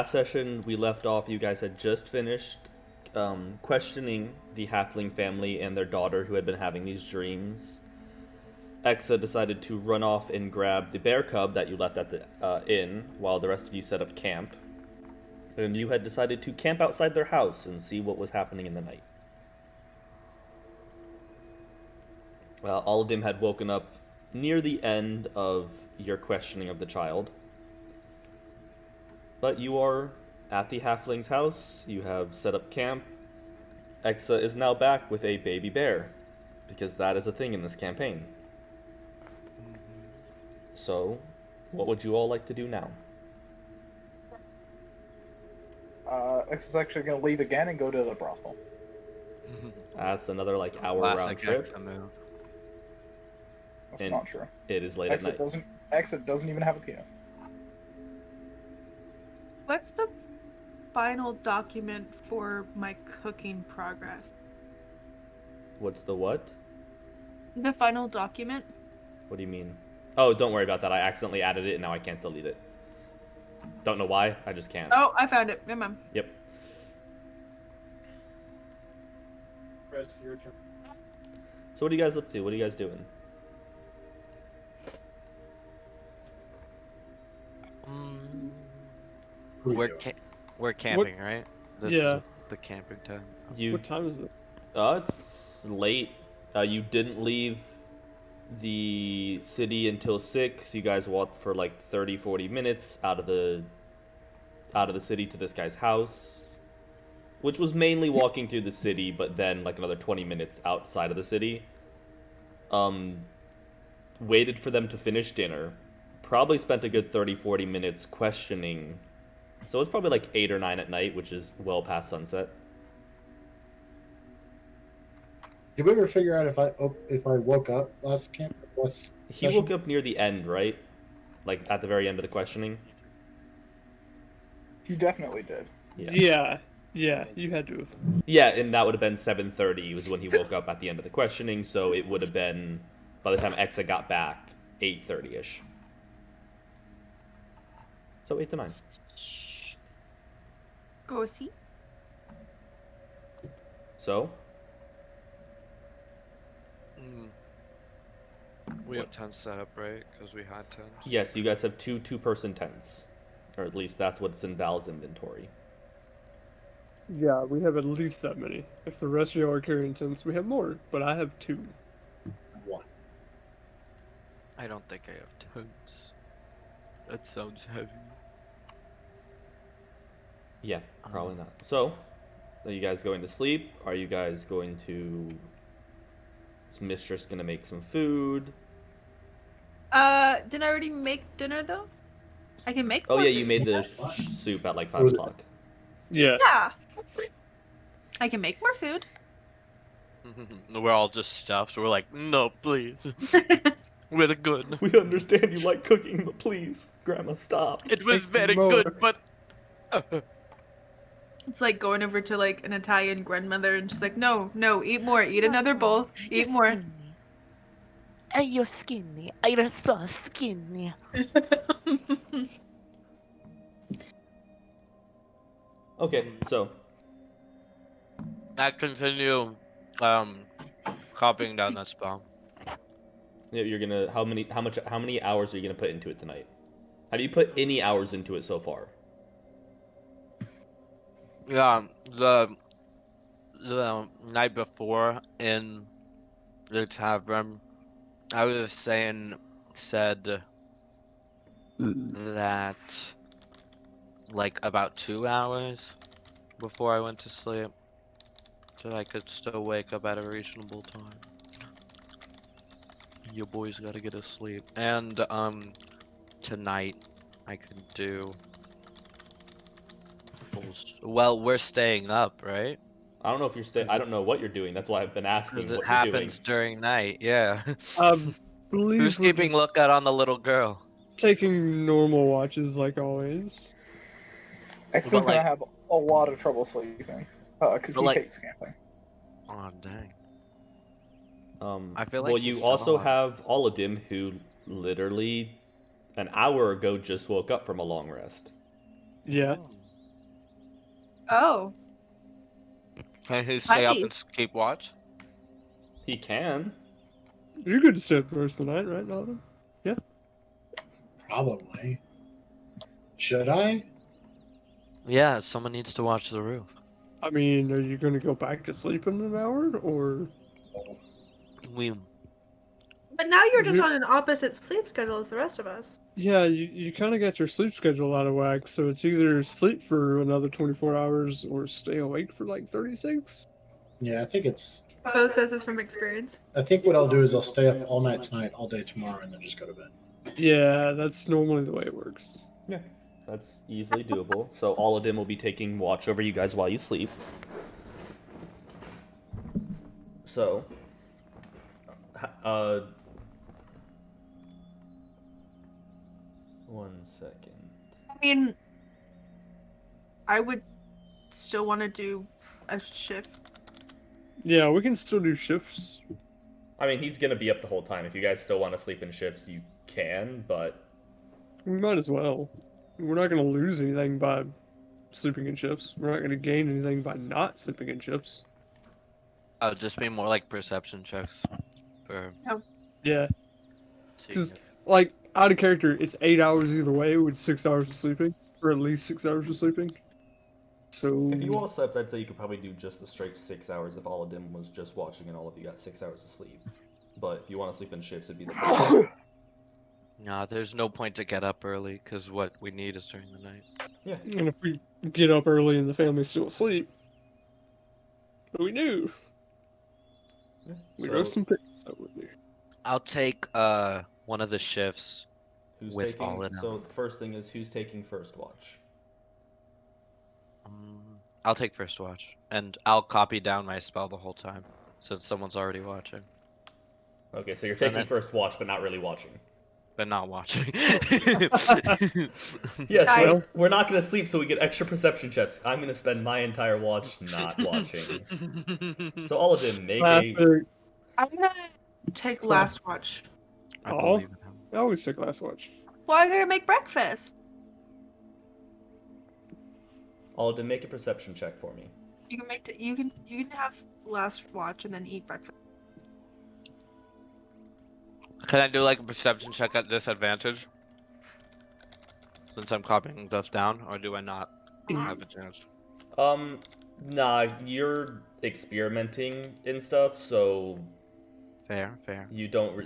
last session we left off, you guys had just finished questioning the halfling family and their daughter who had been having these dreams. Exa decided to run off and grab the bear cub that you left at the inn while the rest of you set up camp. And you had decided to camp outside their house and see what was happening in the night. All of them had woken up near the end of your questioning of the child. But you are at the halfling's house, you have set up camp. Exa is now back with a baby bear, because that is a thing in this campaign. So, what would you all like to do now? X is actually going to leave again and go to the brothel. That's another hour round trip. Move. That's And not true. It is late at night. Exit doesn't even have a PF. What's the final document for my cooking progress? What's the what? The final document? What do you mean? Oh, don't worry about that. I accidentally added it and now I can't delete it. Don't know why, I just can't. Oh, I found it. Never mind. Yep. Your turn. So what are you guys up to? What are you guys doing? We're camping, right? This Yeah. is the camping time. What time is it? It's late. You didn't leave the city until 6. You guys walked for 30-40 minutes out of the city to this guy's house, which was mainly walking through the city, but then another 20 minutes outside of the city. Waited for them to finish dinner. Probably spent a good 30-40 minutes questioning. So it's probably 8 or 9 at night, which is well past sunset. Did we ever figure out if I woke up last camp? He woke up near the end, right? At the very end of the questioning? You definitely did. Yeah, you had to have. Yeah, and that would have been 7:30 was when he woke up at the end of the questioning, so it would have been, by the time Exa got back, 8:30-ish. So 8 to 9. Go see. So? We have tents set up, right? Because we had tents. Yes, you guys have two-person tents. Or at least that's what's in Val's inventory. Yeah, we have at least that many. If the rest of y'all are carrying tents, we have more, but I have 2. One. I don't think I have tents. That sounds heavy. Yeah, probably not. So, are you guys going to sleep? Are you guys going to... Is Mistress gonna make some food? Didn't I already make dinner though? I can make. Oh more yeah, you food. made the soup at 5 o'clock. Yeah. Yeah. I can make more food. We're all just stuffed. We're like, no, please. We're good. We understand you like cooking, but please, Grandma, stop. It was very more. good, but... It's like going over to an Italian grandmother and she's like, no, eat more, eat another bowl, eat more. You're skinny. You're so skinny. Okay, so I continue, copying down that spell. you're gonna how many hours are you gonna put into it tonight? Have you put any hours into it so far? Yeah, the night before in the tavern, I was said that about 2 hours before I went to sleep, so I could still wake up at a reasonable time. You boys gotta get to sleep. And tonight I could do. Well, we're staying up, right? I don't know if you're staying. I don't know what you're doing. That's why I've been asking Because what it you're doing. happens during night, yeah. Believe Who's we're keeping lookout on the little girl? taking normal watches like always. X is But, going to have a lot of trouble sleeping. Because he but, hates camping. Oh dang. I feel well, like you he's also gone. have Oladim, who literally an hour ago just woke up from a long rest. Yeah. Oh, Can he stay up Nice. and keep watch? He can. You're good to stay up the rest of the night, right, Naldo? Yeah. Probably. Should I? Yeah, someone needs to watch the roof. I mean, are you going to go back to sleep in an hour, or We but now you're just You- on an opposite sleep schedule as the rest of us. yeah, you kind of got your sleep schedule out of whack, so it's either sleep for another 24 hours or stay awake for like 36. Yeah, I think it's. Bo says this from experience. I think what I'll do is I'll stay up all night tonight, all day tomorrow, and then just go to bed. Yeah, that's normally the way it works. Yeah, that's easily doable. So Aladdin will be taking watch over you guys while you sleep. So, one second. I mean, I would still want to do a shift. Yeah, we can still do shifts. I mean, he's gonna be up the whole time. If you guys still want to sleep in shifts, you can, but We might as well. We're not going to lose anything by sleeping in shifts. We're not going to gain anything by not sleeping in shifts. I'll just be more like perception checks for Yeah, seeing 'cause- if like, out of character, it's 8 hours either way with 6 hours of sleeping, or at least 6 hours of sleeping. So, if you all slept, I'd say you could probably do just a straight 6 hours if Aladdin was just watching and all of you got 6 hours of sleep. But if you want to sleep in shifts, it'd be the Nah, there's no point to get up early because what we need is during the night. yeah. and if we get up early and the family's still asleep, what do we do? We So, roast some pigs that would do. I'll take one of the shifts. who's with taking? Aladdin. So the first thing is who's taking first watch. I'll take first watch, and I'll copy down my spell the whole time, since someone's already watching, Okay, so you're And taking then- first watch, but not really watching. but not watching. Yes, Nice. we're not gonna sleep, so we get extra perception checks. I'm gonna spend my entire watch not watching. So Aladdin, make a. Classic. I'm gonna take last watch. I Aw. believe in him. I always take last watch. Well, I gotta make breakfast. Aladdin, make a perception check for me. You can make you can have last watch and then eat breakfast. Can I do like a perception check at disadvantage? Since I'm copying stuff down, or do I not have a chance? Nah, you're experimenting and stuff, so Fair, fair. you don't.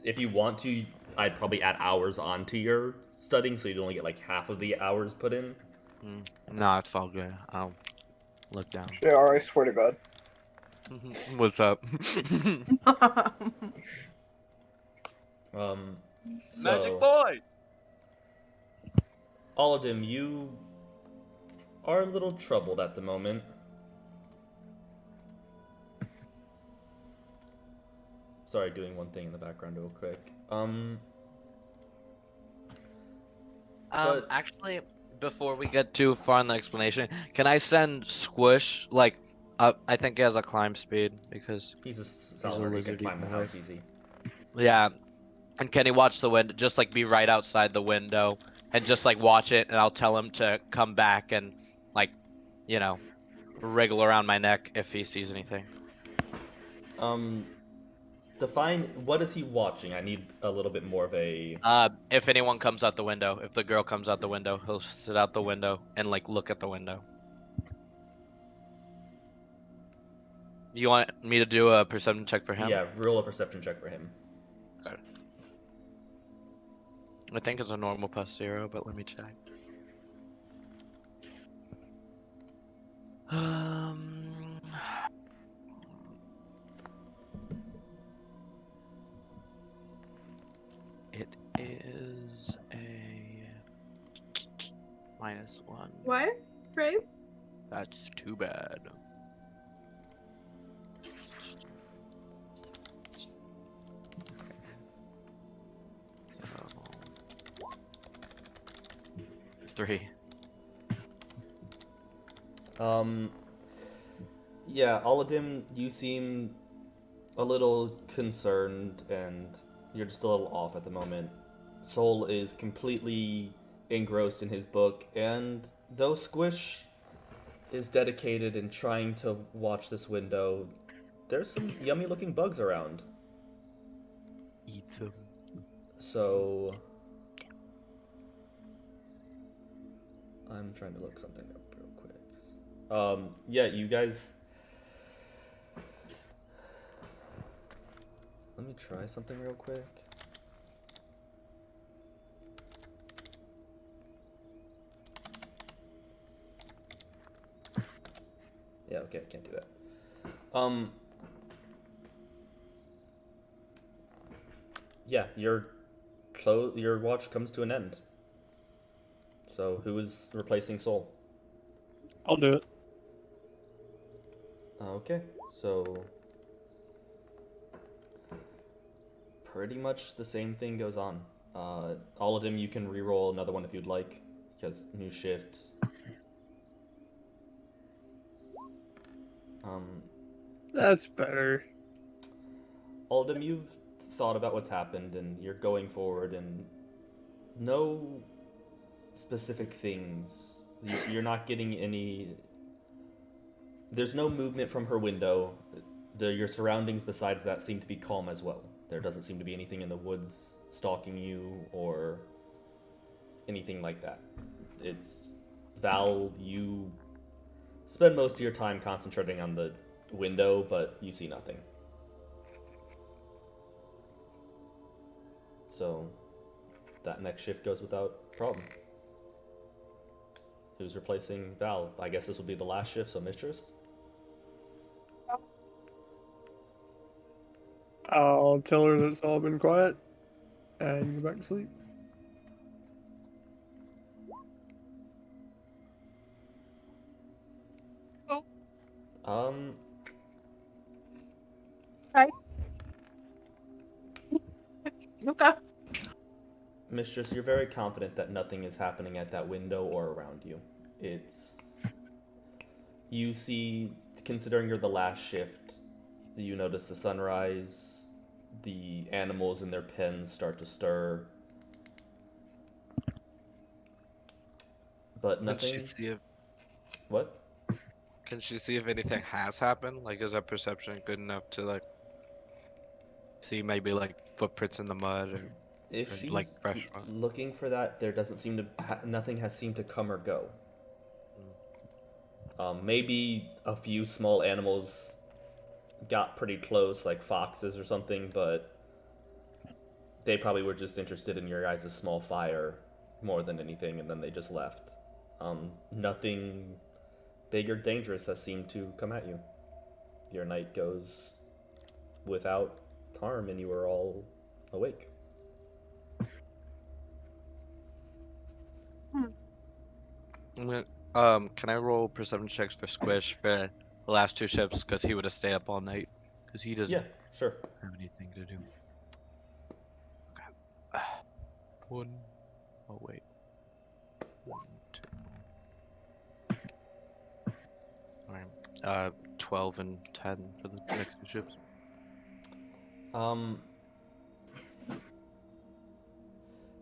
If you want to, I'd probably add hours onto your studying, so you'd only get like half of the hours put in. No, it's all good. I'll look down. JR, I swear to God. What's up? So, boy! Aladdin, you are a little troubled at the moment. Sorry, doing one thing in the background real quick. But- Actually, before we get too far in the explanation, can I send Squish, like, up? I think he has a climb speed, because, He's a Salamander, he can lizardy climb the boy. house easy. yeah. And can he watch the window, just, like, be right outside the window, and just, like, watch it, and I'll tell him to come back and, like, you know, wriggle around my neck if he sees anything. Define, what is he watching? I need a little bit more of a... If anyone comes out the window, if the girl comes out the window, he'll sit out the window and, like, look at the window. You want me to do a perception check for him? Yeah, roll a perception check for him. I think it's a normal +0, but let me check. It is a -1. What? Right? That's too bad. So, 3. Yeah, Aladdin, you seem a little concerned and you're just a little off at the moment. Soul is completely engrossed in his book, and though Squish is dedicated in trying to watch this window, there's some yummy looking bugs around. Eat them. So I'm trying to look something up real quick. Yeah, you guys. Let me try something real quick. Yeah, okay, I can't do that. Yeah, your watch comes to an end. So who is replacing Soul? I'll do it. Okay, so pretty much the same thing goes on. All of them you can re-roll another one if you'd like, because new shift. That's better. All of them you've thought about what's happened and you're going forward and no specific things. You're not getting any. There's no movement from her window. Your surroundings besides that seem to be calm as well. There doesn't seem to be anything in the woods stalking you or anything like that. It's Val, you spend most of your time concentrating on the window, but you see nothing. So that next shift goes without problem. Who's replacing Val? I guess this will be the last shift, so Mistress? I'll tell her that it's all been quiet and go back to sleep. Um, Right. Okay. Mistress, you're very confident that nothing is happening at that window or around you. It's... You see, considering you're the last shift, you notice the sunrise, the animals in their pens start to stir. But Can nothing... she see if What? Can she see if anything has happened? Like, is her perception good enough to like see maybe like footprints in the mud or If she's like fresh mud? looking for that, there doesn't seem to... nothing has seemed to come or go. Maybe a few small animals got pretty close, like foxes or something, but they probably were just interested in your guys' small fire more than anything, and then they just left. Nothing big or dangerous has seemed to come at you. Your night goes without harm, and you are all awake. Can I roll perception checks for Squish for the last two shifts? Because he would have stayed up all night. Because he doesn't Yeah, sure. have anything to do. Okay. One. Oh wait. 1, 2. Alright. 12 and 10 for the next two shifts.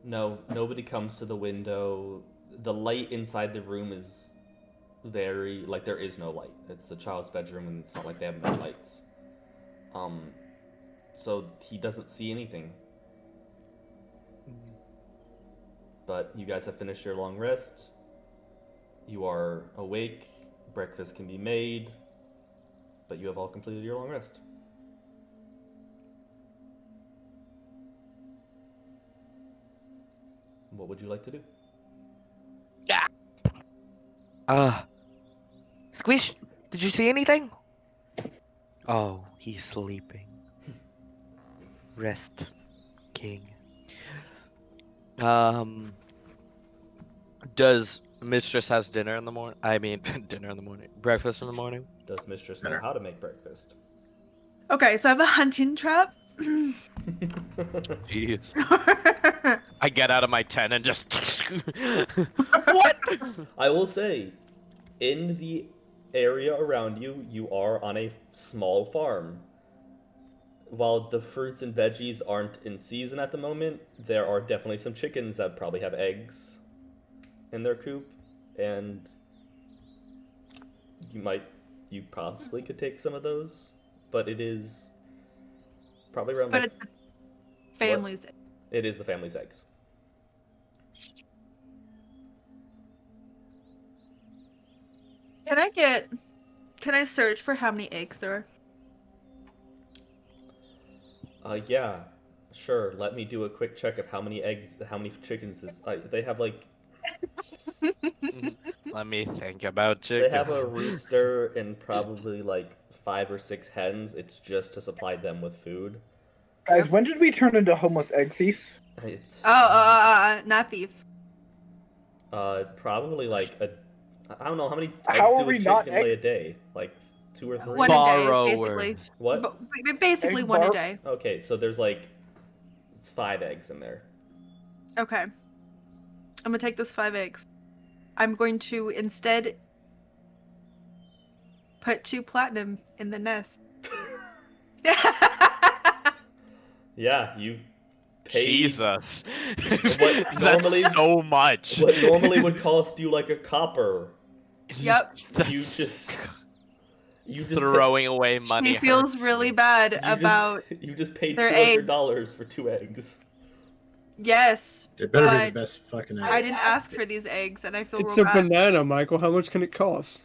No, nobody comes to the window. The light inside the room is very, like, there is no light. It's a child's bedroom, and it's not like they have no lights. So he doesn't see anything. But you guys have finished your long rest. You are awake. Breakfast can be made. But you have all completed your long rest. What would you like to do? Squish, did you see anything? Oh, he's sleeping. Rest, king. Does Mistress has dinner in the morning? I mean, dinner in the morning. Breakfast in the morning? Does Mistress know how to make breakfast? Okay, so I have a hunting trap. Jeez. I get out of my tent and just. What? I will say, in the area around you, you are on a small farm. While the fruits and veggies aren't in season at the moment, there are definitely some chickens that probably have eggs in their coop, and you possibly could take some of those, but it is probably around But like it's the family's. it is the family's eggs. Can I search for how many eggs there are? Yeah, sure. Let me do a quick check of how many eggs, how many chickens is. They have like Let me think about they chicken. have a rooster and probably like 5 or 6 hens. It's just to supply them with food. Guys, when did we turn into homeless egg thieves? It's Not thief. probably like I don't know how many How eggs are do a we not chicken egg- lay a day? Like 2 or 3. One a day, Borrower. basically. What? Basically Egg one a bar- day. Okay, so there's like 5 eggs in there. Okay. I'm gonna take those 5 eggs. I'm going to instead put 2 platinum in the nest. Yeah, you've paid Jesus. What normally- That's so much. what normally would cost you like a copper. Yep. That's You just throwing away money. He feels hurts really me. bad you about you just paid their $200 for 2 eggs. yes. It better be the But best fucking egg. I didn't ask for these eggs, and I feel It's a real bad. banana, Michael. How much can it cost?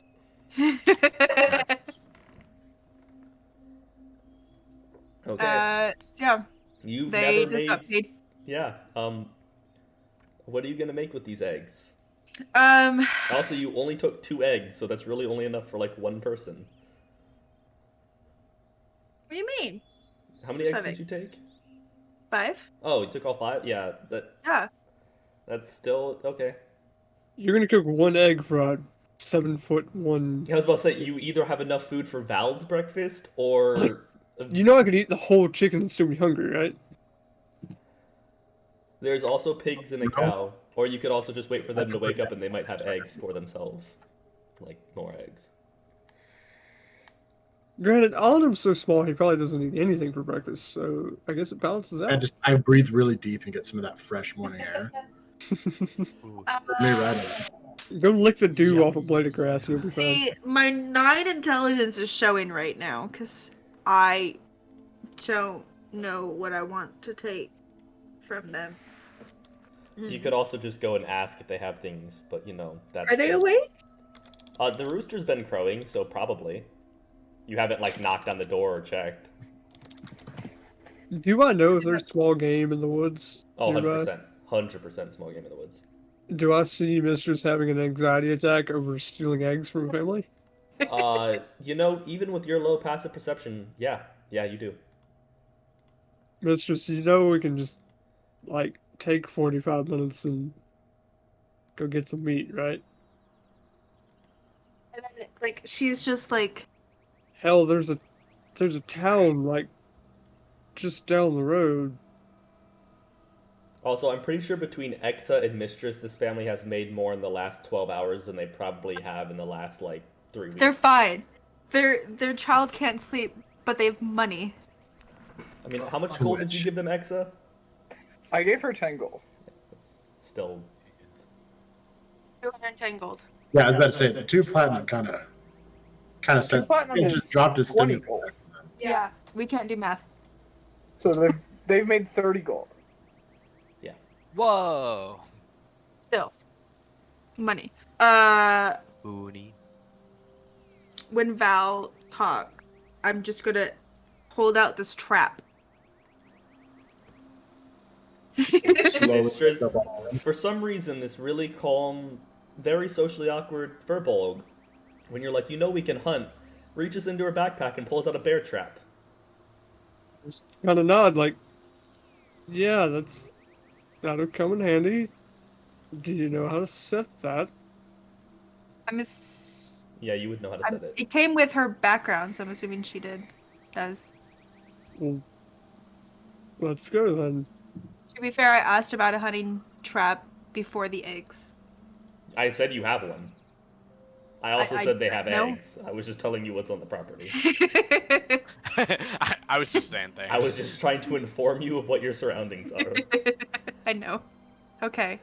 Okay. Yeah, You've they never just got made paid. Yeah. What are you going to make with these eggs? What Also, you only took 2 eggs, so that's really only enough for like 1 person. do you mean? How many Just eggs 5 did you take? 5? Oh, you took all 5? Yeah, Yeah. that's still okay. You're gonna cook one egg for a 7'1". I was about to say you either have enough food for Val's breakfast or You know I could eat the whole chicken and still be hungry, right? there's also pigs and a cow, or you could also just wait for them to wake up and they might have eggs for themselves. Like more eggs. Granted, Autumn's so small he probably doesn't eat anything for breakfast, so I guess it balances out. I breathe really deep and get some of that fresh morning air. Ooh. Put me right in. Go lick the dew off a blade of grass and you'll be fine. See, my 9 intelligence is showing right now, because I don't know what I want to take from them. You could also just go and ask if they have things, but that's Are they just... awake? The rooster's been crowing, so probably. You haven't like knocked on the door or checked. Do I know if there's small game in the woods? Oh, nearby? 100%. 100% small game in the woods. Do I see Mistress having an anxiety attack over stealing eggs from a family? Even with your low passive perception, yeah, you do. Mistress, we can just, take 45 minutes and go get some meat, right? And then, she's just like, Hell, there's a town, just down the road. Also, I'm pretty sure between Exa and Mistress, this family has made more in the last 12 hours than they probably have in the last, 3 weeks. they're fine. Their child can't sleep, but they have money. I mean, how much gold did you give them, Exa? I gave her 10 gold. That's still... 210 gold. Yeah, I was about to say the 2 platinum kind of says Platinum it is just dropped his 20 stimulus. gold. Yeah, we can't do math. So they've made 30 gold. Whoa. Still. Money. Booty. When Val talk, I'm just gonna hold out this trap. Slowly Mistress, up all in. for some reason, this really calm, very socially awkward Furbolg, when you're like, we can hunt, reaches into her backpack and pulls out a bear trap. Just kind of nod, yeah, that'll come in handy. Do you know how to set that? Yeah, you would know how to set it. It came with her background, so I'm assuming she does. Well, let's go then. To be fair, I asked about a hunting trap before the eggs. I said you have one. I also said they have no. eggs. I was just telling you what's on the property. I was just saying things. I was just trying to inform you of what your surroundings are. I know. Okay.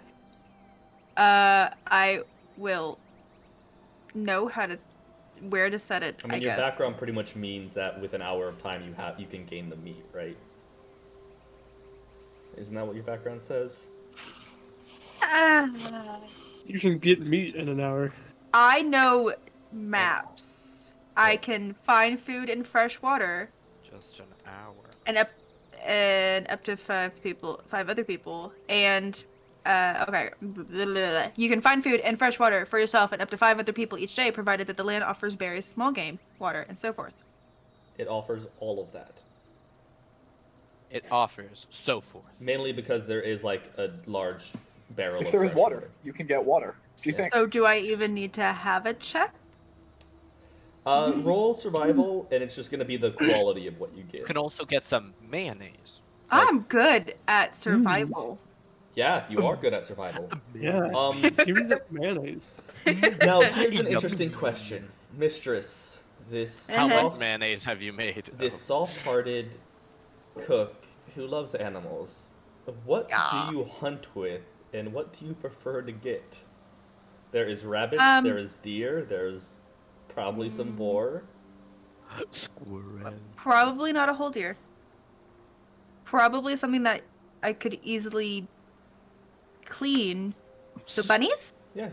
I will know how to where to set it. I mean, your guess. background pretty much means that with an hour of time you can gain the meat, right? Isn't that what your background says? You can get meat in an hour. I know maps. I can find food and fresh water, Just an hour. and up to 5 other people, and okay. You can find food and fresh water for yourself and up to 5 other people each day, provided that the land offers berries, small game, water, and so forth. It offers all of that. It offers so forth. Mainly because there is like a large barrel If of there is fresh water, you can get water. Do you Yeah. think? So do I even need to have a check? Roll survival, and it's just gonna be the quality of what you You get. can also get some mayonnaise. I'm good at survival. Yeah, you are good at survival. Yeah. Give me that mayonnaise. Now here's an Yum. interesting question, Mistress. This How Uh-huh. much mayonnaise have you made? this soft-hearted cook who loves animals. What Yeah. do you hunt with, and what do you prefer to get? There is rabbits, there is deer, there's probably some boar. Squirrel. Probably not a whole deer. Probably something that I could easily clean. So bunnies? Yeah,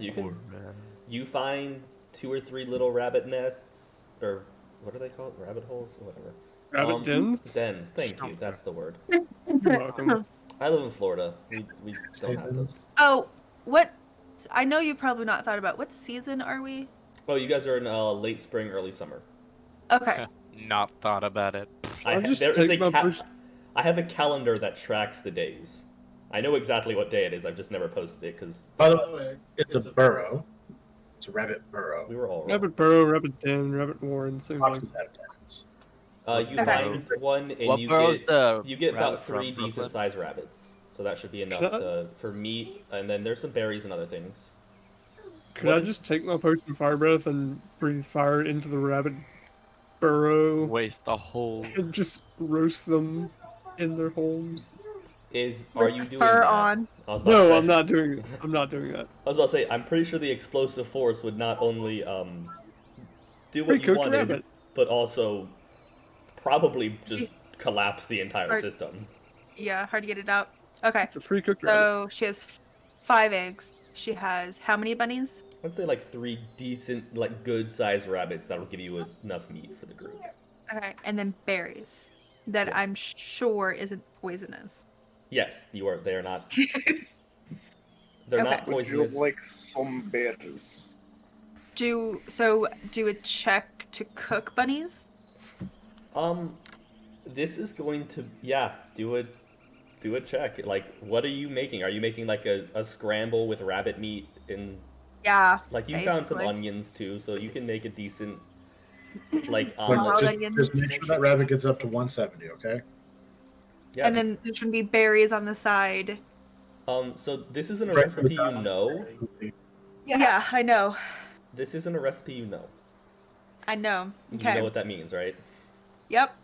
you find 2 or 3 little rabbit nests, or what are they called? Rabbit holes? Whatever. Rabbit dens? Dens, thank you, that's the word. You're welcome. I live in Florida. We don't have those. Oh, what? I know you've probably not thought about what season are we? Oh, you guys are in late spring, early summer. Okay. Not thought about it. I'll just there is take a my first- I have a calendar that tracks the days. I know exactly what day it is. I've just never posted it because By the way, it's a burrow. It's a rabbit burrow. we were all wrong. Rabbit burrow, rabbit den, rabbit warren, same thing. Boxes out of towns. You Okay. find one, and What you burrow's get the you get about rabbit from 3 Brooklyn? decent sized rabbits. So that should be enough Could for meat, and then there's some berries and other things. Could What I is- just take my potion of fire breath and breathe fire into the rabbit burrow Waste the whole. and just roast them in their homes? Are you doing Fur that? on. I was about to No, say, I'm not doing it. I'm not doing that. I was about to say, I'm pretty sure the explosive force would not only do what you Pre-cooked wanted, rabbit. but also probably just collapse the entire Or- system. Yeah, hard to get it out. Okay. It's a pre-cooked rabbit. So she has 5 eggs. She has how many bunnies? I'd say like 3 decent, like good-sized rabbits that'll give you enough meat for the group. Okay. And then berries that Yeah. I'm sure isn't poisonous. Yes, you are. They are not. They're not Okay. Would you poisonous. like some berries? Do a check to cook bunnies? This is going to do a check. Like, what are you making? Are you making like a scramble with rabbit meat and Yeah. like you found some basically. onions too, so you can make a decent like Small omelet. onions. Just make sure that rabbit gets up to 170, okay? Yeah. And then there's gonna be berries on the side. So this isn't a Breakfast recipe you time. know. Yeah, I know. This isn't a recipe you know. I know. You Okay. know what that means, right? Yep.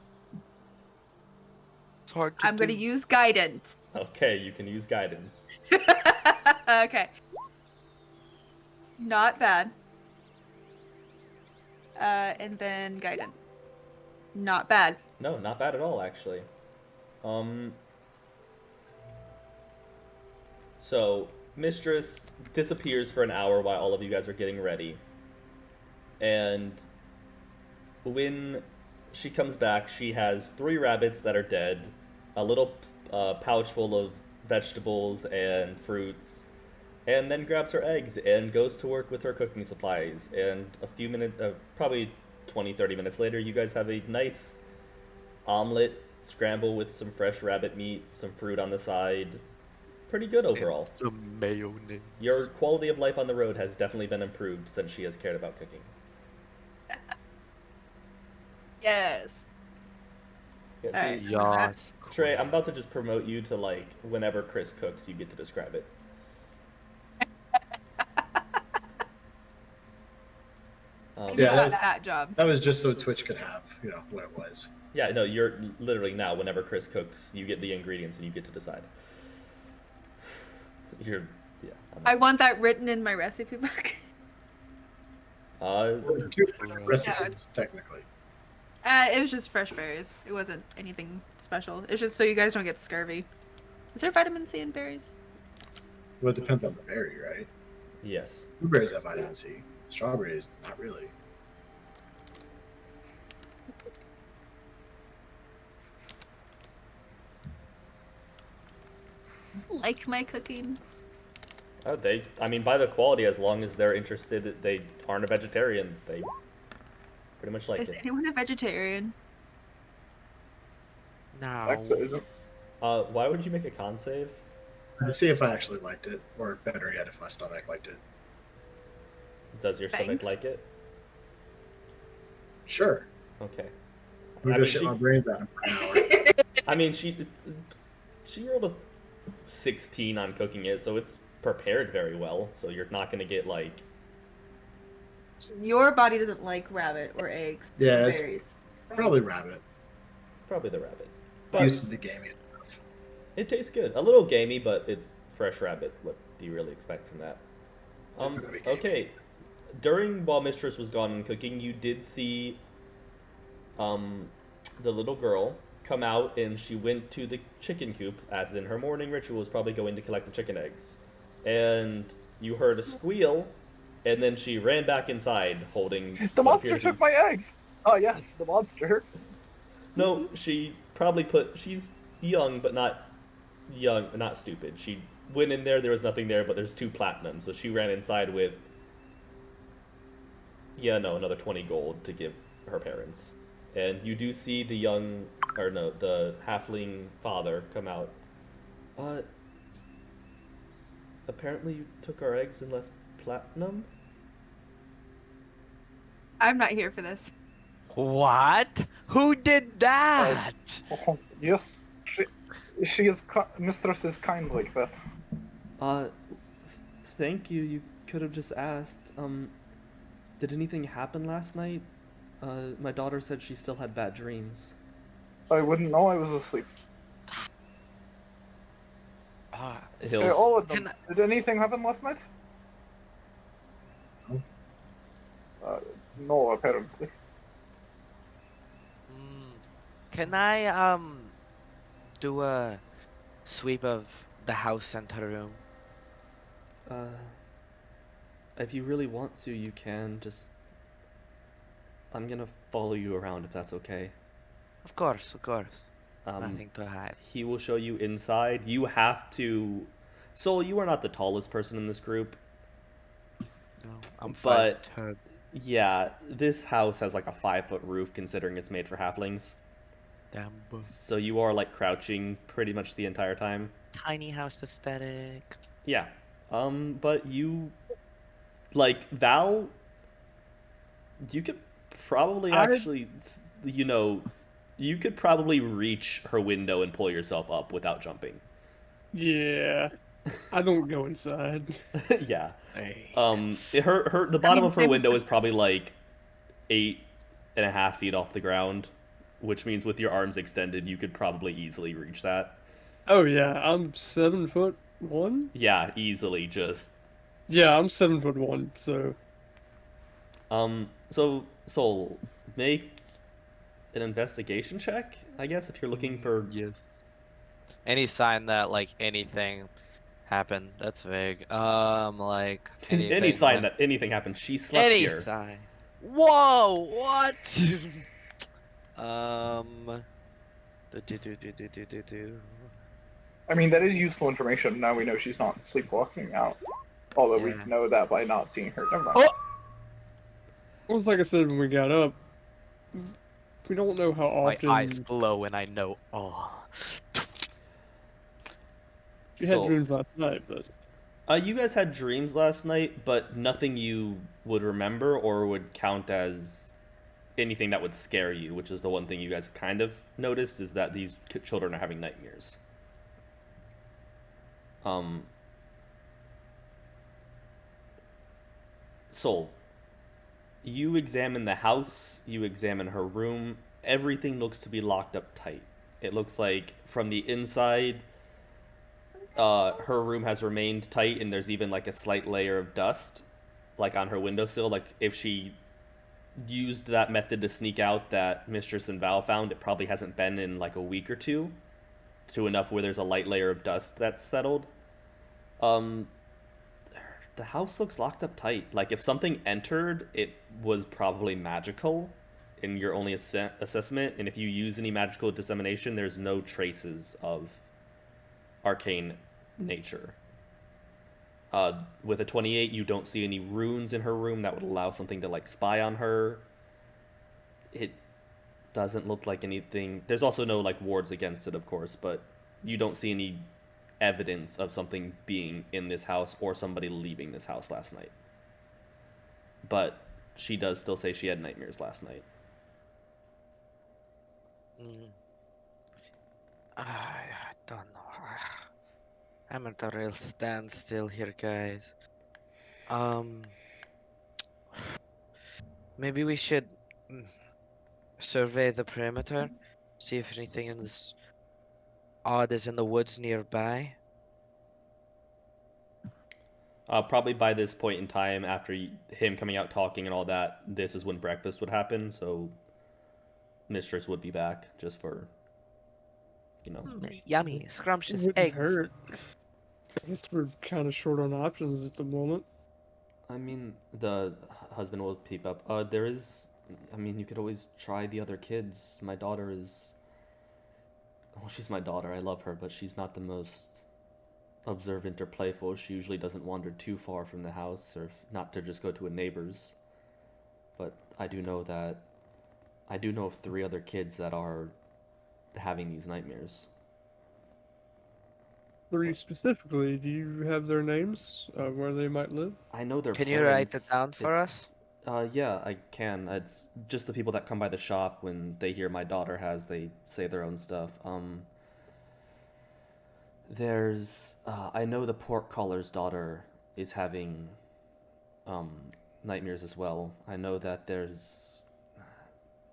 It's hard to I'm gonna do. use guidance. Okay, you can use guidance. Okay. Not bad. And then guidance. Not bad. No, not bad at all, actually. So, Mistress disappears for an hour while all of you guys are getting ready. And when she comes back, she has 3 rabbits that are dead, a little pouch full of vegetables and fruits, and then grabs her eggs and goes to work with her cooking supplies. And a few minutes, probably 20-30 minutes later, you guys have a nice omelet scramble with some fresh rabbit meat, some fruit on the side. Pretty good overall. Some mayonnaise. Your quality of life on the road has definitely been improved since she has cared about cooking. Yes. Yeah, see, Alright. Yes. Trey, I'm about to just promote you to like whenever Chris cooks, you get to describe it. I Yeah, got that that job. That was just so Twitch could have, what it was. Yeah, no, you're literally now. Whenever Chris cooks, you get the ingredients and you get to decide. I want that written in my recipe book. Two different recipes, technically. It was just fresh berries. It wasn't anything special. It's just so you guys don't get scurvy. Is there vitamin C in berries? Well, it depends on the berry, right? yes. Blueberries have vitamin C. Strawberries, not really. Like my cooking? Oh, I mean, by the quality, as long as they're interested, they aren't a vegetarian, they pretty much like Is it. anyone a vegetarian? No. Exa isn't. Why would you make a con save? To see if I actually liked it, or better yet, if my stomach liked it. Does your stomach Thanks. like it? Sure. Okay. We I just mean, shit my brains out for an hour. I mean, she rolled a 16 on cooking it, so it's prepared very well. So you're not gonna get like. Your body doesn't like rabbit or eggs. Yeah, or it's berries. probably rabbit. Probably the rabbit. Used But to the gamey stuff. it tastes good. A little gamey, but it's fresh rabbit. What do you really expect from that? It's gonna be gamey. Okay. While Mistress was gone and cooking, you did see the little girl come out, and she went to the chicken coop, as in her morning ritual was probably going to collect the chicken eggs. And you heard a squeal, and then she ran back inside holding The what monster appeared to took my eggs! Oh, yes, the monster. No, she probably she's young, but not stupid. She went in there was nothing there, but there's 2 platinum, so she ran inside with another 20 gold to give her parents. And you do see the the halfling father come out. Apparently you took our eggs and left platinum? I'm not here for this. What? Who did that? Oh, yes. She is mistress is kind like that. Thank you. You could have just asked. Did anything happen last night? My daughter said she still had bad dreams. I wouldn't know I was asleep. All of them. Can Did anything happen last night? No. No, apparently. Can I do a sweep of the house and her room? If you really want to, you can. Just, I'm gonna follow you around if that's okay. Of course, of course. Um, Nothing to hide. He will show you inside. You have to. Soul, you are not the tallest person in this group. No, I'm but- 5'10". Yeah, this house has like a 5-foot roof, considering it's made for halflings. Damn. So you are like crouching pretty much the entire time. Tiny house aesthetic. Yeah. But you, like, Val, you could probably actually, you could probably reach her window and pull yourself up without jumping. Yeah. I don't go inside. Yeah. Hey. The bottom of her window is probably like 8.5 feet off the ground, which means with your arms extended, you could probably easily reach that. Oh yeah, I'm 7'1". Yeah, easily, just. Yeah, I'm 7'1", so So Soul, make an investigation check, I guess, if you're looking for. Yes. Any sign that like anything happened? That's vague. Like Any anything, sign like, that anything happened. She slept any here. sign. Whoa! What? Um. Do. I mean, that is useful information. Now we know she's not sleepwalking out. Although Yeah. we know that by not seeing her. Never mind. Oh! it was like I said when we got up. We don't know how My often eyes glow and I know all. you had So- dreams last night, but You guys had dreams last night, but nothing you would remember or would count as anything that would scare you, which is the one thing you guys kind of noticed, is that these children are having nightmares. Soul, you examine the house, you examine her room, everything looks to be locked up tight. It looks like from the inside, her room has remained tight, and there's even like a slight layer of dust. like on her windowsill. Like if she used that method to sneak out that Mistress and Val found, it probably hasn't been in like a week or two, to enough where there's a light layer of dust that's settled. Um, the house looks locked up tight. Like if something entered, it was probably magical in your only assessment, and if you use any magical dissemination, there's no traces of arcane nature. With a 28, you don't see any runes in her room that would allow something to like spy on her. It doesn't look like anything. There's also no like wards against it, of course, but you don't see any evidence of something being in this house or somebody leaving this house last night. But she does still say she had nightmares last night. I don't know. I'm at a real standstill here, guys. Maybe we should survey the perimeter, see if anything is odd is in the woods nearby. Probably by this point in time, after him coming out talking and all that, this is when breakfast would happen. So Mistress would be back just for, Yummy, scrumptious Wouldn't eggs. hurt. I guess we're kind of short on options at the moment. I mean, the husband will peep up. There is. I mean, you could always try the other kids. My daughter is. Well, she's my daughter. I love her, but she's not the most observant or playful. She usually doesn't wander too far from the house, or not to just go to a neighbor's. But I do know of 3 other kids that are having these nightmares. 3 specifically, do you have their names, where they might live? I know their Can parents. you write it down for us? Yeah, I can. It's just the people that come by the shop when they hear my daughter has, they say their own stuff. There's, I know the pork-caller's daughter is having, nightmares as well. I know that there's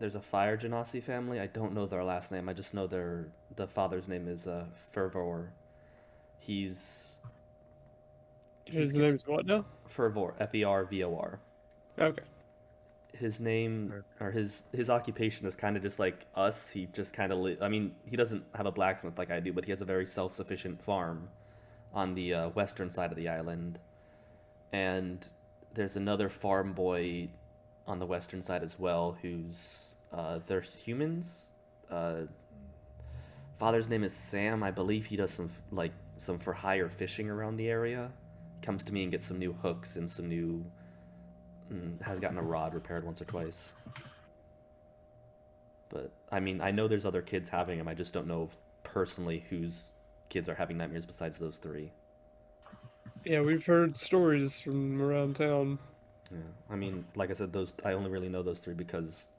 a Fire Genasi family. I don't know their last name. I just know the father's name is, Fervor. His name is what now? Fervor, Fervor. Okay. His name or his occupation is kind of just like us. He just kind of I mean, he doesn't have a blacksmith like I do, but he has a very self-sufficient farm on the western side of the island. And there's another farm boy on the western side as well who's they're humans. Father's name is Sam. I believe he does some for hire fishing around the area. Comes to me and gets some new hooks and some new has gotten a rod repaired once or twice. But I mean, I know there's other kids having them. I just don't know personally whose kids are having nightmares besides those 3. Yeah, we've heard stories from around town. Yeah, I mean, like I said, I only really know those 3 because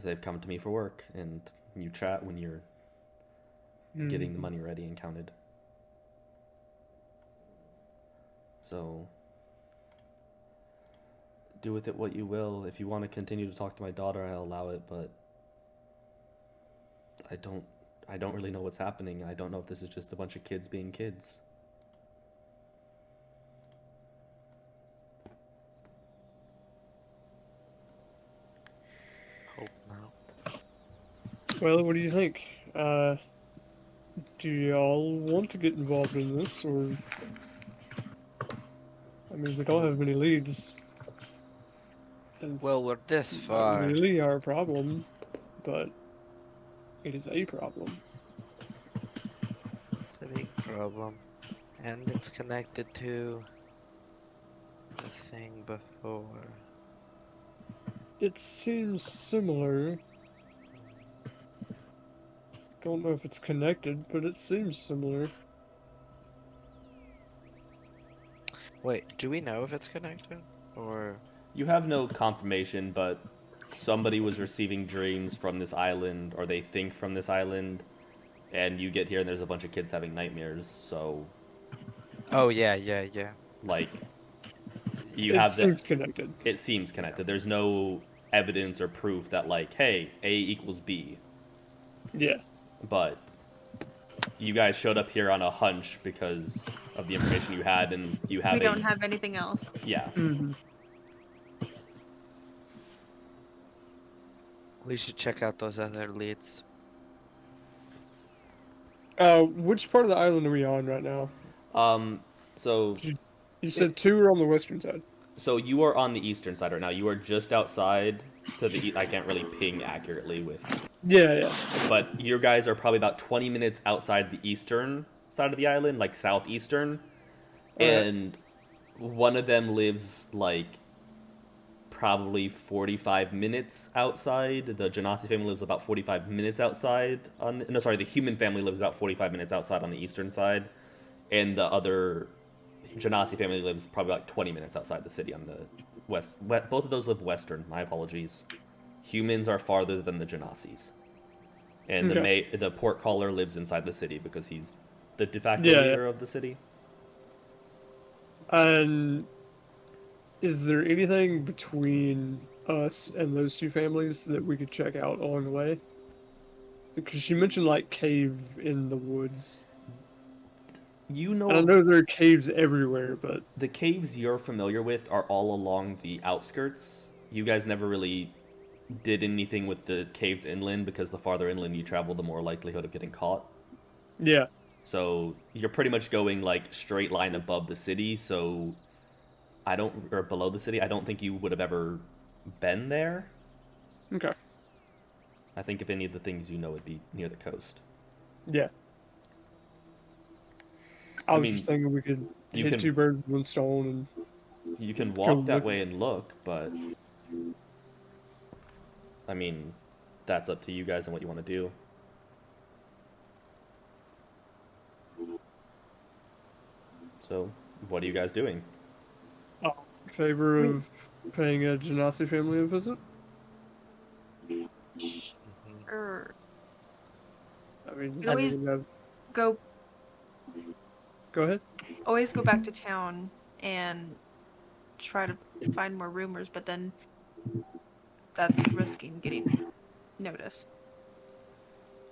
they've come to me for work, and you chat when you're getting the money ready and counted. So do with it what you will. If you want to continue to talk to my daughter, I'll allow it, but I don't really know what's happening. I don't know if this is just a bunch of kids being kids. Hope not. Well, what do you think? Do y'all want to get involved in this, or... I mean, we don't have many leads. And Well, we're this it's far. not really our problem, but it is a problem. It's a big problem. And it's connected to the thing before. It seems similar. Don't know if it's connected, but it seems similar. Wait, do we know if it's connected? Or... You have no confirmation, but somebody was receiving dreams from this island, or they think from this island, and you get here and there's a bunch of kids having nightmares, so... Oh, yeah. Like, It seems connected. It seems connected. There's no evidence or proof that, like, hey, A equals B. Yeah. But you guys showed up here on a hunch because of the information you had, and you have We don't have anything else. Yeah. Mm-hmm. We should check out those other leads. Which part of the island are we on right now? So You said two are on the western side. so you are on the eastern side right now. You are just outside to the I can't really ping accurately with, Yeah. but your guys are probably about 20 minutes outside the eastern side of the island, like southeastern, Alright. and one of them lives like probably 45 minutes outside. The Genasi family lives about 45 minutes outside on no sorry, the human family lives about 45 minutes outside on the eastern side, and the other Genasi family lives probably like 20 minutes outside the city on the west. Both of those live western. My apologies. Humans are farther than the Genasis, and Okay. the portcaller lives inside the city because he's the de facto Yeah. leader of the city. And is there anything between us and those two families that we could check out along the way? Because she mentioned like cave in the woods. You And I know, know there are caves everywhere, but the caves you're familiar with are all along the outskirts. You guys never really did anything with the caves inland because the farther inland you travel, the more likelihood of getting caught. yeah. So you're pretty much going like straight line above the city. So I don't, or below the city. I don't think you would have ever been there. Okay. I think if any of the things you know would be near the coast. Yeah. I I was mean, just thinking we could you hit can two birds with one stone you can and go walk that look. way and look, but I mean, that's up to you guys and what you want to do. So, what are you guys doing? In favor of paying a Genasi family a visit? Er, I mean, You always- we have... go Go ahead. always go back to town and try to find more rumors, but then that's risking getting noticed.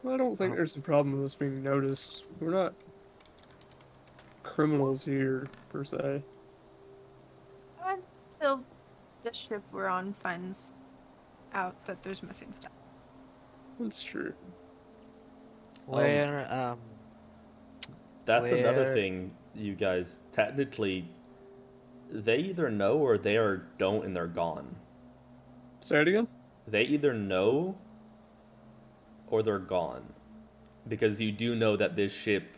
Well, I don't think there's a problem with us being noticed. We're not criminals here, per se. Until the ship we're on finds out that there's missing stuff. That's true. Where That's another Where- thing, you guys. Technically, they either know or they are don't, and they're gone. Say it again? They either know or they're gone. Because you do know that this ship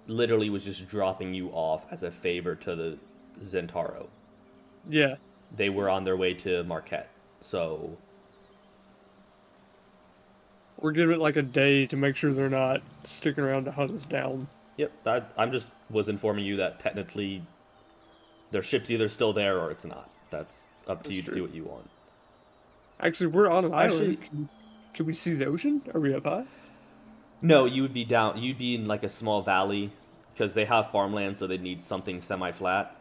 literally was just dropping you off as a favor to the Zentaro. Yeah. They were on their way to Marquette. So, We're giving it like a day to make sure they're not sticking around to hunt us down. yep, I'm just was informing you that technically their ship's either still there or it's not. That's up to That's you to true. do what you want. Actually, we're on an Actually- island. Can we see the ocean? Are we up high? No, you would be down. You'd be in like a small valley because they have farmland, so they need something semi-flat.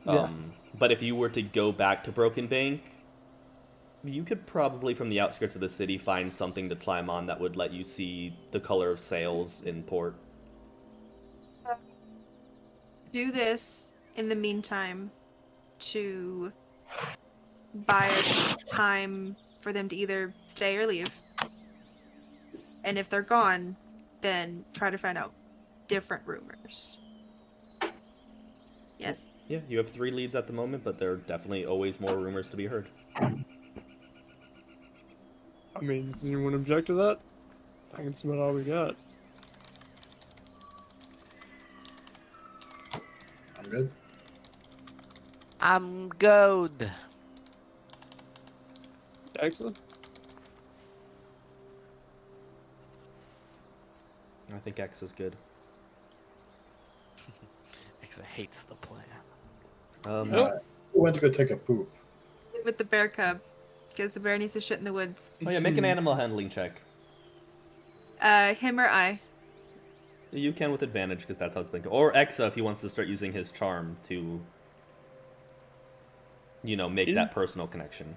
Yeah. But if you were to go back to Broken Bank, you could probably from the outskirts of the city find something to climb on that would let you see the color of sails in port. Do this in the meantime to buy us time for them to either stay or leave. And if they're gone, then try to find out different rumors. Yes. Yeah, you have 3 leads at the moment, but there are definitely always more rumors to be heard. I mean, does anyone object to that? I think it's about all we got. I'm good. I'm good. Excellent. I think X is good. Because I hates the plan. We went to go take a poop. With the bear cub, because the bear needs to shit in the woods. Oh yeah, make an animal handling check. Him or I. You can with advantage because that's how it's been. Or Exa if he wants to start using his charm to, make that personal connection.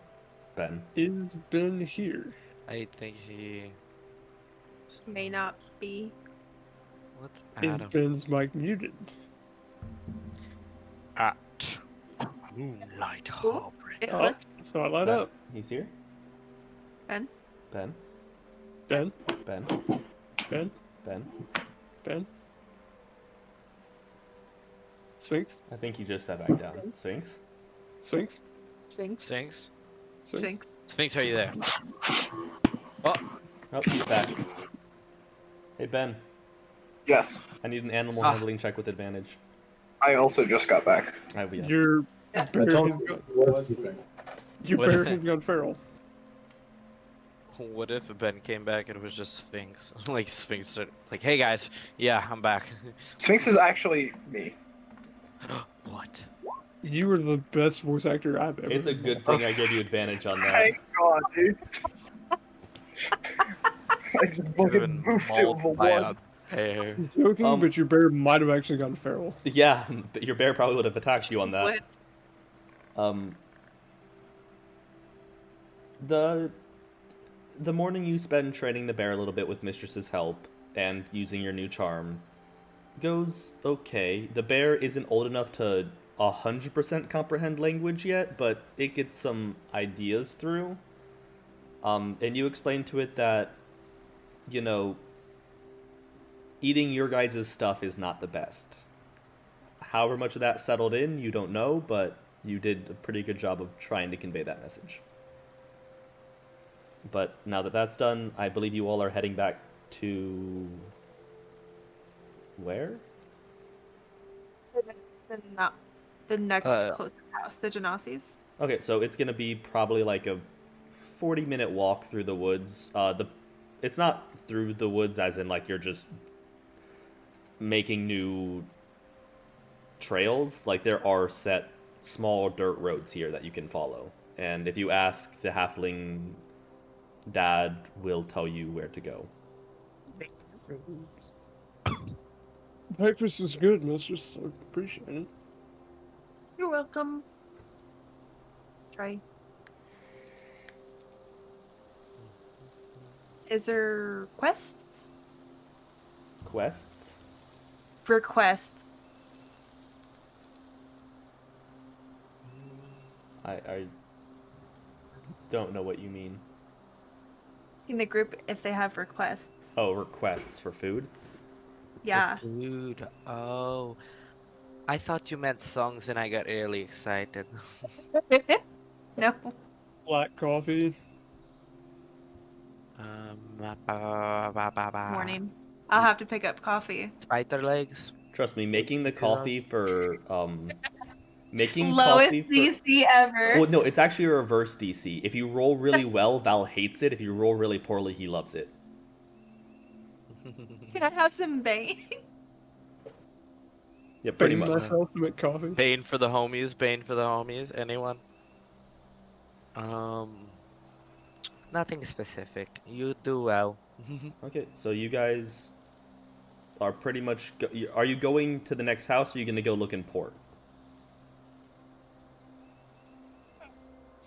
Ben. Is Ben here? I think he. May not be. Let's Is add him. Ben's mic muted? At Moonlight Ooh. Harbor. It Oh, clicked. so I light up. He's here. Ben. Ben. Ben. Ben. Ben. Ben. Sphinx. I think you just sat back down. Sphinx. Sphinx. Sphinx. Sphinx. Sphinx. Sphinx, are you there? Oh, Oh, he's back. Hey Ben, Yes. I need an animal Ah. handling check with advantage. I also just got back. Oh yeah. Your I bear told has you gone. what you think. Your What? bear has gone feral. what if Ben came back and it was just Sphinx? Like Sphinx started, like, hey guys, yeah, I'm back. Sphinx is actually me. What? You were the best voice actor I've ever. It's a met. good thing I gave you advantage on that. Thank God, dude. I just fucking Driven boofed it with a mauled by one. a bear. Joking, but your bear might have actually gone feral. Yeah, but your bear probably would have attacked you on that. What? The morning you spend training the bear a little bit with Mistress's help and using your new charm goes okay. The bear isn't old enough to 100% comprehend language yet, but it gets some ideas through. And you explain to it that, you know, eating your guys' stuff is not the best. However much of that settled in, you don't know, but you did a pretty good job of trying to convey that message. But now that that's done, I believe you all are heading back to... where? The next Uh, closest house, the Genasi's. Okay, so it's gonna be probably like a 40-minute walk through the woods. It's not through the woods as in like you're just making new trails. Like there are set small dirt roads here that you can follow. And if you ask the halfling dad, will tell you where to go. Breakfast was good, mistress. I appreciate it. You're welcome. Try. Is there quests? Quests? For quests. I don't know what you mean. In the group, if they have requests. Oh, requests for food? Yeah. Food. Oh. I thought you meant songs and I got really excited. No. Black coffee. Morning. I'll have to pick up coffee. Spider legs. Trust me, making the coffee for making Lowest coffee for DC ever. Oh no, it's actually a reverse DC. If you roll really well, Val hates it. If you roll really poorly, he loves it. Can I have some bane? Yeah, pretty Bang much. myself to make coffee. Bane for the homies, Bane for the homies. Anyone? Nothing specific. You do well. Okay, so you guys are pretty much. Are you going to the next house, or are you going to go look in port?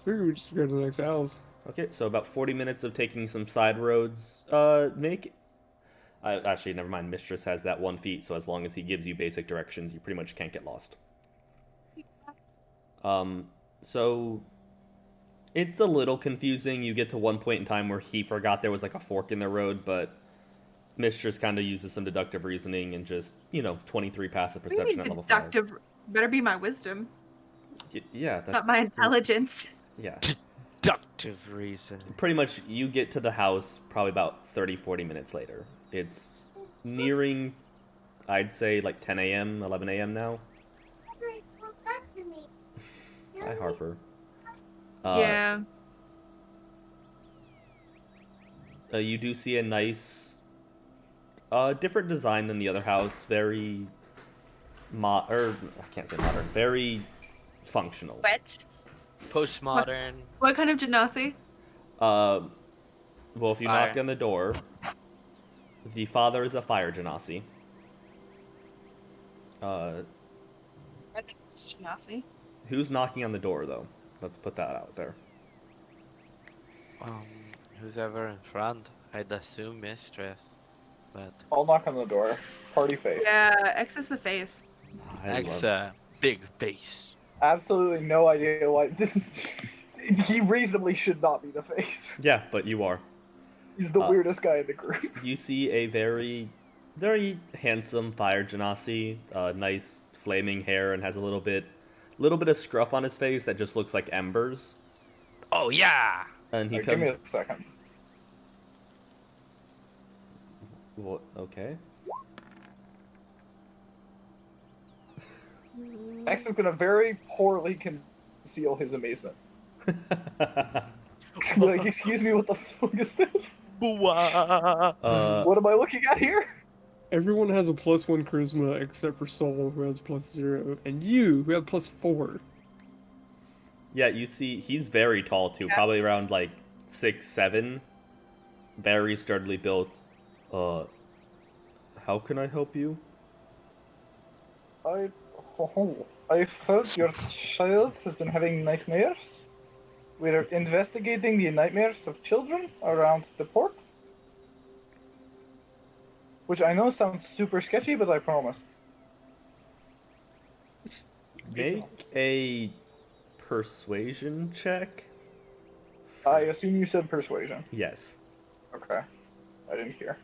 Figure we just go to the next house. Okay, so about 40 minutes of taking some side roads. Actually, never mind. Mistress has that 1 feet, so as long as he gives you basic directions, you pretty much can't get lost. So it's a little confusing. You get to one point in time where he forgot there was like a fork in the road, but Mistress kind of uses some deductive reasoning and just, 23 passive perception at level 5. Deductive. Better be my wisdom, Yeah, that's not my intelligence. Yeah. Deductive reason. Pretty much you get to the house probably about 30-40 minutes later. It's nearing, I'd say, like 10 a.m., 11 a.m. now. Hi, Harper. Yeah. You do see a nice, different design than the other house. Very, I can't say modern. Very functional. What? Postmodern. What kind of Genasi? Well, if you knock Fire. on the door, the father is a fire genasi. I think it's Genasi. Who's knocking on the door, though? Let's put that out there. Who's ever in front? I'd assume mistress. But I'll knock on the door. Party face. Yeah, X is the face. I love- Big face. Absolutely no idea why. He reasonably should not be the face. Yeah, but you are. He's the Uh, weirdest guy in the group. You see a very, very handsome fire genasi, nice flaming hair, and has a little bit of scruff on his face that just looks like embers. Oh yeah. And he Give me comes. a second. What? Okay. X is gonna very poorly conceal his amazement. Like, excuse me, what the fuck is this? What am I looking at here? Everyone has a +1 charisma except for Soul, who has +0, and you, who have +4. Yeah, you see, he's very tall too, probably around like 6'7", very sturdily built. How can I help you? I've heard your child has been having nightmares. We're investigating the nightmares of children around the port. Which I know sounds super sketchy, but I promise. Make a persuasion check. I assume you said persuasion. Yes. Okay. I didn't hear.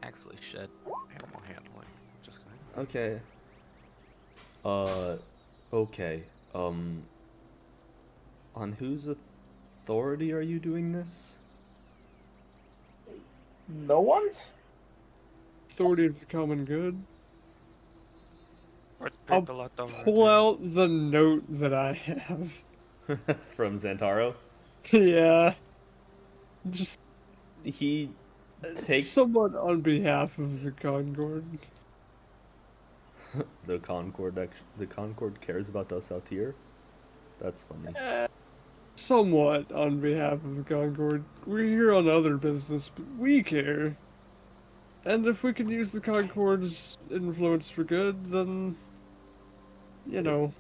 Actually, should animal handling. Just Okay. Okay. On whose authority are you doing this? No one's? Authority of the common good. I'll pull pull out the note that I have. From Xantaro? Yeah. Just He takes somewhat on behalf of the Concord. the Concord cares about us out here. That's funny. Somewhat on behalf of the Concord. We're here on other business, but we care. And if we can use the Concord's influence for good, then, you know.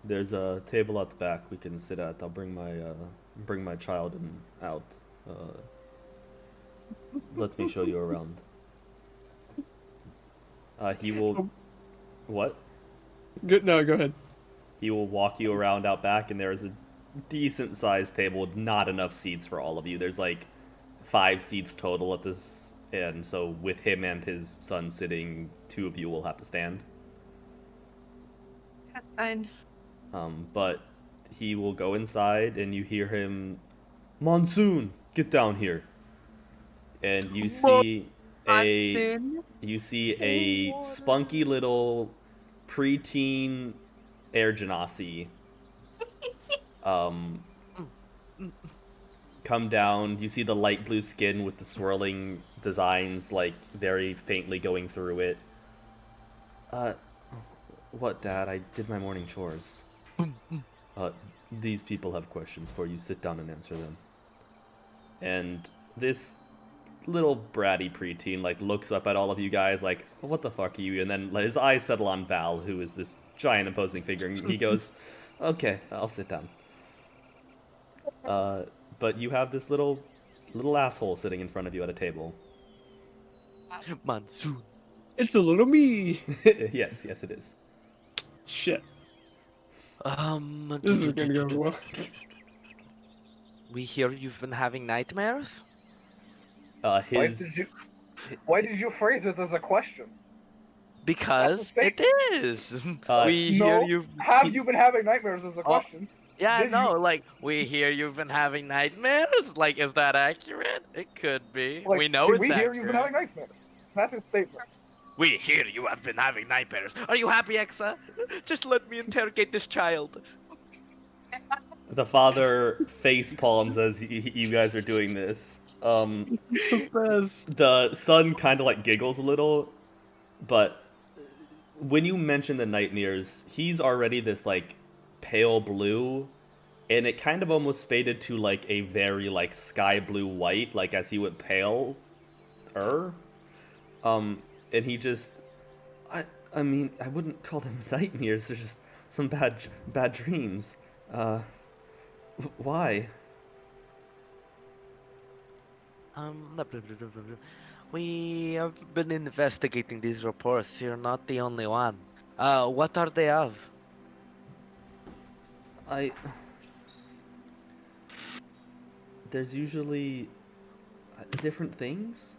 There's a table at the back we can sit at. I'll bring my child out. Let me show you around. He will. What? Good. No, go ahead. He will walk you around out back, and there is a decent sized table with not enough seats for all of you. There's like 5 seats total at this, and so with him and his son sitting, 2 of you will have to stand. That's fine. But he will go inside, and you hear him, "Monsoon, get down here." And you see a spunky little preteen air genasi come down. You see the light blue skin with the swirling designs, like, very faintly going through it. What, Dad? I did my morning chores. These people have questions for you. Sit down and answer them. And this little bratty preteen, like, looks up at all of you guys like, what the fuck are you? And then his eyes settle on Val, who is this giant imposing figure, and he goes, okay, I'll sit down. But you have this little asshole sitting in front of you at a table. Monsoon. It's a little me. Yes, it is. Shit. This is gonna go well. We hear you've been having nightmares? Why did you phrase it as a question? Because it is. We hear you've. Have you been having nightmares as a question? Yeah, Did no, you- like, we hear you've been having nightmares? Like, is that accurate? It could be. Like, We know did it's we hear accurate. you've been having nightmares? That's his statement. We hear you have been having nightmares. Are you happy, Exa? Just let me interrogate this child. The father face palms as you guys are doing this. The best. The son kind of like giggles a little, but when you mention the nightmares, he's already this like pale blue, and it kind of almost faded to like a very like sky blue white, like as he went pale. And he just, I mean, I wouldn't call them nightmares. They're just some bad dreams. Why? We have been investigating these reports. You're not the only one. What are they of? there's usually different things.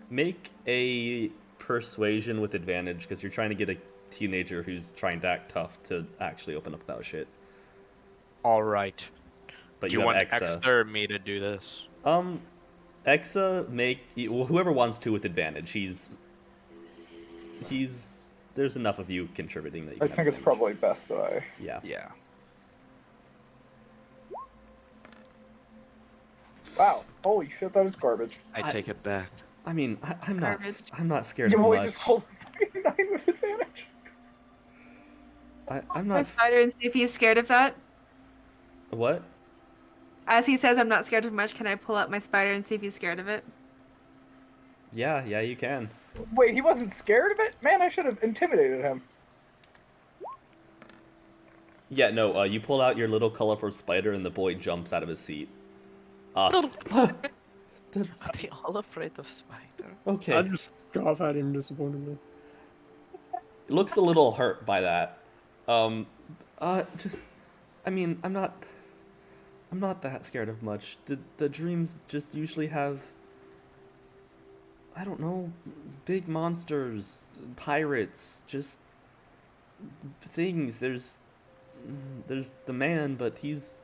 Make a persuasion with advantage because you're trying to get a teenager who's trying to act tough to actually open up about shit. All right. But Do you you have want Exa. Exa or me to do this? Exa whoever wants to with advantage. He's there's enough of you contributing that you I can think it's advantage. probably best that I. Yeah. Yeah. Wow. Holy shit, that is garbage. I take it back. I mean, I'm not Garbage. I'm not scared You of only much. just rolled a 9 with advantage. I'm My not spider and see if he's scared of that. what? As he says, I'm not scared of much. Can I pull up my spider and see if he's scared of it? Yeah, you can. Wait, he wasn't scared of it? Man, I should have intimidated him. Yeah, no, you pull out your little colorful spider and the boy jumps out of his seat. That's Are they all afraid of spider? okay. I just scoff at him disappointedly. Looks a little hurt by that. Just, I mean, I'm not that scared of much. The dreams just usually have, I don't know, big monsters, pirates, just things. There's the man, but he's,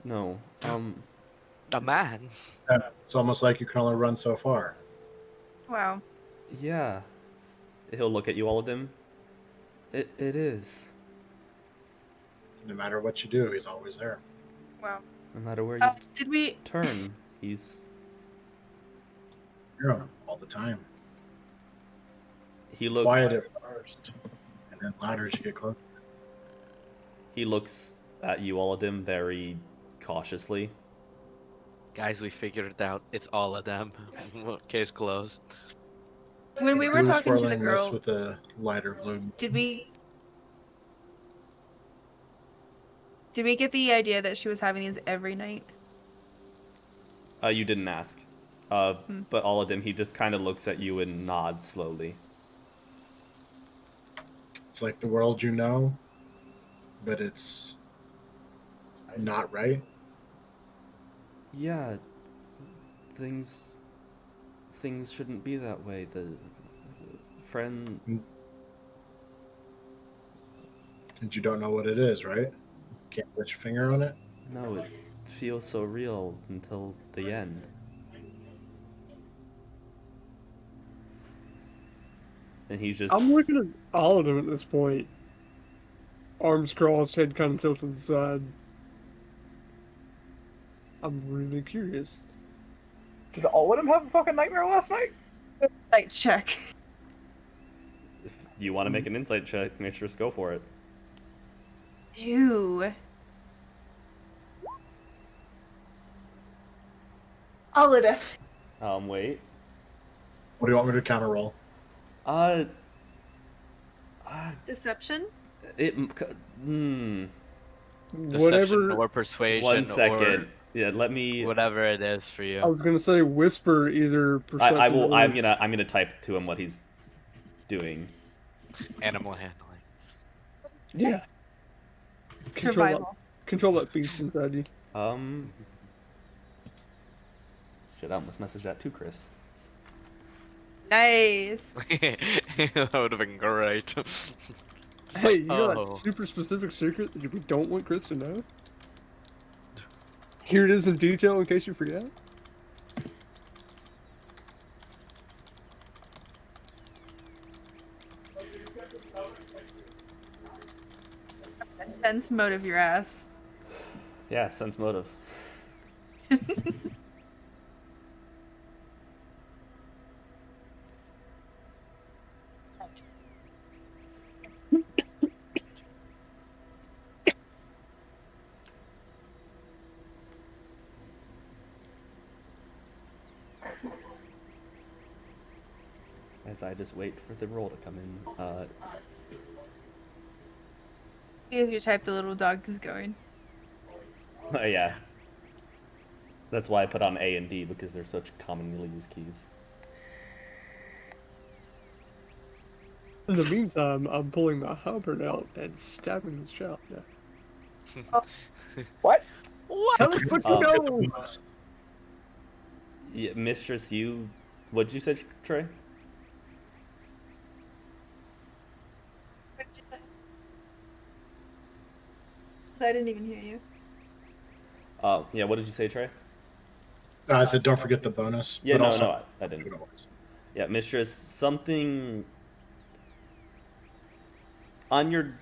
no. The man. It's almost like you can only run so far. Wow. Yeah. He'll look at you, all of them. It is. No matter what you do, he's always there. Wow. No matter where you Did we? turn, he's. You're on him all the time. He looks. Quiet at first, and then louder as you get close. He looks at you, all of them, very cautiously. Guys, we figured it out. It's all of them. Case closed. When we were Blue talking to the swirling mist girl, with a lighter blue. did we get the idea that she was having these every night? You didn't ask. But all of them, he just kind of looks at you and nods slowly. It's like the world you know, but it's not right. Yeah, things shouldn't be that way. The friend. And you don't know what it is, right? Can't put your finger on it. No, it feels so real until the end. And he's just. I'm looking at all of them at this point. Arms crossed, head kind of tilted to the side. I'm really curious. Did all of them have a fucking nightmare last night? Insight check. If you want to make an insight check, make sure to go for it. Ew. All of them. Wait. What do you want me to counter roll? Deception? Deception Whatever. or persuasion 1 second. or Yeah, let me. whatever it is for you. I was gonna say whisper either perception. I will. or- I'm gonna type to him what he's doing. Animal handling. Yeah. Survival. Control that beast inside you. Shit, I almost messaged that to Chris. Nice. That would have been great. Hey, you know Oh. that super specific secret that we don't want Chris to know? Here it is in detail in case you forget. Sense motive your ass. Yeah, sense motive. As I just wait for the roll to come in. If you type, the little dog is going. Yeah. That's why I put on A and D, because they're such commonly used keys. In the meantime, I'm pulling my halberd out and stabbing his child. Yeah. What? What? Tell us what you know. Yeah, Mistress, what'd you say, Trey? What did you say? I didn't even hear you. Yeah, what did you say, Trey? I said, don't forget the bonus. Yeah, but no, also, no, I didn't. Yeah, Mistress, something on your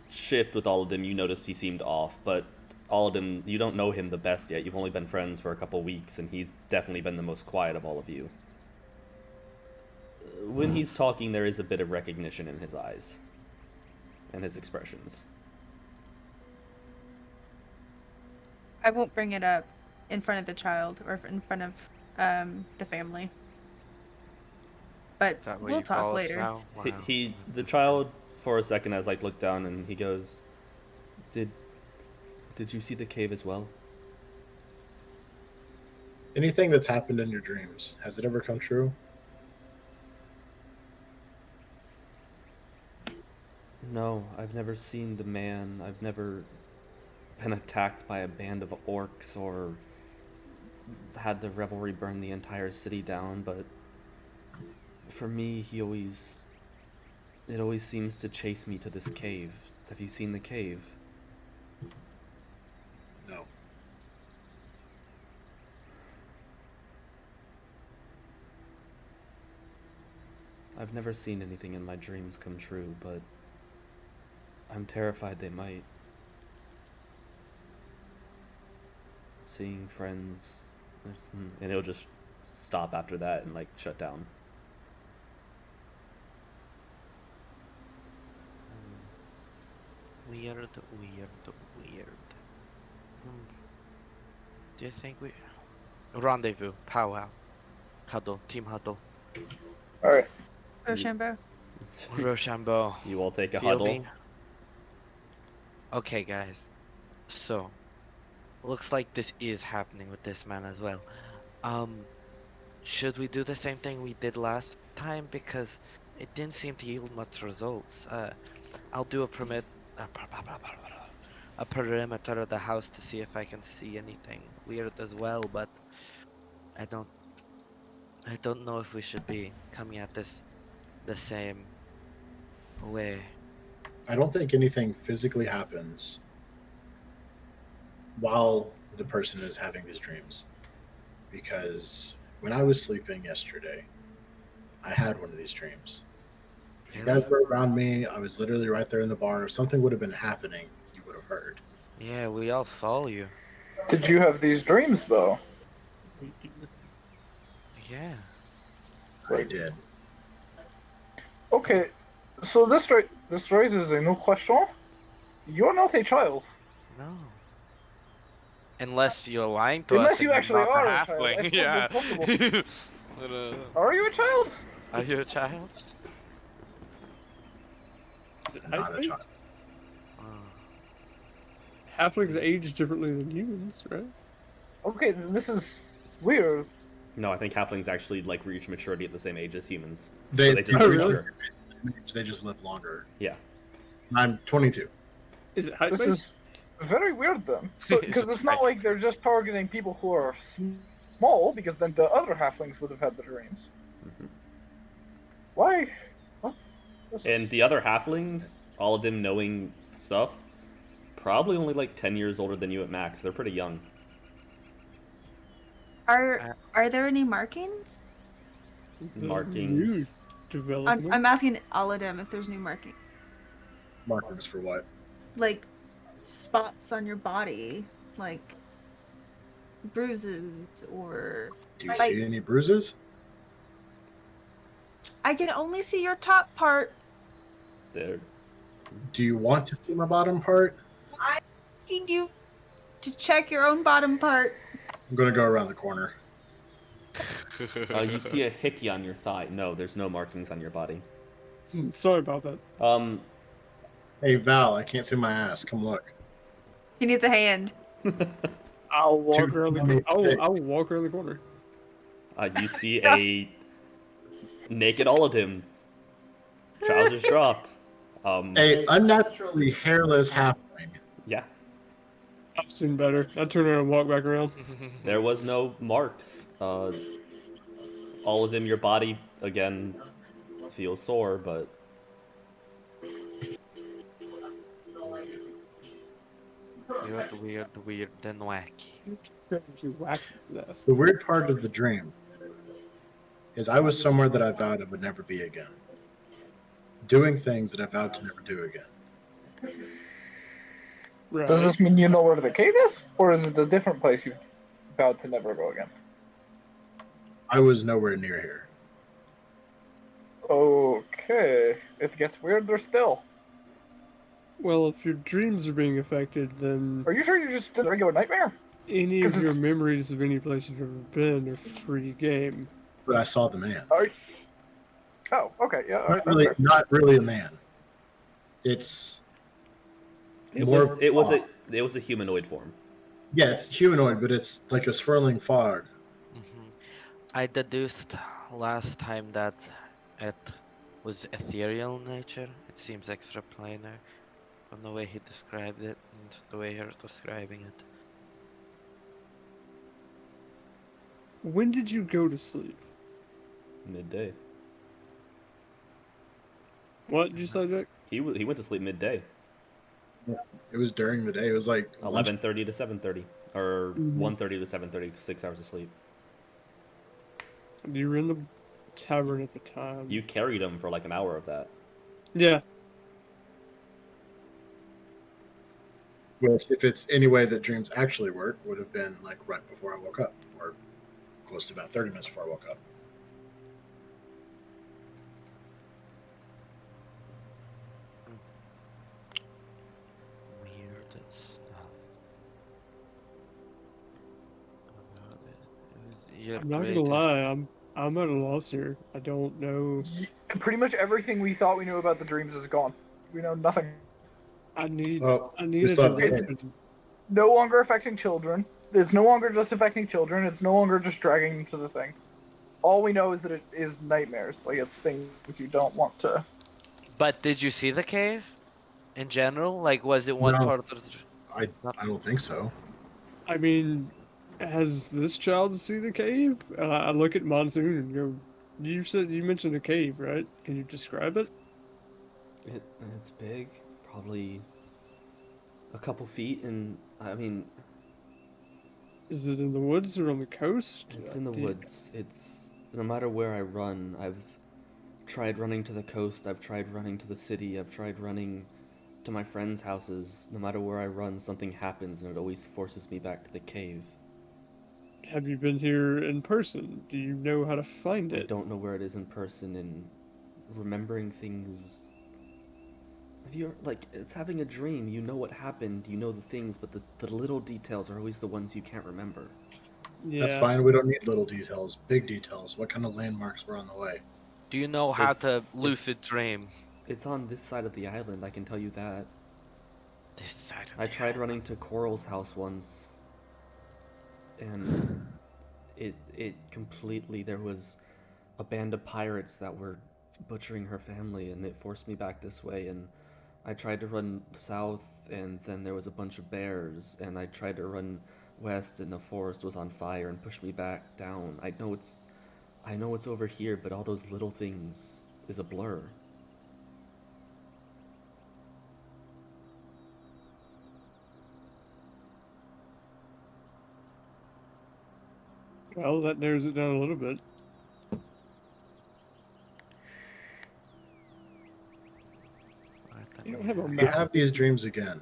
shift with all of them, you noticed he seemed off, but all of them, you don't know him the best yet. You've only been friends for a couple weeks, and he's definitely been the most quiet of all of you. When he's talking, there is a bit of recognition in his eyes and his expressions. I won't bring it up in front of the child or in front of the family. But Is that what we'll you talk call us later. now? Wow. The child, for a second, has like looked down and he goes, "Did you see the cave as well?" Anything that's happened in your dreams, has it ever come true? No, I've never seen the man. I've never been attacked by a band of orcs or had the revelry burn the entire city down, but for me, it always seems to chase me to this cave. Have you seen the cave? No. I've never seen anything in my dreams come true, but I'm terrified they might. Seeing friends, and it'll just stop after that and like shut down. Weird. Do you think we rendezvous, powwow, huddle, team huddle, All right. Rochambeau. Rochambeau? You all take a Feel huddle. me? Okay, guys. So, looks like this is happening with this man as well. Should we do the same thing we did last time? Because it didn't seem to yield much results. I'll do a perimeter of the house to see if I can see anything weird as well, but I don't know if we should be coming at this the same way. I don't think anything physically happens while the person is having these dreams. Because when I was sleeping yesterday, I had one of these dreams. You Really? guys were around me. I was literally right there in the bar. If something would have been happening, you would have heard. Yeah, we all saw you. Did you have these dreams though? Yeah. I did. Okay, so this raises a new question. You're not a child. No. Unless you're lying to us. Unless and you you're actually not are the a child. I halfling. suppose Yeah. that's But, Are you a child? are you a child? Is it Not a halflings? child. Oh. Halflings age differently than humans, right? Okay, this is weird. No, I think halflings actually like reach maturity at the same age as humans. They, So they just Oh, live really? longer. They just live longer. Yeah. I'm 22. Is it height This based? is very weird then. So, because it's not like they're just targeting people who are small, because then the other halflings would have had the dreams. Mhm. Why? What? This is- And the other halflings, all of them knowing stuff, probably only like 10 years older than you at max. They're pretty young. Are there any markings? The Markings. new development. I'm asking all of them if there's new markings, Markers for what? like spots on your body, like bruises or. Do you Like- see any bruises? I can only see your top part. They're Do you want to see my bottom part? I'm asking you to check your own bottom part. I'm going to go around the corner. you see a hickey on your thigh. No, there's no markings on your body. Sorry about that. Hey, Val, I can't see my ass. Come look. He needs a hand. I'll walk Two around the tummy corner. thick. I'll walk around the corner. You see a naked Oladim, trousers dropped. A unnaturally hairless halfling. Yeah. I've seen better. I turn around and walk back around. There was no marks. All of them, your body again feels sore, but Weird, then wacky. She waxes his ass. The weird part of the dream is I was somewhere that I vowed I would never be again, doing things that I vowed to never do again. Right. Does this mean you know where the cave is? Or is it a different place you've vowed to never go again? I was nowhere near here. Okay. It gets weirder still. Well, if your dreams are being affected, then Are you sure you just did a regular nightmare? any 'Cause of your it's- memories of any place you've ever been are free game. But I saw the man. Oh, okay, yeah, alright, Not really, that's fair. not really a man. It's it more was of it was fog. it was a humanoid form. Yeah, it's humanoid, but it's like a swirling fog. I deduced last time that it was ethereal in nature. It seems extraplanar from the way he described it and the way you're describing it. When did you go to sleep? Midday. What did you say, Jack? He went to sleep midday. It was during the day. It was like lunch. 11:30 to 7:30, or Mhm. 1:30 to 7:30, 6 hours of sleep. You were in the tavern at the time. You carried him for like an hour of that. Yeah. Which, if it's any way that dreams actually work, would have been like right before I woke up, or close to about 30 minutes before I woke up. Weird stuff about it. You're I'm not great gonna at- lie, I'm at a loss here. I don't know. Pretty much everything we thought we knew about the dreams is gone. We know nothing. I need Well, I need we a still have the direction. No longer affecting children. It's no longer just affecting children. It's no longer just dragging them to the thing. All we know is that it is nightmares. Like, it's things you don't want to. But did you see the cave? In general? Like, was it one No. part of the... I don't think so. I mean, has this child seen a cave? I look at Monsoon and go, you mentioned a cave, right? Can you describe it? It's big, probably a couple feet, and I mean, Is it in the woods or on the coast? it's in the Do you- woods. It's no matter where I run, I've tried running to the coast, I've tried running to the city, I've tried running to my friends' houses. No matter where I run, something happens, and it always forces me back to the cave. Have you been here in person? Do you know how to find I it? don't know where it is in person, and remembering things. Have you like it's having a dream? You know what happened, you know the things, but the little details are always the ones you can't remember. Yeah. That's fine. We don't need little details. Big details. What kind of landmarks were on the way? Do you know how to It's- lucid it's- dream? It's on this side of the island, I can tell you that. This side of I the tried island. running to Coral's house once, and it completely, there was a band of pirates that were butchering her family, and it forced me back this way. And I tried to run south, and then there was a bunch of bears, and I tried to run west, and the forest was on fire and pushed me back down. I know it's over here, but all those little things is a blur. Well, that narrows it down a little bit. Alright, let You don't me- have a If you map. have these dreams again,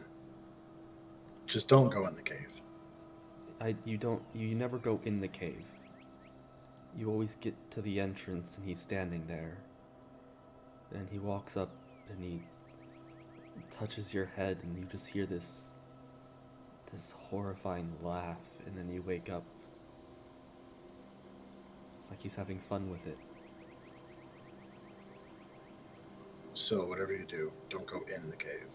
just don't go in the cave. You never go in the cave. You always get to the entrance, and he's standing there. And he walks up, and he touches your head, and you just hear this horrifying laugh, and then you wake up like he's having fun with it. So whatever you do, don't go in the cave.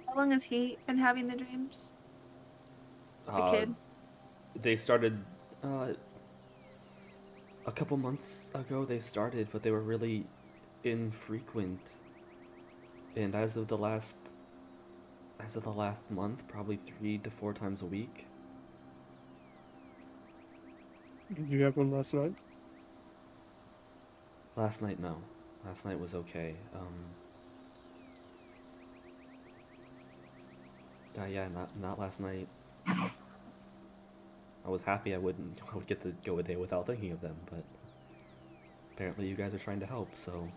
How long has he been having the dreams? The kid? They started a couple months ago. They started, but they were really infrequent. And as of the last month, probably 3 to 4 times a week. Did you have one last night? Last night, no. Last night was okay. Yeah, not last night. I was happy I would get to go a day without thinking of them, but apparently you guys are trying to help, so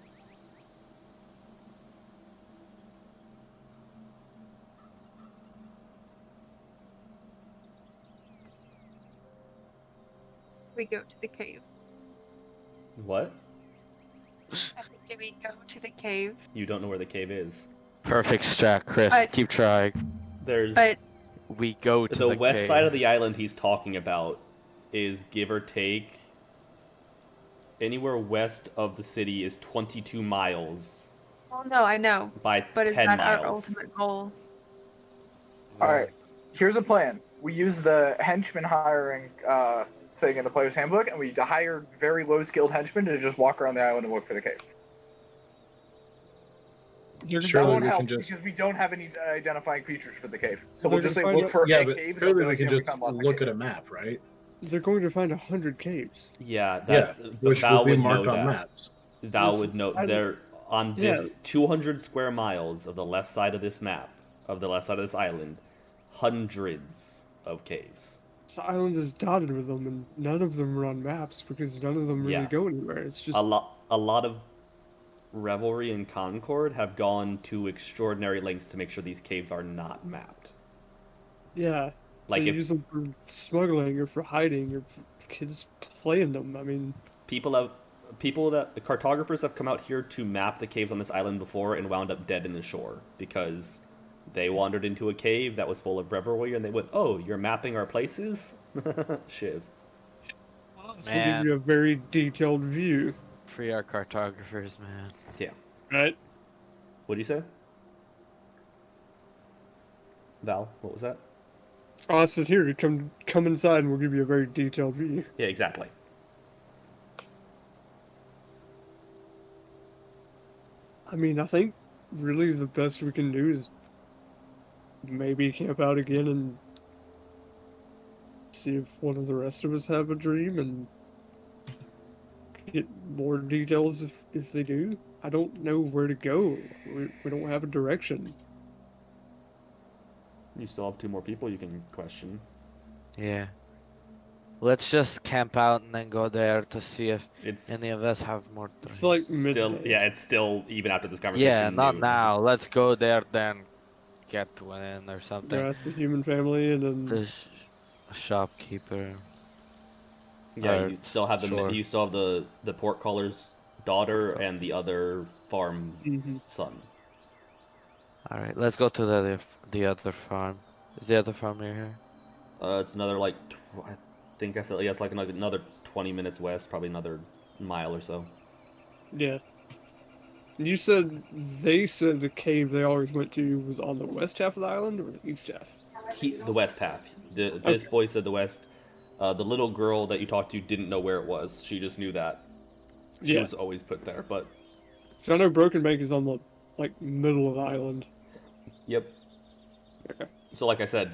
We go to the cave. what? I think, do we go to the cave? You don't know where the cave is. Perfect strat, Chris. But- Keep trying. There's But We go to the west cave. side of the island he's talking about is give or take anywhere west of the city is 22 miles oh no, I know. by But is 10 that our miles. ultimate goal? Alright, here's a plan. We use the henchman hiring thing in the player's handbook, and we hire very low-skilled henchmen to just walk around the island and look for the cave. They're, That Surely won't we help can just because we don't have any identifying features for the cave. So They're we'll just say gonna look find for yeah, a but cave. and surely they'll we be can like, "Yeah, just found lots of look caves." at a map, right? they're going to find 100 caves. Yeah, that's yeah, but which Val would be would know marked on that. maps. Val This would know island- they're on Yeah. this 200 square miles of the left side of this map, of the left side of this island, hundreds of caves. This island is dotted with them, and none of them are on maps because none of them really Yeah. go anywhere. It's just A lot of Revelry and Concord have gone to extraordinary lengths to make sure these caves are not mapped. yeah. Like They if use them for smuggling or for hiding or for kids playing them. I mean, people that the cartographers have come out here to map the caves on this island before and wound up dead in the shore because they wandered into a cave that was full of revelry and they went, "Oh, you're mapping our places?" Shiv. this will give Man. you a very detailed view, Free our cartographers, man. Yeah. right? What'd you say? Val, what was that? Oh, I said here, come inside, and we'll give you a very detailed view. Yeah, exactly. I mean, I think really the best we can do is maybe camp out again and see if one of the rest of us have a dream and get more details if they do. I don't know where to go. We don't have a direction. You still have 2 more people you can question. Yeah. Let's just camp out and then go there to see if It's any of us have more It's dreams. like still, midday. yeah, it's still, even after this conversation. Yeah, not noon. now. Let's go there then get to an inn or something. They're at the human family, and then The shopkeeper. Yeah, you still have Sure. you still have the portculler's daughter and the other farm Mhm. son. All right, let's go to the other farm. Is the other farm near here? It's another like I think I said, yeah, it's like another 20 minutes west, probably another mile or so. yeah. You said they said the cave they always went to was on the west half of the island or the east half? The west half. This boy said the west. The little girl that you talked to didn't know where it was. She just knew that she Yeah. was always put there. But So I know Broken Bank is on the middle of the island. yep. Okay. So like I said,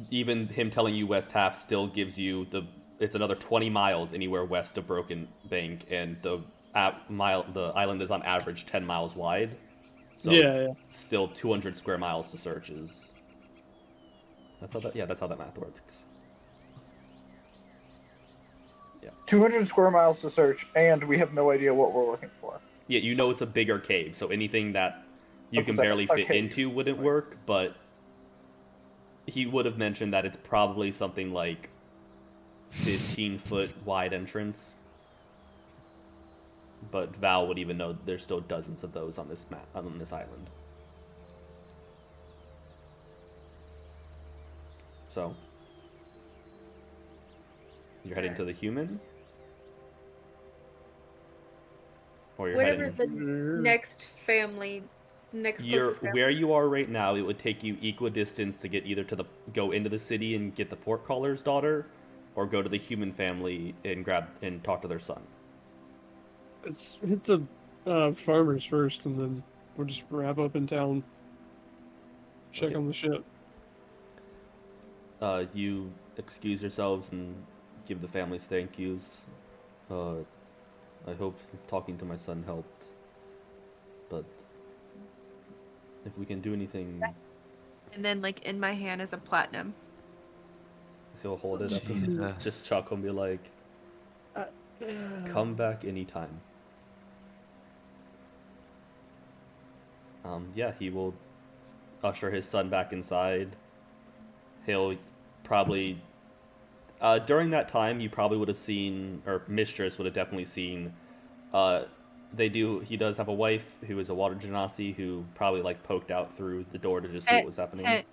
even him telling you west half still gives you it's another 20 miles anywhere west of Broken Bank, and the island is on average 10 miles wide. So Yeah. still 200 square miles to search is. That's how that math works. 200 square miles to search, and we have no idea what we're looking for. Yeah, you know it's a bigger cave, so anything that you can Like barely a fit cave. into wouldn't work, but he would have mentioned that it's probably something like 15-foot wide entrance. But Val would even know there's still dozens of those on this island. So, you're heading to the human? Or you're Whatever heading... the next family, next closest family. Where you are right now, it would take you equidistance to get either go into the city and get the portculler's daughter, or go to the human family and talk to their son. Let's hit the farmers first, and then we'll just wrap up in town. Check Okay. on the ship. You excuse yourselves and give the families thank yous. I hope talking to my son helped. But if we can do anything, And then, like, in my hand is a platinum. he'll hold it up and just Jesus. chuckle and be like, come back anytime. Yeah, he will usher his son back inside. He'll probably during that time you probably would have seen, or Mistress would have definitely seen, uh, he does have a wife who is a water genasi who probably like poked out through the door to just see what was happening.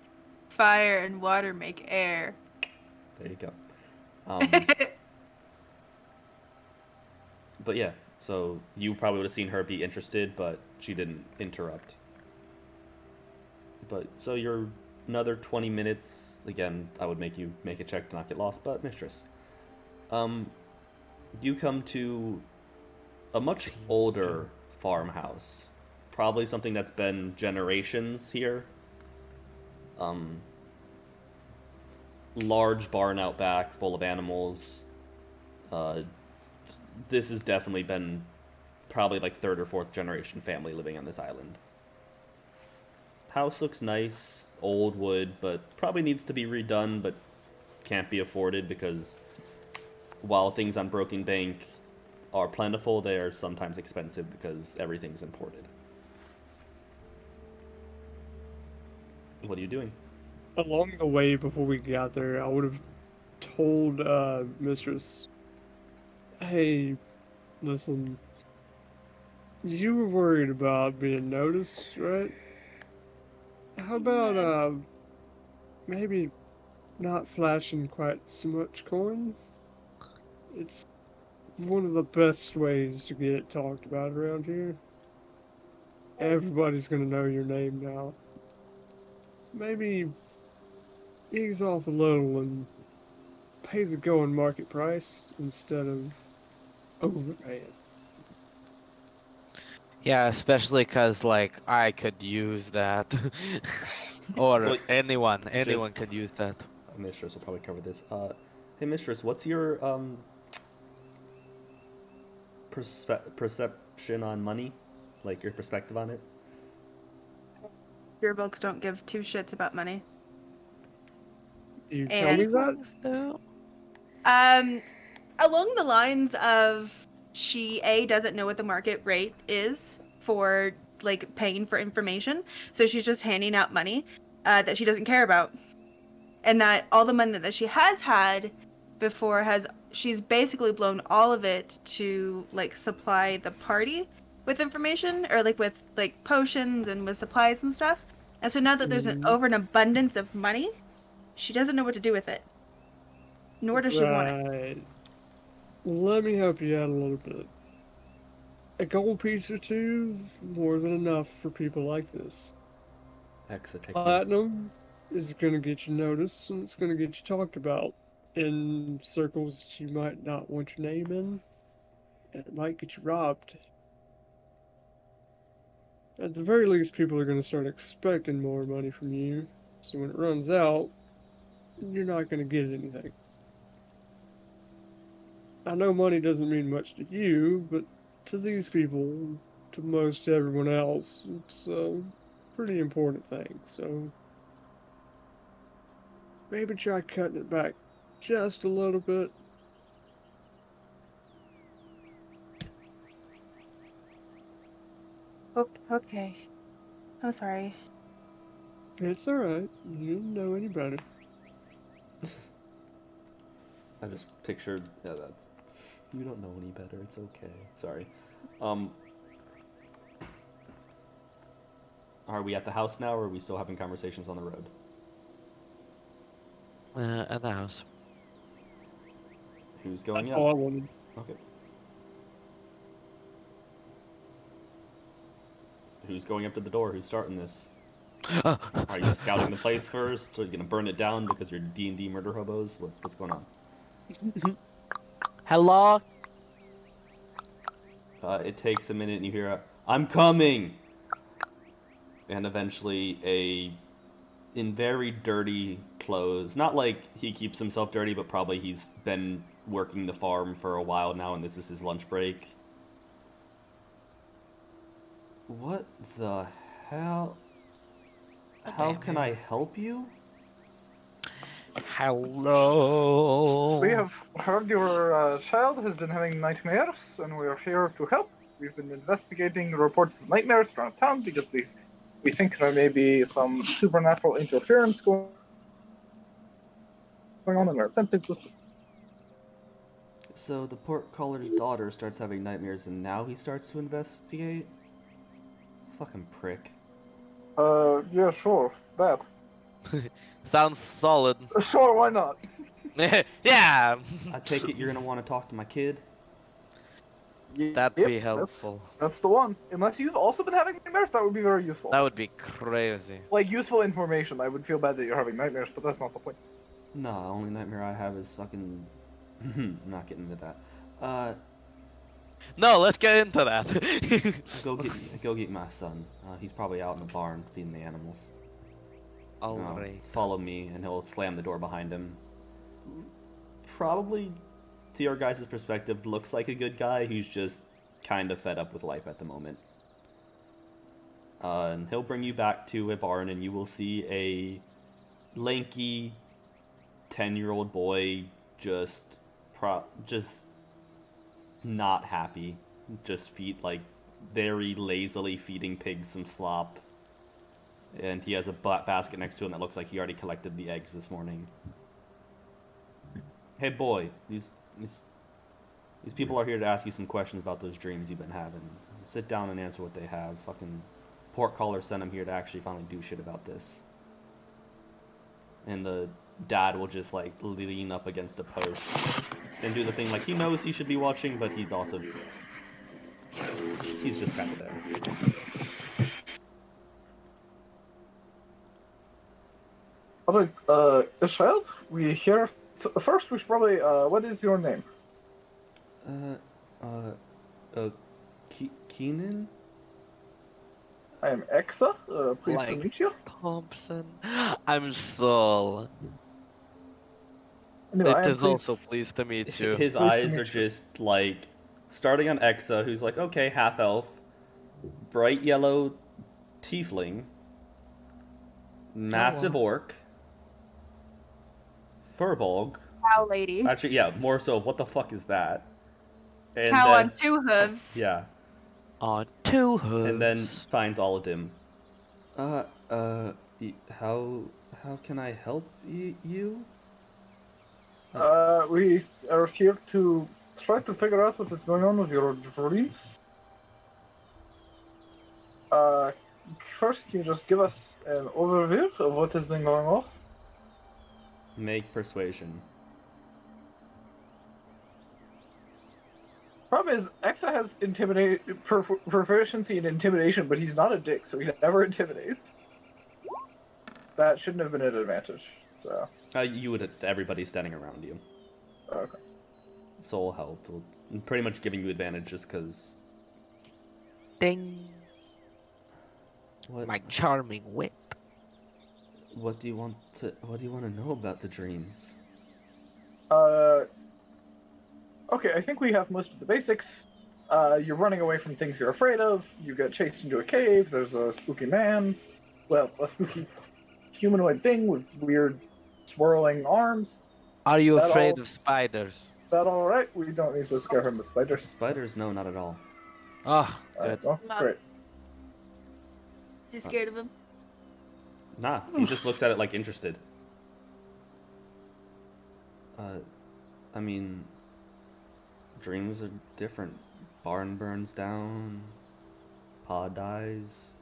Fire and water make air. There you go. Um, but yeah, so you probably would have seen her be interested, but she didn't interrupt. But so you're another 20 minutes. Again, I would make you make a check to not get lost, but Mistress. You come to a much older farmhouse. Probably something that's been generations here. Large barn out back full of animals. This has definitely been probably like third or fourth generation family living on this island. House looks nice, old wood, but probably needs to be redone, but can't be afforded because while things on Broken Bank are plentiful, they are sometimes expensive because everything's imported. What are you doing? Along the way before we got there, I would have told Mistress, hey, listen, you were worried about being noticed, right? How about maybe not flashing quite so much coin? It's one of the best ways to get talked about around here. Everybody's gonna know your name now. Maybe ease off a little and pay the going market price instead of overpaying. Yeah, especially because, like, I could use that. Or Well, anyone could use that. Mistress will probably cover this. Hey, Mistress, what's your perception on money? Like your perspective on it? Your folks don't give two shits about money. You tell me And that? along the lines of she doesn't know what the market rate is for like paying for information, so she's just handing out money that she doesn't care about, and that all the money that she has had before she's basically blown all of it to like supply the party with information or like with like potions and with supplies and stuff. And so now that there's an over an abundance of money, she doesn't know what to do with it. Nor does she want it. Right. Let me help you out a little bit. A gold piece or two, more than enough for people like this. Exit take notes. Platinum is gonna get you noticed, and it's gonna get you talked about in circles that you might not want your name in, and it might get you robbed. At the very least, people are gonna start expecting more money from you, so when it runs out, you're not gonna get anything. I know money doesn't mean much to you, but to these people, to most everyone else, it's a pretty important thing. So maybe try cutting it back just a little bit. Okay. I'm sorry. It's alright. You didn't know any better. I just pictured. Yeah, that's. You don't know any better. It's okay. Sorry. Are we at the house now, or are we still having conversations on the road? At the house. Who's going That's up? all I wanted. Okay. Who's going up to the door? Who's starting this? Are you scouting the place first? Are you gonna burn it down because you're D&D murder hobos? What's going on? Hello? It takes a minute, and you hear, "I'm coming." and eventually in very dirty clothes. Not like he keeps himself dirty, but probably he's been working the farm for a while now and this is his lunch break. What the hell? How can I help you? Hello. We have heard your child has been having nightmares, and we are here to help. We've been investigating reports of nightmares around town because we think there may be some supernatural interference going on, and we're attempting to. So the portcoller's daughter starts having nightmares and now he starts to investigate? Fucking prick. Yeah, sure, that. Sounds solid. Sure, why not? Yeah. I take it you're gonna want to talk to my kid? That'd Yep, be helpful. That's the one. Unless you've also been having nightmares, that would be very useful. That would be crazy. Like, useful information. I would feel bad that you're having nightmares, but that's not the point. Nah, only nightmare I have is fucking... I'm not getting into that. No, let's get into that. Go get my son. He's probably out in the barn feeding the animals. Alright. Follow me, and he'll slam the door behind him. Probably, to your guys' perspective, looks like a good guy who's just kind of fed up with life at the moment. And he'll bring you back to a barn, and you will see a lanky 10-year-old boy just not happy. Just very lazily feeding pigs some slop. And he has a basket next to him that looks like he already collected the eggs this morning. Hey boy, these people are here to ask you some questions about those dreams you've been having. Sit down and answer what they have. Fucking portcaller sent him here to actually finally do shit about this. And the dad will just like lean up against a post and do the thing like he knows he should be watching, but he's just kind of there. Alright, child, we hear. First, we should probably. What is your name? Keenan? I am Exa. Pleased to Like- meet you. Thompson. I'm Saul. Anyway, I It am is also pleased- pleased to meet you. His Pleased to eyes meet are you. just like starting on Exa, who's like, okay, half elf, bright yellow tiefling, massive orc, furbolg. Cow lady. Actually, yeah, more so. What the fuck is that? And Cow then, on two hooves. yeah, On two hooves. and then finds all of them. How can I help you? We are here to try to figure out what is going on with your dreams. First, can you just give us an overview of what has been going on? Make persuasion. Problem is, Exa has proficiency in intimidation, but he's not a dick, so he never intimidates. That shouldn't have been an advantage. So. You would. Everybody's standing around you. Okay. Soul helped. Pretty much giving you advantage just because. Ding. What? My charming wit. What do you want to know about the dreams? Okay, I think we have most of the basics. You're running away from things you're afraid of. You get chased into a cave. There's a spooky man. Well, a spooky humanoid thing with weird swirling arms. Are you That afraid all- of spiders? Is that alright? We don't need to scare him with spiders. Spiders? No, not at all. Oh, Alright, good. well, Mom. great. Is he scared of him? Nah, he just looks at it like interested. I mean, dreams are different. Barn burns down. Pa dies.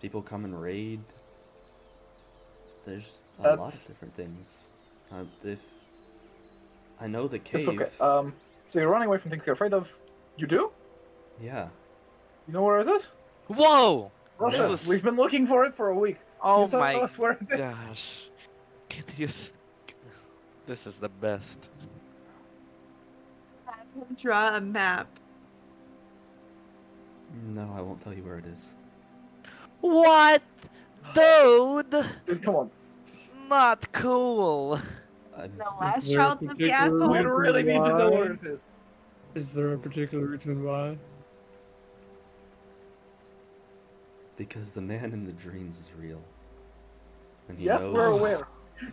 People come and raid. There's a lot of That's- different things. If I know the cave. It's okay. So you're running away from things you're afraid of. You do? Yeah. You know where it is? Whoa! Russia. This is- We've been looking for it for a week. Oh You tell my us where it is. gosh. Can you... This is the best. Have him draw a map. No, I won't tell you where it is. What? Dude! Dude, come on. Not cool. I, The Is last there a child was the particular asshole. We reason really need to know why? what it is. Is there a particular reason why? because the man in the dreams is real. And he Yes, knows. we're aware.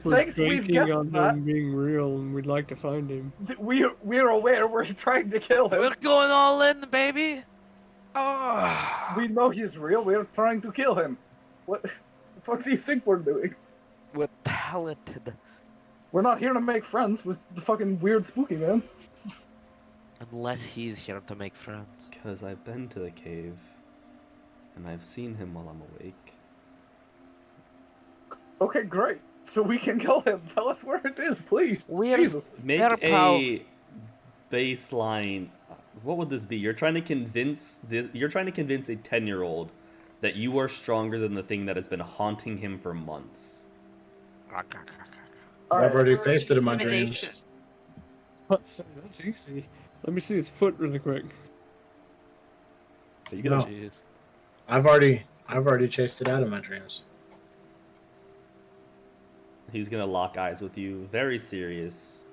We're Thanks, we've banking guessed on that. him being real, and we'd like to find him. We're aware we're trying to kill him. We're going all in, baby. Oh. We know he's real, we're trying to kill him. What the fuck do you think we're doing? We're talented. We're not here to make friends with the fucking weird spooky man. Unless he's here to make friends. Because I've been to the cave, and I've seen him while I'm awake. Okay, great. So we can kill him. Tell us where it is, please. We're Jesus. Make They're a baseline. What would this be? You're trying to convince a 10-year-old that you are stronger than the thing that has been haunting him for months. I've already faced it in my dreams. Intimidation. That's easy. Let me see his foot really quick. Are you No. gonna? Jeez. I've already chased it out of my dreams. He's gonna lock eyes with you, very serious.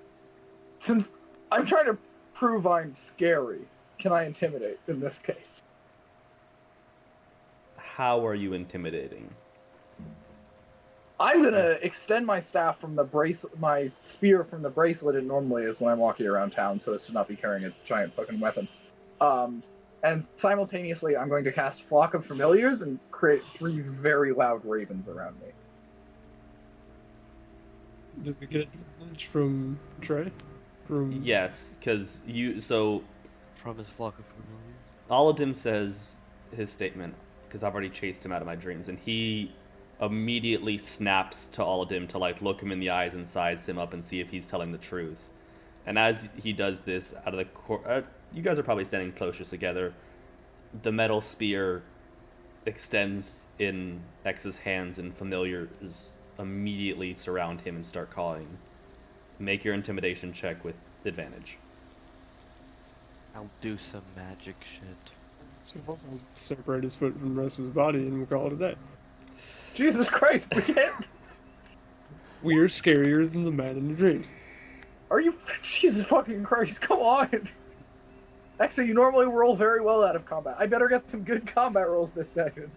Since I'm trying to prove I'm scary, can I intimidate in this case? How are you intimidating? I'm gonna extend my staff from my spear from the bracelet it normally is when I'm walking around town, so as to not be carrying a giant fucking weapon. And simultaneously, I'm going to cast Flock of Familiars and create 3 very loud ravens around me. Does it get advantage from Trey? From Yes, because From his flock of familiars. Aladdin says his statement, because I've already chased him out of my dreams, and he immediately snaps to Aladdin to like look him in the eyes and size him up and see if he's telling the truth. And as he does this, out of the you guys are probably standing closer together. The metal spear extends in X's hands, and familiars immediately surround him and start calling. Make your intimidation check with advantage. I'll do some magic shit. So we'll also separate his foot from the rest of his body, and we'll call it a day. Jesus Christ, we can't. We are scarier than the man in the dreams. Are you? Jesus fucking Christ, come on! Actually, you normally roll very well out of combat. I better get some good combat rolls this session.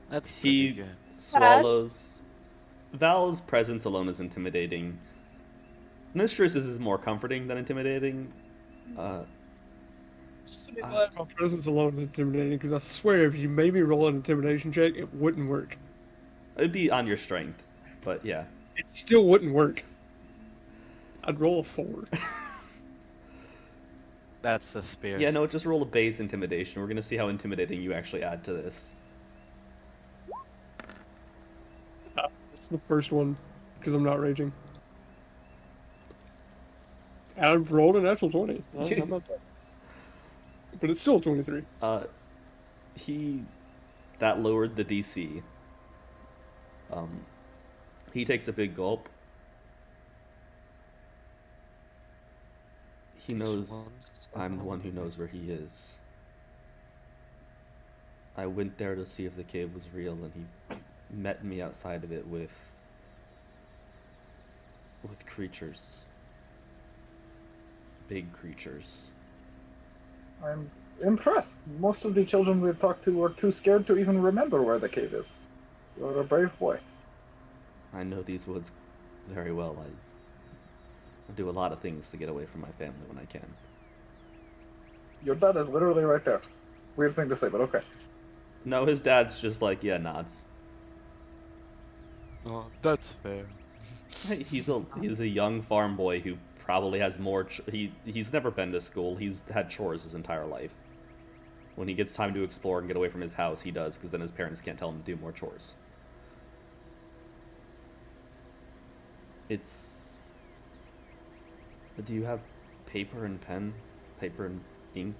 That's He pretty good. swallows. Val's presence alone is intimidating. Mistress's is more comforting than intimidating. My presence alone is intimidating, because I swear if you made me roll an intimidation check, it wouldn't work. It'd be on your strength, but yeah. It still wouldn't work. I'd roll a 4. That's the spear. Yeah, no, just roll a base intimidation. We're gonna see how intimidating you actually add to this. That's the first one, because I'm not raging. I've rolled a natural 20. How about that? But it's still 23. That lowered the DC. He takes a big gulp. He knows I'm the one who knows where he is. I went there to see if the cave was real, and he met me outside of it with creatures. Big creatures. I'm impressed. Most of the children we've talked to are too scared to even remember where the cave is. You're a brave boy. I know these woods very well. I do a lot of things to get away from my family when I can. Your dad is literally right there. Weird thing to say, but okay. No, his dad's just like, yeah, nods. Oh, that's fair. He's a young farm boy who probably has more. He's never been to school. He's had chores his entire life. When he gets time to explore and get away from his house, he does, because then his parents can't tell him to do more chores. Do you have paper and pen? Paper and ink?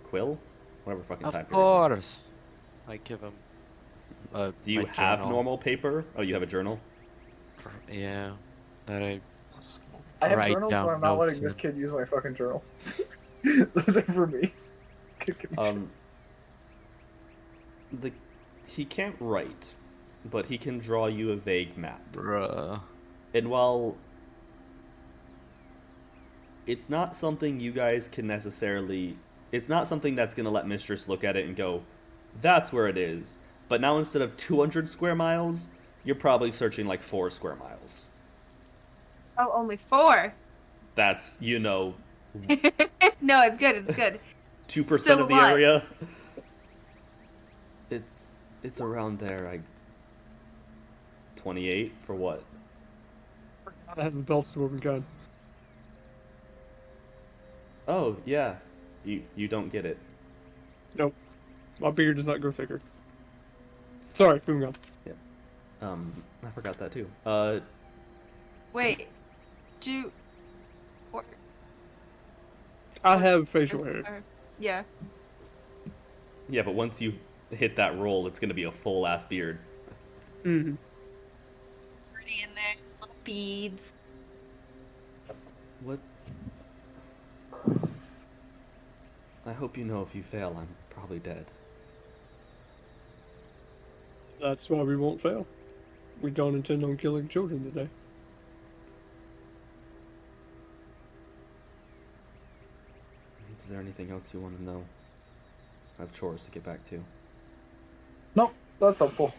Quill? Whatever fucking Of type you're using. course. I give him. Do you my have journal. normal paper? Oh, you have a journal? Yeah. That I. I have Write journals, down but I'm not notes letting this in. kid use my fucking journals. Those are for me. The He can't write, but he can draw you a vague map. Bruh. And while it's not something you guys can necessarily... It's not something that's going to let Mistress look at it and go, that's where it is. But now instead of 200 square miles, you're probably searching like 4 square miles. Oh, only 4. That's, you know, No, it's good. It's good. 2% Still of the a lot. area. It's around there. 28 for what? I have the belt dwarven gun. Oh, yeah. You don't get it. Nope. My beard does not grow thicker. Sorry, moving on. I forgot that too. Wait. Do. Or, I have facial hair. yeah. Yeah, but once you hit that roll, it's gonna be a full ass beard. Mm-hmm. Pretty in there. Little beads. What? I hope you know if you fail, I'm probably dead. That's why we won't fail. We don't intend on killing children today. Is there anything else you want to know? I have chores to get back to. Nope, that's helpful.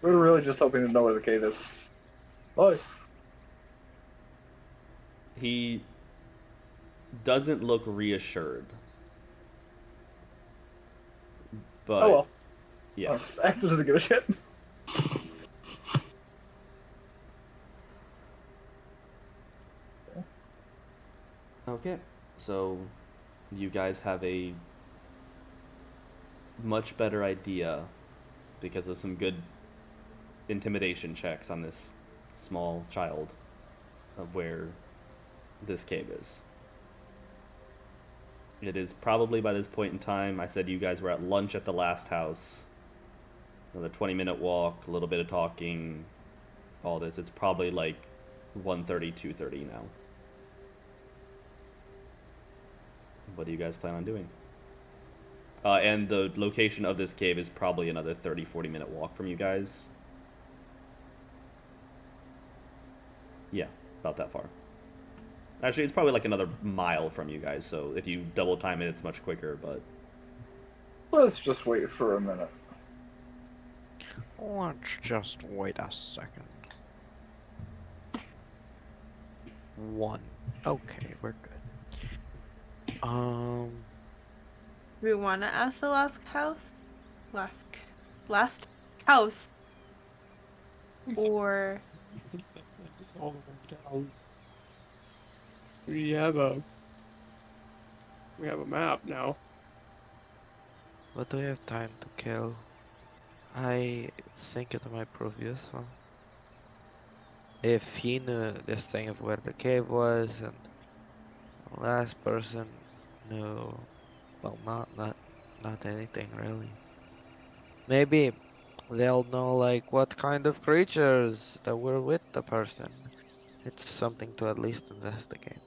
We're really just hoping to know where the cave is. Bye. He doesn't look reassured. But Oh well. yeah. Axel doesn't give a shit. Okay. So you guys have a much better idea because of some good intimidation checks on this small child of where this cave is. It is probably by this point in time, I said you guys were at lunch at the last house. Another 20-minute walk, a little bit of talking, all this. It's probably like 1:30, 2:30 now. What do you guys plan on doing? And the location of this cave is probably another 30, 40-minute walk from you guys. Yeah, about that far. Actually, it's probably like another mile from you guys, so if you double time it, it's much quicker, but... Let's just wait for a minute. Let's just wait a second. 1. Okay, we're good. We want to ask the last house? Last house? Or. It's all the way down. We have a map now. But do we have time to kill? I think it might prove useful. If he knew this thing of where the cave was, and the last person knew, well, not anything really. Maybe they'll know like what kind of creatures that were with the person. It's something to at least investigate.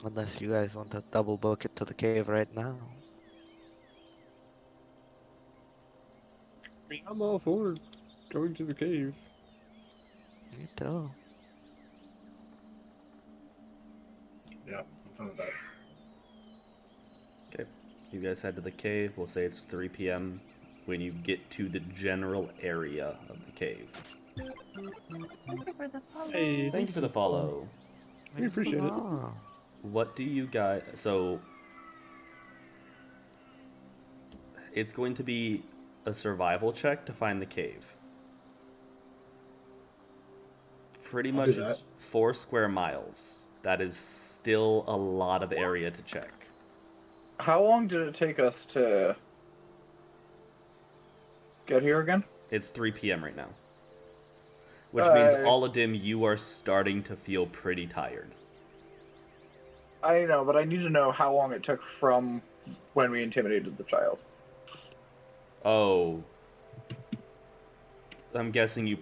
Unless you guys want to double book it to the cave right now. I'm all for going to the cave. Me too. Yeah, I'm fine with that. Okay. You guys head to the cave. We'll say it's 3 p.m. when you get to the general area of the cave. Hey, Thank you for the follow. We appreciate it. Ah, What do you guys... So... It's going to be a survival check to find the cave. Pretty I'll much do it's 4 square miles. That is still a lot of area to check. How long did it take us to get here again? It's 3 p.m. right now. Which means, Uh, Aladim, you are starting to feel pretty tired. I know, but I need to know how long it took from when we intimidated the child. Oh. I'm guessing you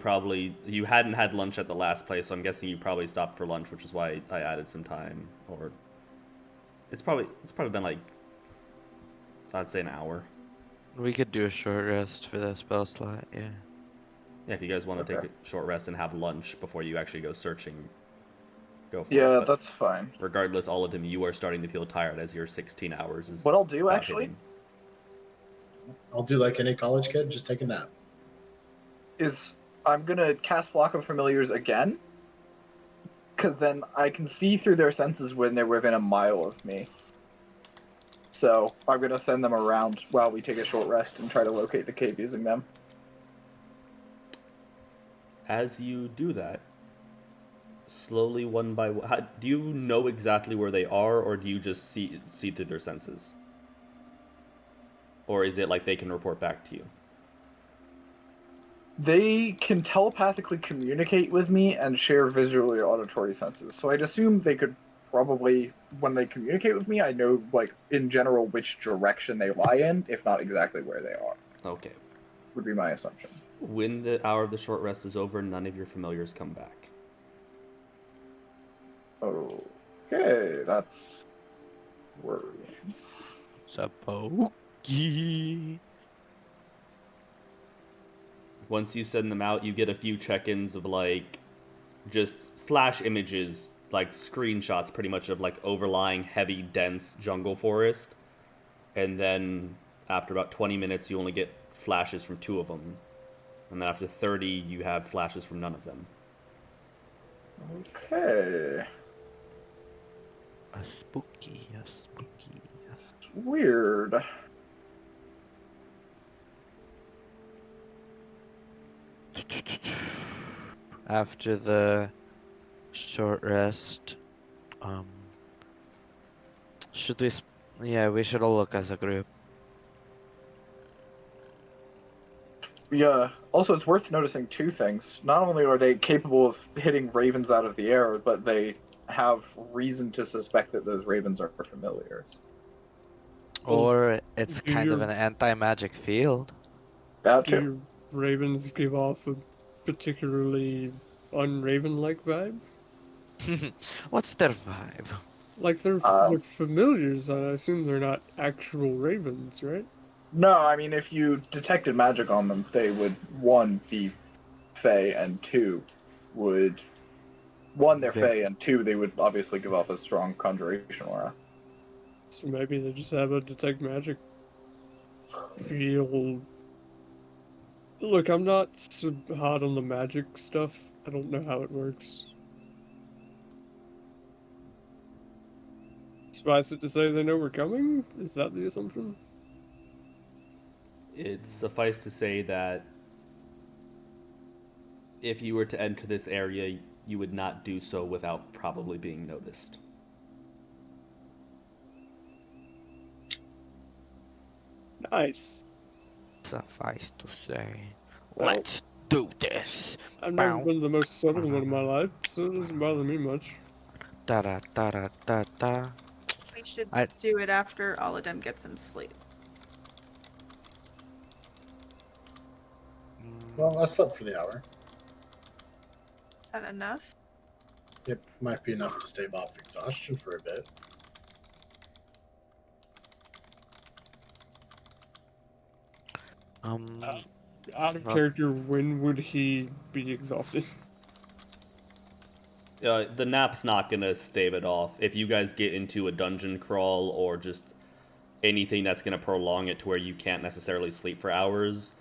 hadn't had lunch at the last place, so I'm guessing you probably stopped for lunch, which is why I added some time. Or it's probably been like, I'd say an hour. We could do a short rest for that spell slot, yeah. Yeah, if you guys want to Okay. take a short rest and have lunch before you actually go searching, go for it. Yeah, But that's fine. regardless, all of them, you are starting to feel tired as your 16 hours is What I'll do about actually hitting. I'll do like any college kid, just take a nap. is I'm gonna cast Flock of Familiars again, because then I can see through their senses when they're within a mile of me. So I'm gonna send them around while we take a short rest and try to locate the cave using them. As you do that, slowly one by one, do you know exactly where they are, or do you just see through their senses? Or is it like they can report back to you? They can telepathically communicate with me and share visual or auditory senses. So I'd assume they could probably, when they communicate with me, I know, like, in general which direction they lie in, if not exactly where they are, Okay. would be my assumption. When the hour of the short rest is over, none of your familiars come back. Okay, that's worrying. Spooky. Once you send them out, you get a few check-ins of like just flash images, like screenshots pretty much of like overlying heavy dense jungle forest, and then after about 20 minutes you only get flashes from 2 of them, and then after 30 you have flashes from none of them. Okay. A spooky. Weird. After the short rest, should we? Yeah, we should all look as a group. Yeah. Also, it's worth noticing 2 things. Not only are they capable of hitting ravens out of the air, but they have reason to suspect that those ravens are familiars. Well, Or it's do kind of your- an anti-magic field. That Do too. your ravens give off a particularly unraven-like vibe? What's their vibe? Like they're Um, familiars. I assume they're not actual ravens, right? No, I mean, if you detected magic on them, they would, 1, be Fey, and 2, would... 1, they're Ve- Fey, and 2, they would obviously give off a strong conjuration aura. So maybe they just have a detect magic feel. Look, I'm not so hot on the magic stuff. I don't know how it works. Suffice it to say they know we're coming? Is that the assumption? It's suffice to say that if you were to enter this area, you would not do so without probably being noticed. Nice. Suffice to say, Well, let's do this. I've never Bow. been the most subtle one in my life, so it doesn't bother me much. Da da da da da da. We should I- do it after all of them get some sleep. Well, I slept for the hour. Is that enough? It might be enough to stave off exhaustion for a bit. Out of Not- character, when would he be exhausted? The nap's not gonna stave it off. If you guys get into a dungeon crawl or just anything that's gonna prolong it to where you can't necessarily sleep for hours,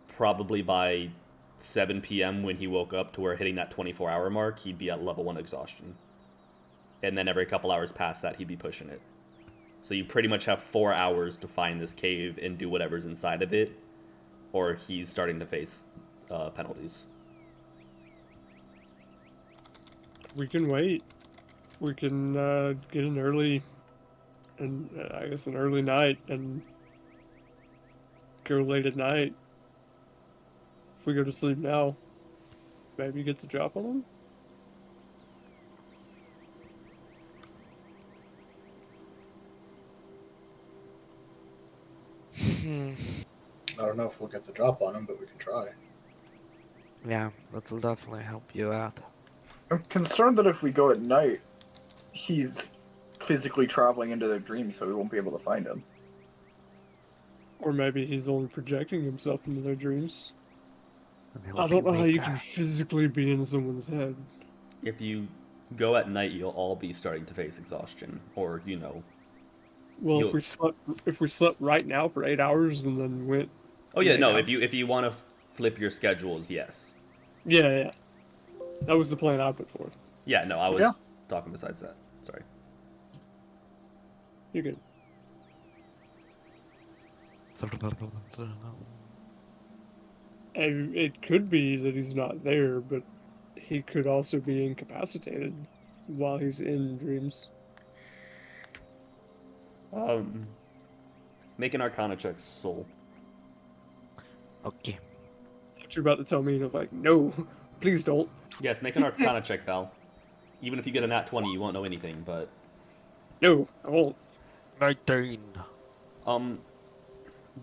probably by 7 p.m. when he woke up to where hitting that 24-hour mark, he'd be at level 1 exhaustion. And then every couple hours past that, he'd be pushing it. So you pretty much have 4 hours to find this cave and do whatever's inside of it, or he's starting to face penalties. We can wait. We can get an early, and I guess an early night, and go late at night. If we go to sleep now, maybe get the drop on him. I don't know if we'll get the drop on him, but we can try. Yeah, that'll definitely help you out. I'm concerned that if we go at night, he's physically traveling into their dreams, so we won't be able to find him. Or maybe he's only projecting himself into their dreams. And he'll I be don't know how you weaker. can physically be in someone's head. If you go at night, you'll all be starting to face exhaustion, or Well, You'll- if we slept right now for 8 hours and then went. Oh yeah, laid no. out- If you want to flip your schedules, yes. Yeah. That was the plan I put forth. Yeah, no. I was Yeah. talking besides that. Sorry. You're good. And it could be that he's not there, but he could also be incapacitated while he's in dreams. Make an Arcana check, Soul. Okay. What you're about to tell me, and I was like, no, please don't. Yes, make an Arcana check, Val. Even if you get a nat 20, you won't know anything. But No, I won't. 19.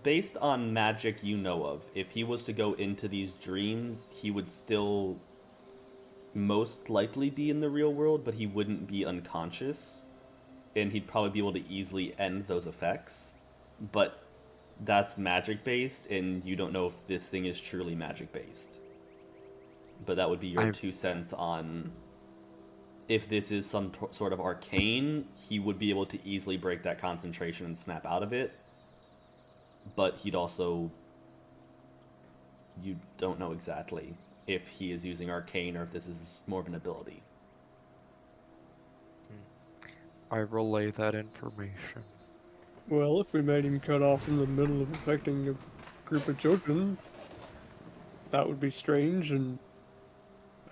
based on magic you know of, if he was to go into these dreams, he would still most likely be in the real world, but he wouldn't be unconscious, and he'd probably be able to easily end those effects. But that's magic based, and you don't know if this thing is truly magic based. But that would be your 2 cents on if this is some sort of arcane. He would be able to easily break that concentration and snap out of it. But he'd also, you don't know exactly if he is using arcane or if this is more of an ability. I relay that information. Well, if we made him cut off in the middle of affecting a group of children, that would be strange and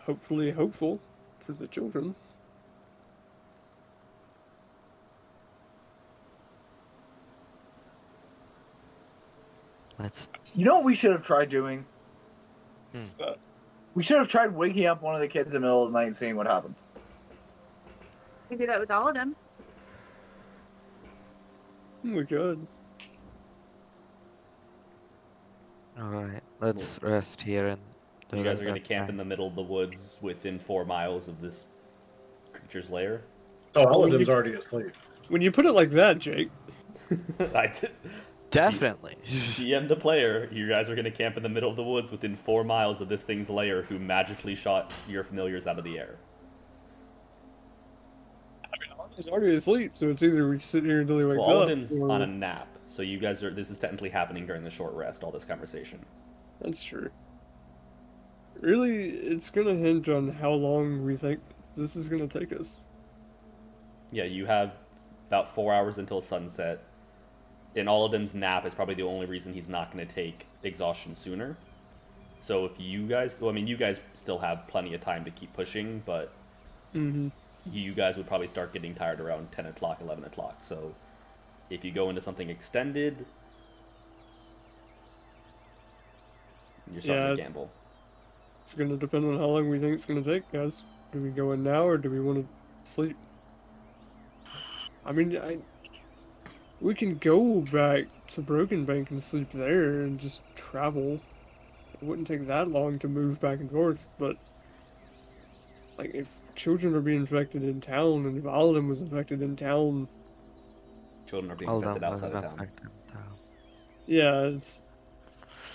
hopefully hopeful for the children. Let's. You know what we should have tried doing? What's that? We should have tried waking up one of the kids in the middle of the night and seeing what happens. We do that with all of them. We could. Alright, let's rest here and. You guys are going to camp in the middle of the woods within 4 miles of this creature's lair? Oh, Aladdin's already asleep. When you put it like that, Jake, I did. Definitely. DM to player, you guys are going to camp in the middle of the woods within 4 miles of this thing's lair who magically shot your familiars out of the air. he's already asleep, so it's either we sit here until he wakes Well, up. Aladdin's or... on a nap, so you guys are. This is technically happening during the short rest, all this conversation. That's true. Really, it's gonna hinge on how long we think this is gonna take us. Yeah, you have about 4 hours until sunset. And Aladdin's nap is probably the only reason he's not going to take exhaustion sooner. So if you guys, well, I mean, you guys still have plenty of time to keep pushing, but you guys would probably start getting tired around 10 o'clock, 11 o'clock. So if you go into something extended, you're starting to gamble. It's gonna depend on how long we think it's gonna take, guys. Do we go in now or do we want to sleep? I mean, we can go back to Broken Bank and sleep there and just travel. It wouldn't take that long to move back and forth, but like if children are being infected in town and if Aladdin was infected in town, Children are being infected outside of town. yeah, it's.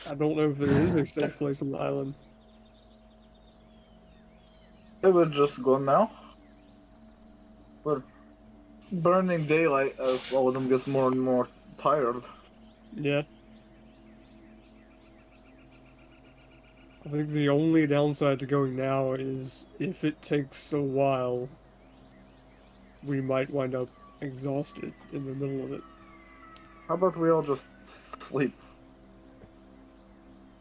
I don't know if there is a safe place on the island. It would just go now. But burning daylight as all of them gets more and more tired. Yeah. I think the only downside to going now is if it takes a while, we might wind up exhausted in the middle of it. How about we all just sleep?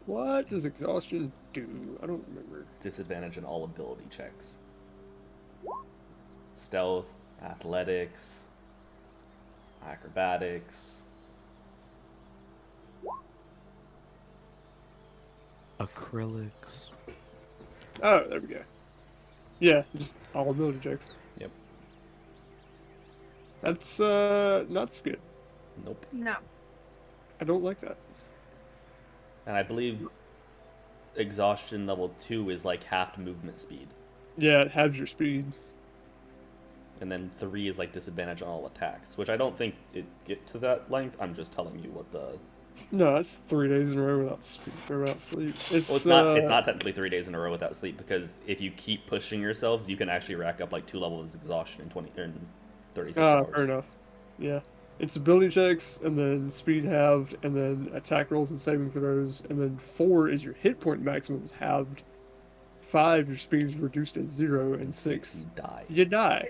What does exhaustion do? I don't remember. Disadvantage in all ability checks. Stealth, athletics, acrobatics. Acrylics. Oh, there we go. Yeah, just all ability checks. Yep. That's not so good. Nope. No. I don't like that. And I believe exhaustion level 2 is like half movement speed. Yeah, it halves your speed. And then 3 is like disadvantage on all attacks, which I don't think it get to that length. I'm just telling you what the No, that's 3 days in a row without sleep. It's Well, it's not technically 3 days in a row without sleep, because if you keep pushing yourselves, you can actually rack up like 2 levels of exhaustion in 36 hours. fair enough. Yeah. It's ability checks, and then speed halved, and then attack rolls and saving throws, and then 4 is your hit point maximum is halved. 5, your speed is reduced to 0, and 6, you die. you die.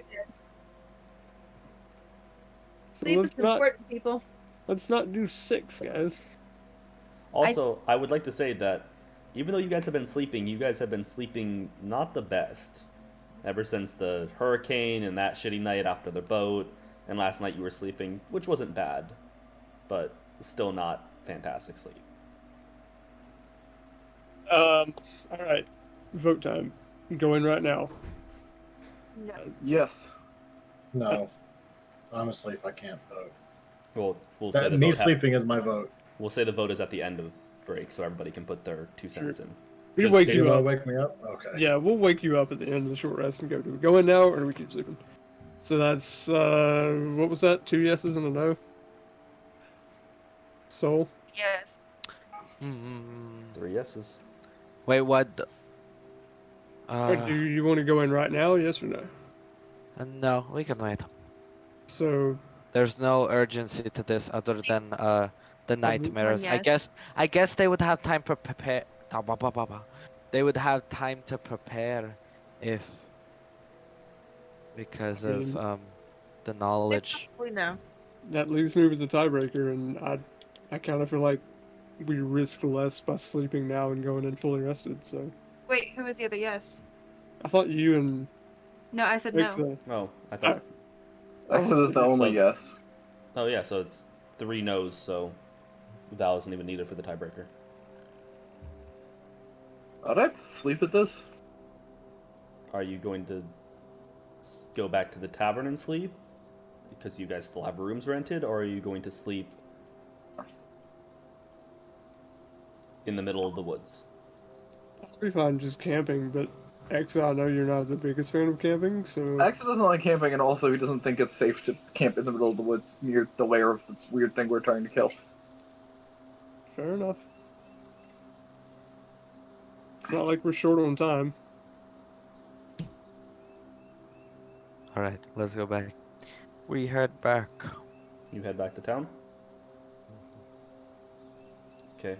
So Sleep is important, people. let's not do 6, guys. Also, I would like to say that even though you guys have been sleeping not the best. Ever since the hurricane and that shitty night after the boat, and last night you were sleeping, which wasn't bad, but still not fantastic sleep. Alright. Vote time. Going right now. No. Yes. No, I'm asleep. I can't vote. We'll say the Me vote sleeping is my vote. we'll say the vote is at the end of break, so everybody can put their 2 cents in. We Just wake in you case- You up. want to wake me up? Okay. Yeah, we'll wake you up at the end of the short rest and go, do we go in now or do we keep sleeping? So that's, what was that? 2 yeses and a no? Soul? Yes. Mm, 3 yeses. wait, what? Or do you want to go in right now, yes or no? No, we can wait. So, There's no urgency to this other than the nightmares. yes. I guess they would have time to prepare. They would have time to prepare if because of the knowledge. We know. that leaves me with the tiebreaker, and I kind of feel like we risk less by sleeping now and going in fully rested, so. Wait, who was the other yes? I thought you and No, I said no. Ixa. Oh, I thought. Exit is the only So- yes. Oh yeah, so it's 3 no's, so Val isn't even needed for the tiebreaker. I'd have to sleep at this. Are you going to go back to the tavern and sleep because you guys still have rooms rented, or are you going to sleep in the middle of the woods? I'll be fine just camping, but Ixa, I know you're not the biggest fan of camping, so. Exit doesn't like camping, and also he doesn't think it's safe to camp in the middle of the woods near the lair of the weird thing we're trying to kill. Fair enough. It's not like we're short on time. All right, let's go back. We head back. You head back to town? Okay.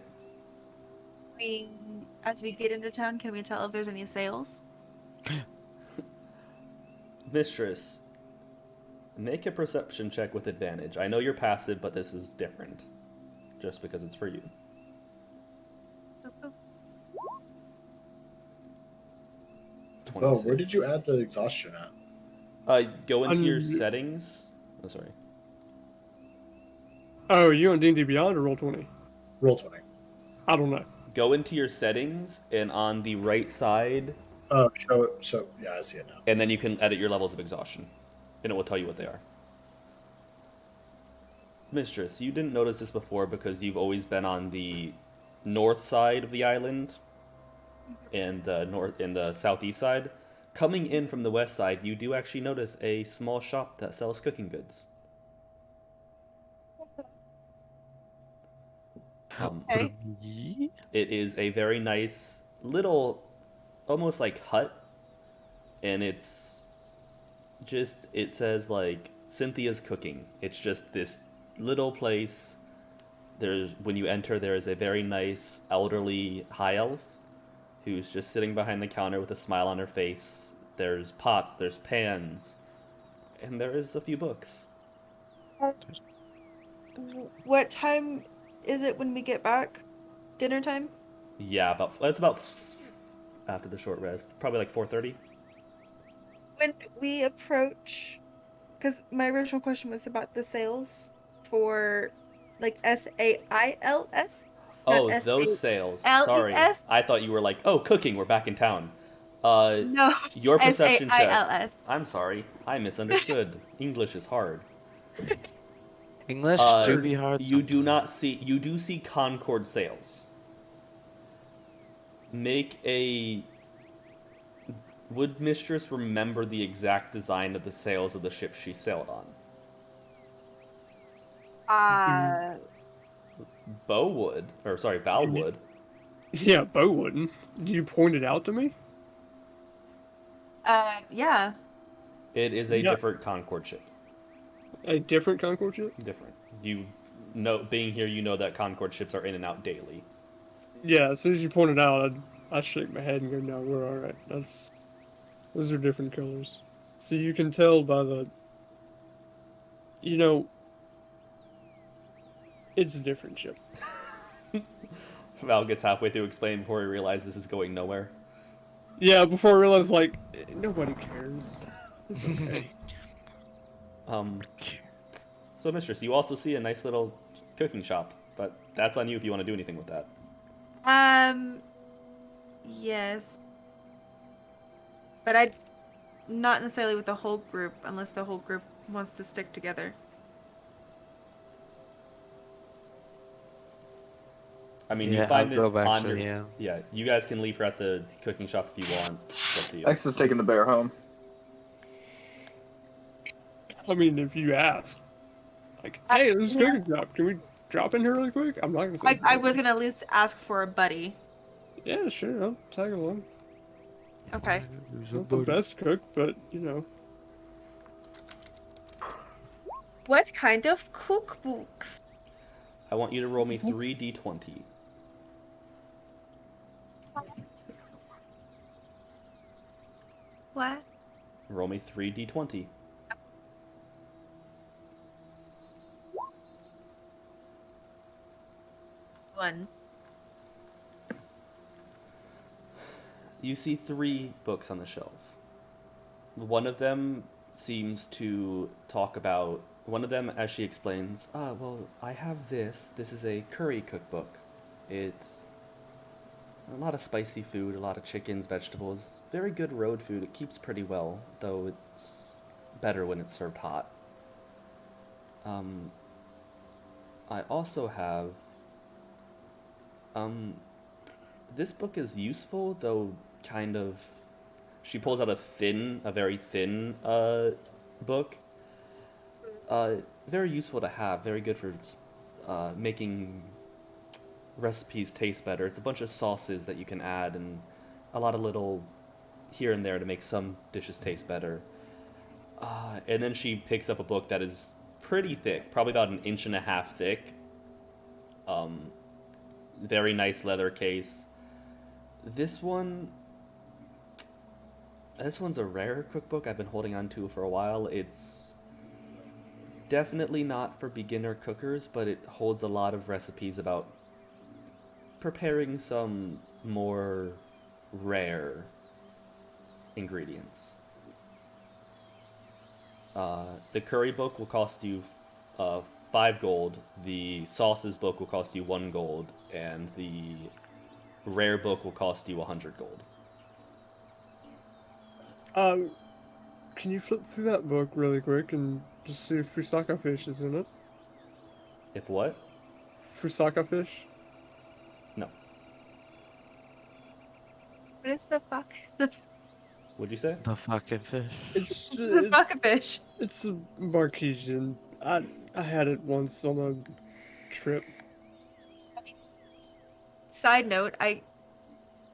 As we get into town, can we tell if there's any sales? Mistress, make a perception check with advantage. I know you're passive, but this is different. Just because it's for you. Oh, where did you add the exhaustion at? Go into your Un- settings. Oh, sorry. Oh, you on D&D Beyond or Roll20? Roll 20. I don't know. Go into your settings, and on the right side, Show it. So, yeah, I see it now. and then you can edit your levels of exhaustion, and it will tell you what they are. Mistress, you didn't notice this before because you've always been on the north side of the island and the southeast side. Coming in from the west side, you do actually notice a small shop that sells cooking goods. Okay. It is a very nice little, almost like hut, and it says like Cynthia's Cooking. It's just this little place. When you enter, there is a very nice elderly high elf who's just sitting behind the counter with a smile on her face. There's pots, there's pans, and there is a few books. What time is it when we get back? Dinner time? Yeah, after the short rest, probably like 4:30. When we approach, because my original question was about the sales for like SAILS. Oh, Not those sales. LES? Sorry, I thought you were like, oh, cooking. We're back in town. No. Your perception check. SAILS. I'm sorry, I misunderstood. English is hard. English do be hard. You do not see. You do see Concord sales. Would Mistress remember the exact design of the sails of the ship she sailed on? Bo would, or sorry, Val You mean- would. Yeah, Bo wouldn't. You pointed out to me? Yeah. It is a Yeah. different Concord ship. A different Concord ship? Different. You know, being here, you know that Concord ships are in and out daily. Yeah, as soon as you pointed out, I shake my head and go, no, we're alright. Those are different colors. So you can tell by the, it's a different ship. Val gets halfway through explaining before he realizes this is going nowhere. Yeah, before I realized, like, nobody cares. It's okay. So, Mistress, you also see a nice little cooking shop, but that's on you if you want to do anything with that. Yes. But I, not necessarily with the whole group, unless the whole group wants to stick together. I mean, Yeah, you find I'll this go back on to your... the, yeah. Yeah, you guys can leave her at the cooking shop if you want. It's up to you. X is taking the bear home. I mean, if you ask, like, hey, there's a cooking shop. Can we drop in here really quick? I'm not gonna say. I was gonna at least ask for a buddy. Yeah, sure. I'll tag along. Okay. Not the best cook, but What kind of cookbooks? I want you to roll me 3d20. What? Roll me 3d20. One. You see 3 books on the shelf. One of them seems to talk about... One of them, as she explains, well, I have this. This is a curry cookbook. It's a lot of spicy food, a lot of chickens, vegetables. Very good road food. It keeps pretty well, though it's better when it's served hot. I also have... This book is useful, though kind of... She pulls out a very thin book. Very useful to have, very good for making recipes taste better. It's a bunch of sauces that you can add and a lot of little here and there to make some dishes taste better. And then she picks up a book that is pretty thick, probably about 1.5 inches thick. Very nice leather case. This one's a rare cookbook I've been holding on to for a while. It's definitely not for beginner cookers, but it holds a lot of recipes about preparing some more rare ingredients. The curry book will cost you 5 gold, the sauces book will cost you 1 gold, and the rare book will cost you 100 gold. Can you flip through that book really quick and just see if Fusaka fish is in it? If what? Fusaka fish? No. What is the fuck? What'd you say? The fucking fish. It's The fuck a fish. it's a Marquesian. I had it once on a trip. Side note,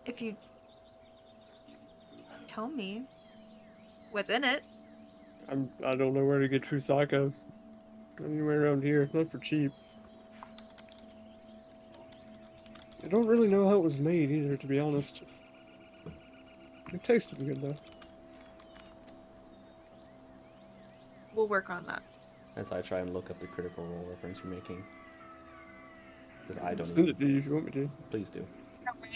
if you tell me what's in it. I don't know where to get Fusaka. Anywhere around here, not for cheap. I don't really know how it was made either, to be honest. It tasted good though. We'll work on that. As I try and look up the Critical Role reference you're making. Because I don't Send even... it to you if you want me to. Please do.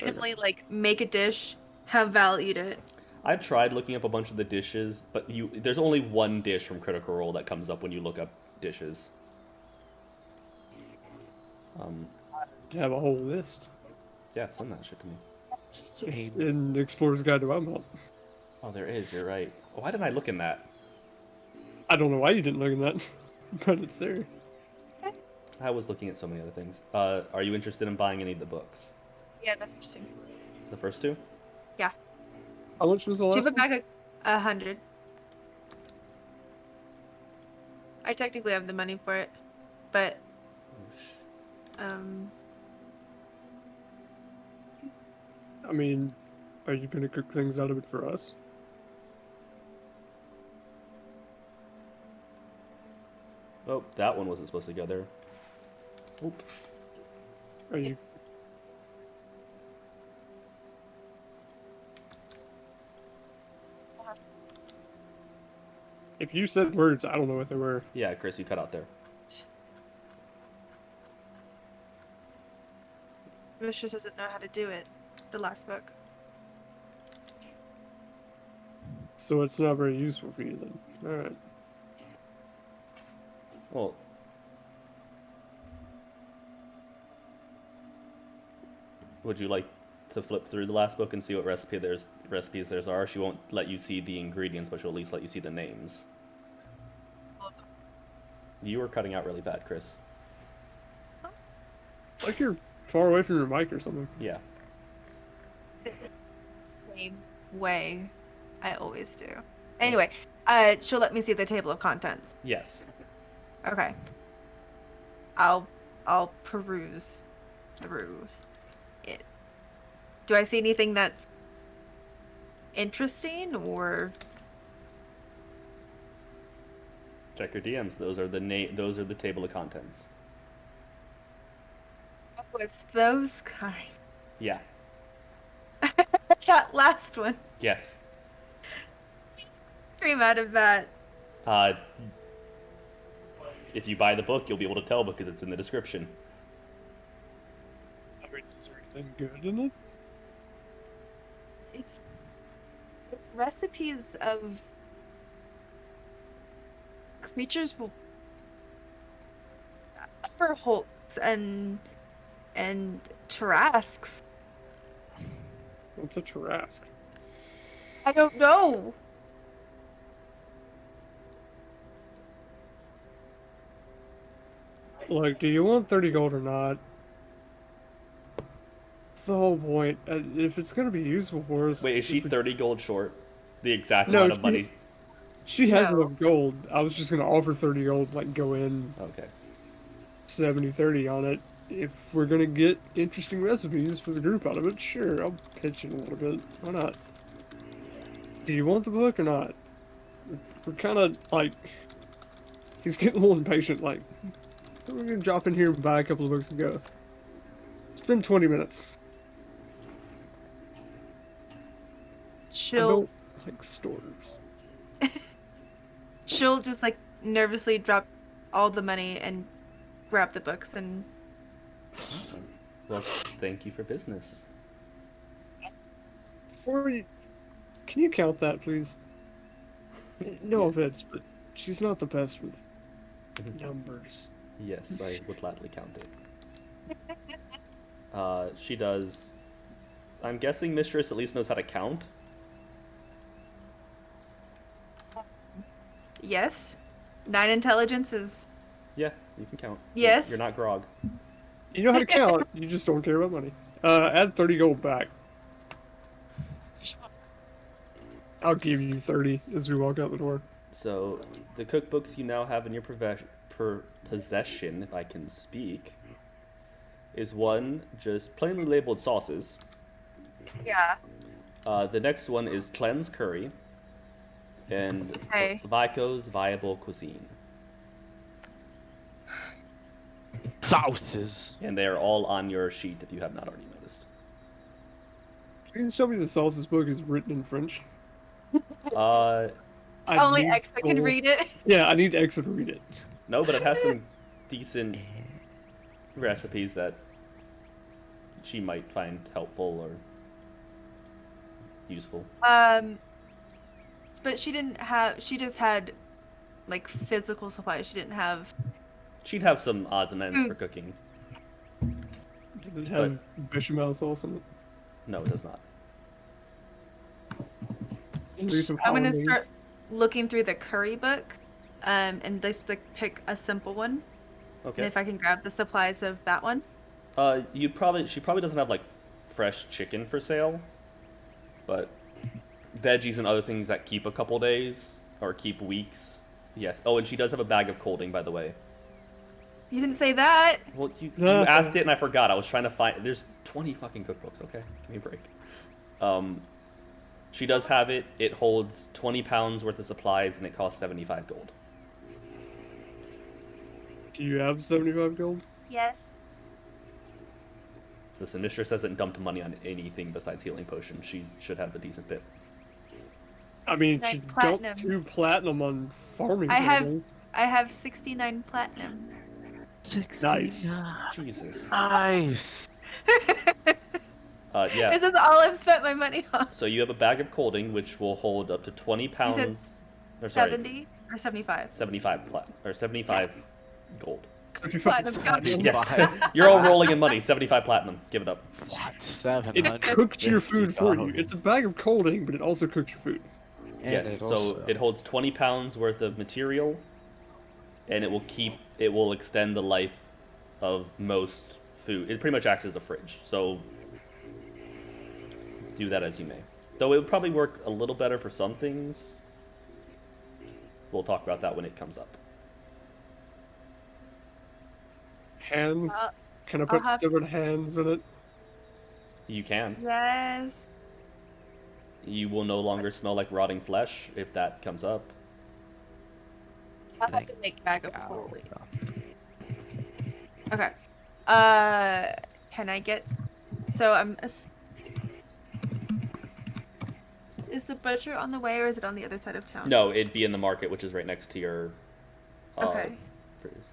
Randomly, like, make a dish, have Val eat it. I tried looking up a bunch of the dishes, but there's only one dish from Critical Role that comes up when you look up dishes. To have a whole list. Yeah, send that shit to me. It's in Explorer's Guide to Wildemount. Oh, there is, you're right. Why didn't I look in that? I don't know why you didn't look in that, but it's there. I was looking at so many other things. Are you interested in buying any of the books? Yeah, the first two. The first 2? How much was the last She put one? back 100. I technically have the money for it, but Um, I mean, are you gonna cook things out of it for us? Oh, that one wasn't supposed to go there. Oop. Are you? If you said words, I don't know what they were. Yeah, Chris, you cut out there. Mistress doesn't know how to do it. The last book. So it's not very useful for you then. Alright. Well, would you like to flip through the last book and see what recipes there are? She won't let you see the ingredients, but she'll at least let you see the names. You were cutting out really bad, Chris. It's like you're far away from your mic or something. Yeah. Same way I always do. Anyway, she'll let me see the table of contents. Yes. Okay. I'll peruse through it. Do I see anything that's interesting or Check your DMs. Those are the table of contents. oh, it's those kind? Yeah. That last one. Yes. Dream out of that. Uh, if you buy the book, you'll be able to tell because it's in the description. I mean, is there anything good in it? It's recipes of creatures will upper hulks and tarasks. What's a Tarask? I don't know. Like, do you want 30 gold or not? That's the whole point. If it's gonna be useful for us... Wait, is she if we- 30 gold short? The exact No, amount of money? She has No. enough gold. I was just gonna offer 30 gold, like, go in Okay. 70-30 on it. If we're gonna get interesting recipes for the group out of it, sure, I'll pitch in a little bit. Why not? Do you want the book or not? We're kind of, like... He's getting a little impatient, like... We're gonna drop in here and buy a couple of books and go. It's been 20 minutes. I She'll don't like stores. she'll just like nervously drop all the money and grab the books and Well, thank you for business. Before you... Can you count that, please? No offense, but she's not the best with numbers. Yes, I would gladly count it. She does. I'm guessing Mistress at least knows how to count. yes. 9 intelligence is Yeah, you can count. Yes. You're not Grog. You know how to count, you just don't care about money. Add 30 gold back. I'll give you 30 as we walk out the door. So, the cookbooks you now have in your possession, if I can speak, is one just plainly labeled sauces. yeah. The next one is Cleanse Curry, and Okay. Vico's Viable Cuisine. Sauces. And they are all on your sheet if you have not already noticed. You can show me the sauces book is written in French. Uh, I Only need X can full- read it. Yeah, I need X to read it. no, but it has some decent recipes that she might find helpful or useful. But she didn't have. She just had like physical supplies. She didn't have. She'd have some odds and ends for cooking. Does it have bechamel sauce in it? No, it does not. Do some I'm gonna hollandaise. start looking through the curry book, and just like pick a simple one. And Okay. if I can grab the supplies of that one. She probably doesn't have like fresh chicken for sale, but veggies and other things that keep a couple days or keep weeks. Yes. Oh, and she does have a bag of colding, by the way. You didn't say that. Well, you asked it and I forgot. I was trying to find. There's 20 fucking cookbooks. Okay, give me a break. She does have it. It holds 20 pounds worth of supplies and it costs 75 gold. Do you have 75 gold? Yes. Listen, Mistress hasn't dumped money on anything besides healing potions. She should have a decent bit. I mean, Like she platinum. dumped 2 platinum on farming. I have- tables. I have 69 platinum. Nice. Jesus. Nice. Yeah. This is all I've spent my money on. So you have a bag of colding, which will hold up to 20 pounds. Or sorry, 70 or 75. 75 gold. Platinum. Yes. You're all rolling in money. 75 platinum. Give it up. What? 700. It cooks your food for you. It's a bag of colding, but it also cooks your food. Yes. So it holds 20 pounds worth of material, and it will extend the life of most food. It pretty much acts as a fridge. So do that as you may. Though it would probably work a little better for some things. We'll talk about that when it comes up. Hands? Can I I'll put have- stupid hands in it? You can. Yes. You will no longer smell like rotting flesh if that comes up. I'll have to make bag of holy. Okay. Can I get? So Is the butcher on the way, or is it on the other side of town? No, it'd be in the market, which is right next to your. Okay. Produce.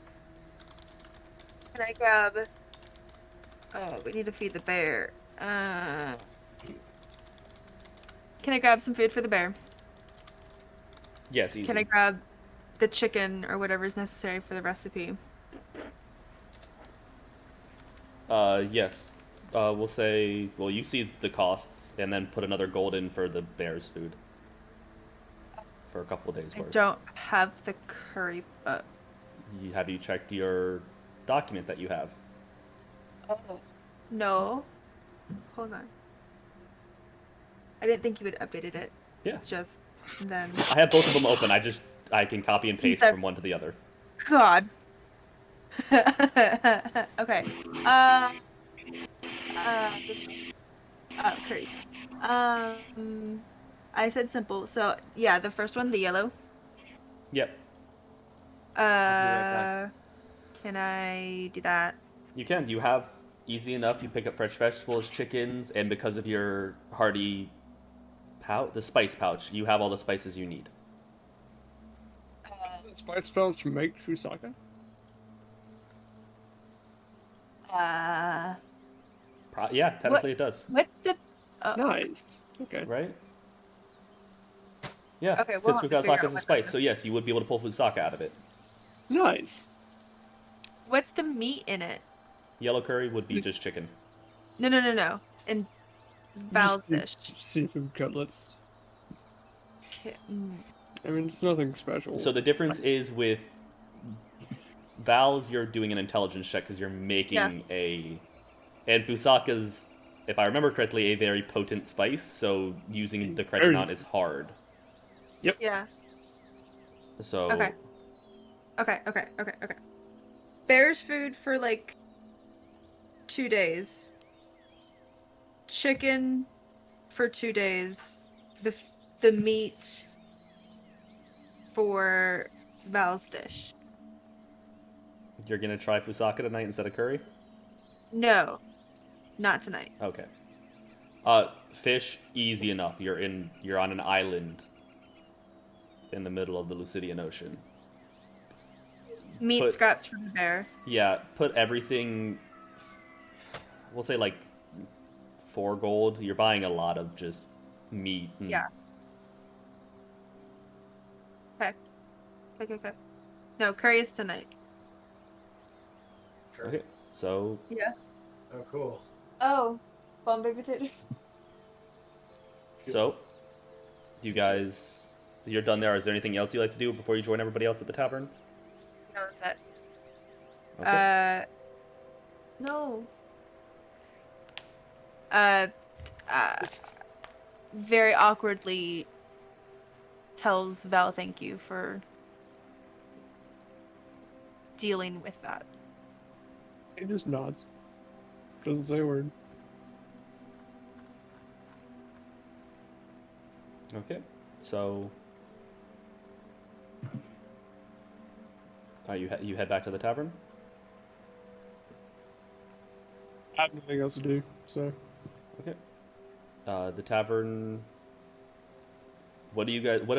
Can I grab? Oh, we need to feed the bear. Can I grab some food for the bear? Yes, easy. Can I grab the chicken or whatever is necessary for the recipe? Yes. We'll say. Well, you see the costs, and then put another gold in for the bear's food. For a couple of days I worth. don't have the curry. Have you checked your document that you have? Oh. No. Hold on. I didn't think you had updated it. Yeah. Just then. I have both of them open. I can copy and paste That's- from one to the other. God. Okay. Curry. I said simple. So yeah, the first one, the yellow. Yep. right Can I do that? You can. You have easy enough. You pick up fresh vegetables, chickens, and because of your hearty the spice pouch, you have all the spices you need. Does the spice pouch make fusaka? Yeah, technically it does. What's the? Nice. Okay. Right? Yeah, Okay, we'll because have to figure fusaka out is a what spice, that so yes, you would be able to pull fusaka out of it. Nice. What's the meat in it? Yellow curry would be just chicken. No. In Val's dish. Seafood cutlets. Mm. I mean, it's nothing special. So the difference is with Val's, you're doing an intelligence check because you're making and fusaka's, if I remember correctly, a very potent spice, so using the correct Very. amount is hard. Yeah. So Okay. Bear's food for like 2 days. Chicken for 2 days. The meat for Val's dish. you're gonna try fusaka tonight instead of curry? No, not tonight. Okay. Fish, easy enough. You're on an island in the middle of the Lucidian Ocean. Meat scraps for the bear. Yeah, put everything. We'll say like 4 gold. You're buying a lot of just meat. And Yeah. Okay. No, curry is tonight. Okay. So Yeah. Oh, cool. Oh, Bombay potatoes. do you guys? You're done there. Is there anything else you like to do before you join everybody else at the tavern? No, that's it. Okay. No. Very awkwardly tells Val thank you for dealing with that. He just nods. Doesn't say a word. Okay, so you head back to the tavern. I have nothing else to do, so. Okay. The tavern. What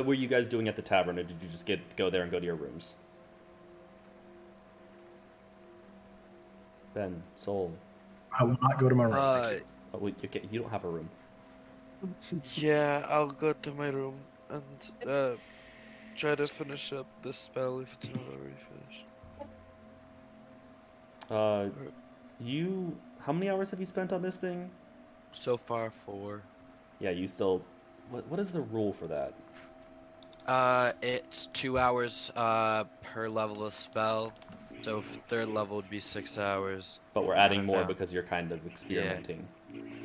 were you guys doing at the tavern, or did you just go there and go to your rooms? Ben, Soul. I will not go to my room. Thank you. Oh, wait, you don't have a room. Yeah, I'll go to my room and try to finish up the spell if it's not already finished. How many hours have you spent on this thing? So far, 4. Yeah, you still. What is the rule for that? It's 2 hours per level of spell. So third level would be 6 hours. But we're adding don't more know. because you're kind of experimenting.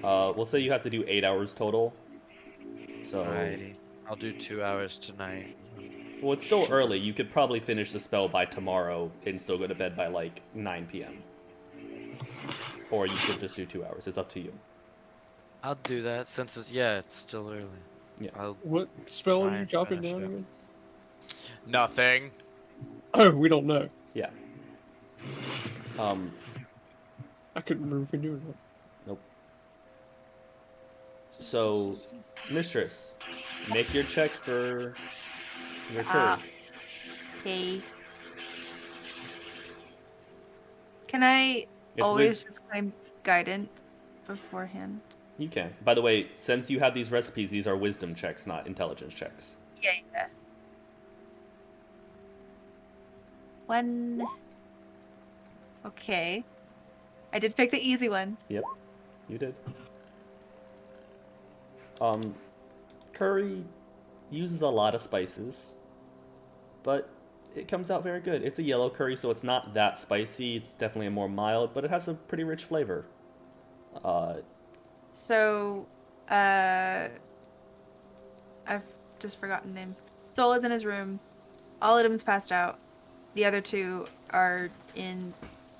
We'll say you have to do 8 hours total. So. Alrighty. I'll do 2 hours tonight. Well, it's still early. You could probably finish the spell by tomorrow and still go to bed by like 9 p.m. Or you could just do 2 hours. It's up to you. I'll do that since it's still early. Yeah. What spell are try you and chopping finish down it. again? Nothing. Oh, we don't know. Yeah. I couldn't remember if we knew or not. Nope. So, Mistress, make your check for your curry. Okay. Can I It's always just claim guidance beforehand? You can. By the way, since you have these recipes, these are wisdom checks, not intelligence checks. Yeah. 1. Okay. I did pick the easy one. Yep, you did. Curry uses a lot of spices, but it comes out very good. It's a yellow curry, so it's not that spicy. It's definitely a more mild, but it has a pretty rich flavor. So, I've just forgotten names. Soul is in his room. Alidim's passed out. The other 2 are in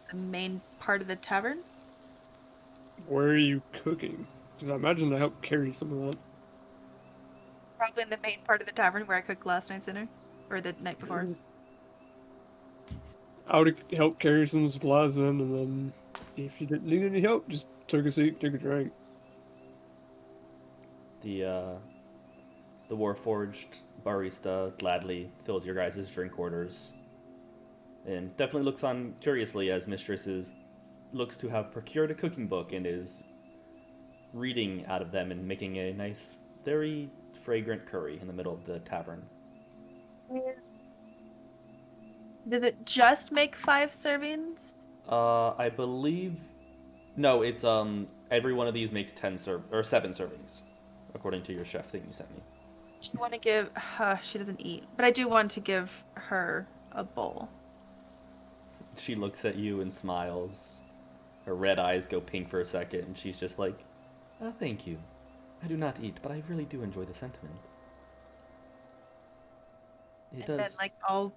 the main part of the tavern. Where are you cooking? Because I imagine I helped carry some of that. Probably in the main part of the tavern where I cooked last night's dinner. Or the night before. I would have helped carry some supplies in, and then if you didn't need any help, just take a seat, take a drink. The Warforged barista gladly fills your guys' drink orders, and definitely looks on curiously as Mistress looks to have procured a cooking book and is reading out of them and making a nice, very fragrant curry in the middle of the tavern. Does it just make 5 servings? I believe no. It's every one of these makes 7 servings, according to your chef thing you sent me. I want to give. She doesn't eat, but I do want to give her a bowl. She looks at you and smiles. Her red eyes go pink for a second, and she's just like, thank you. I do not eat, but I really do enjoy the sentiment. Then, I'll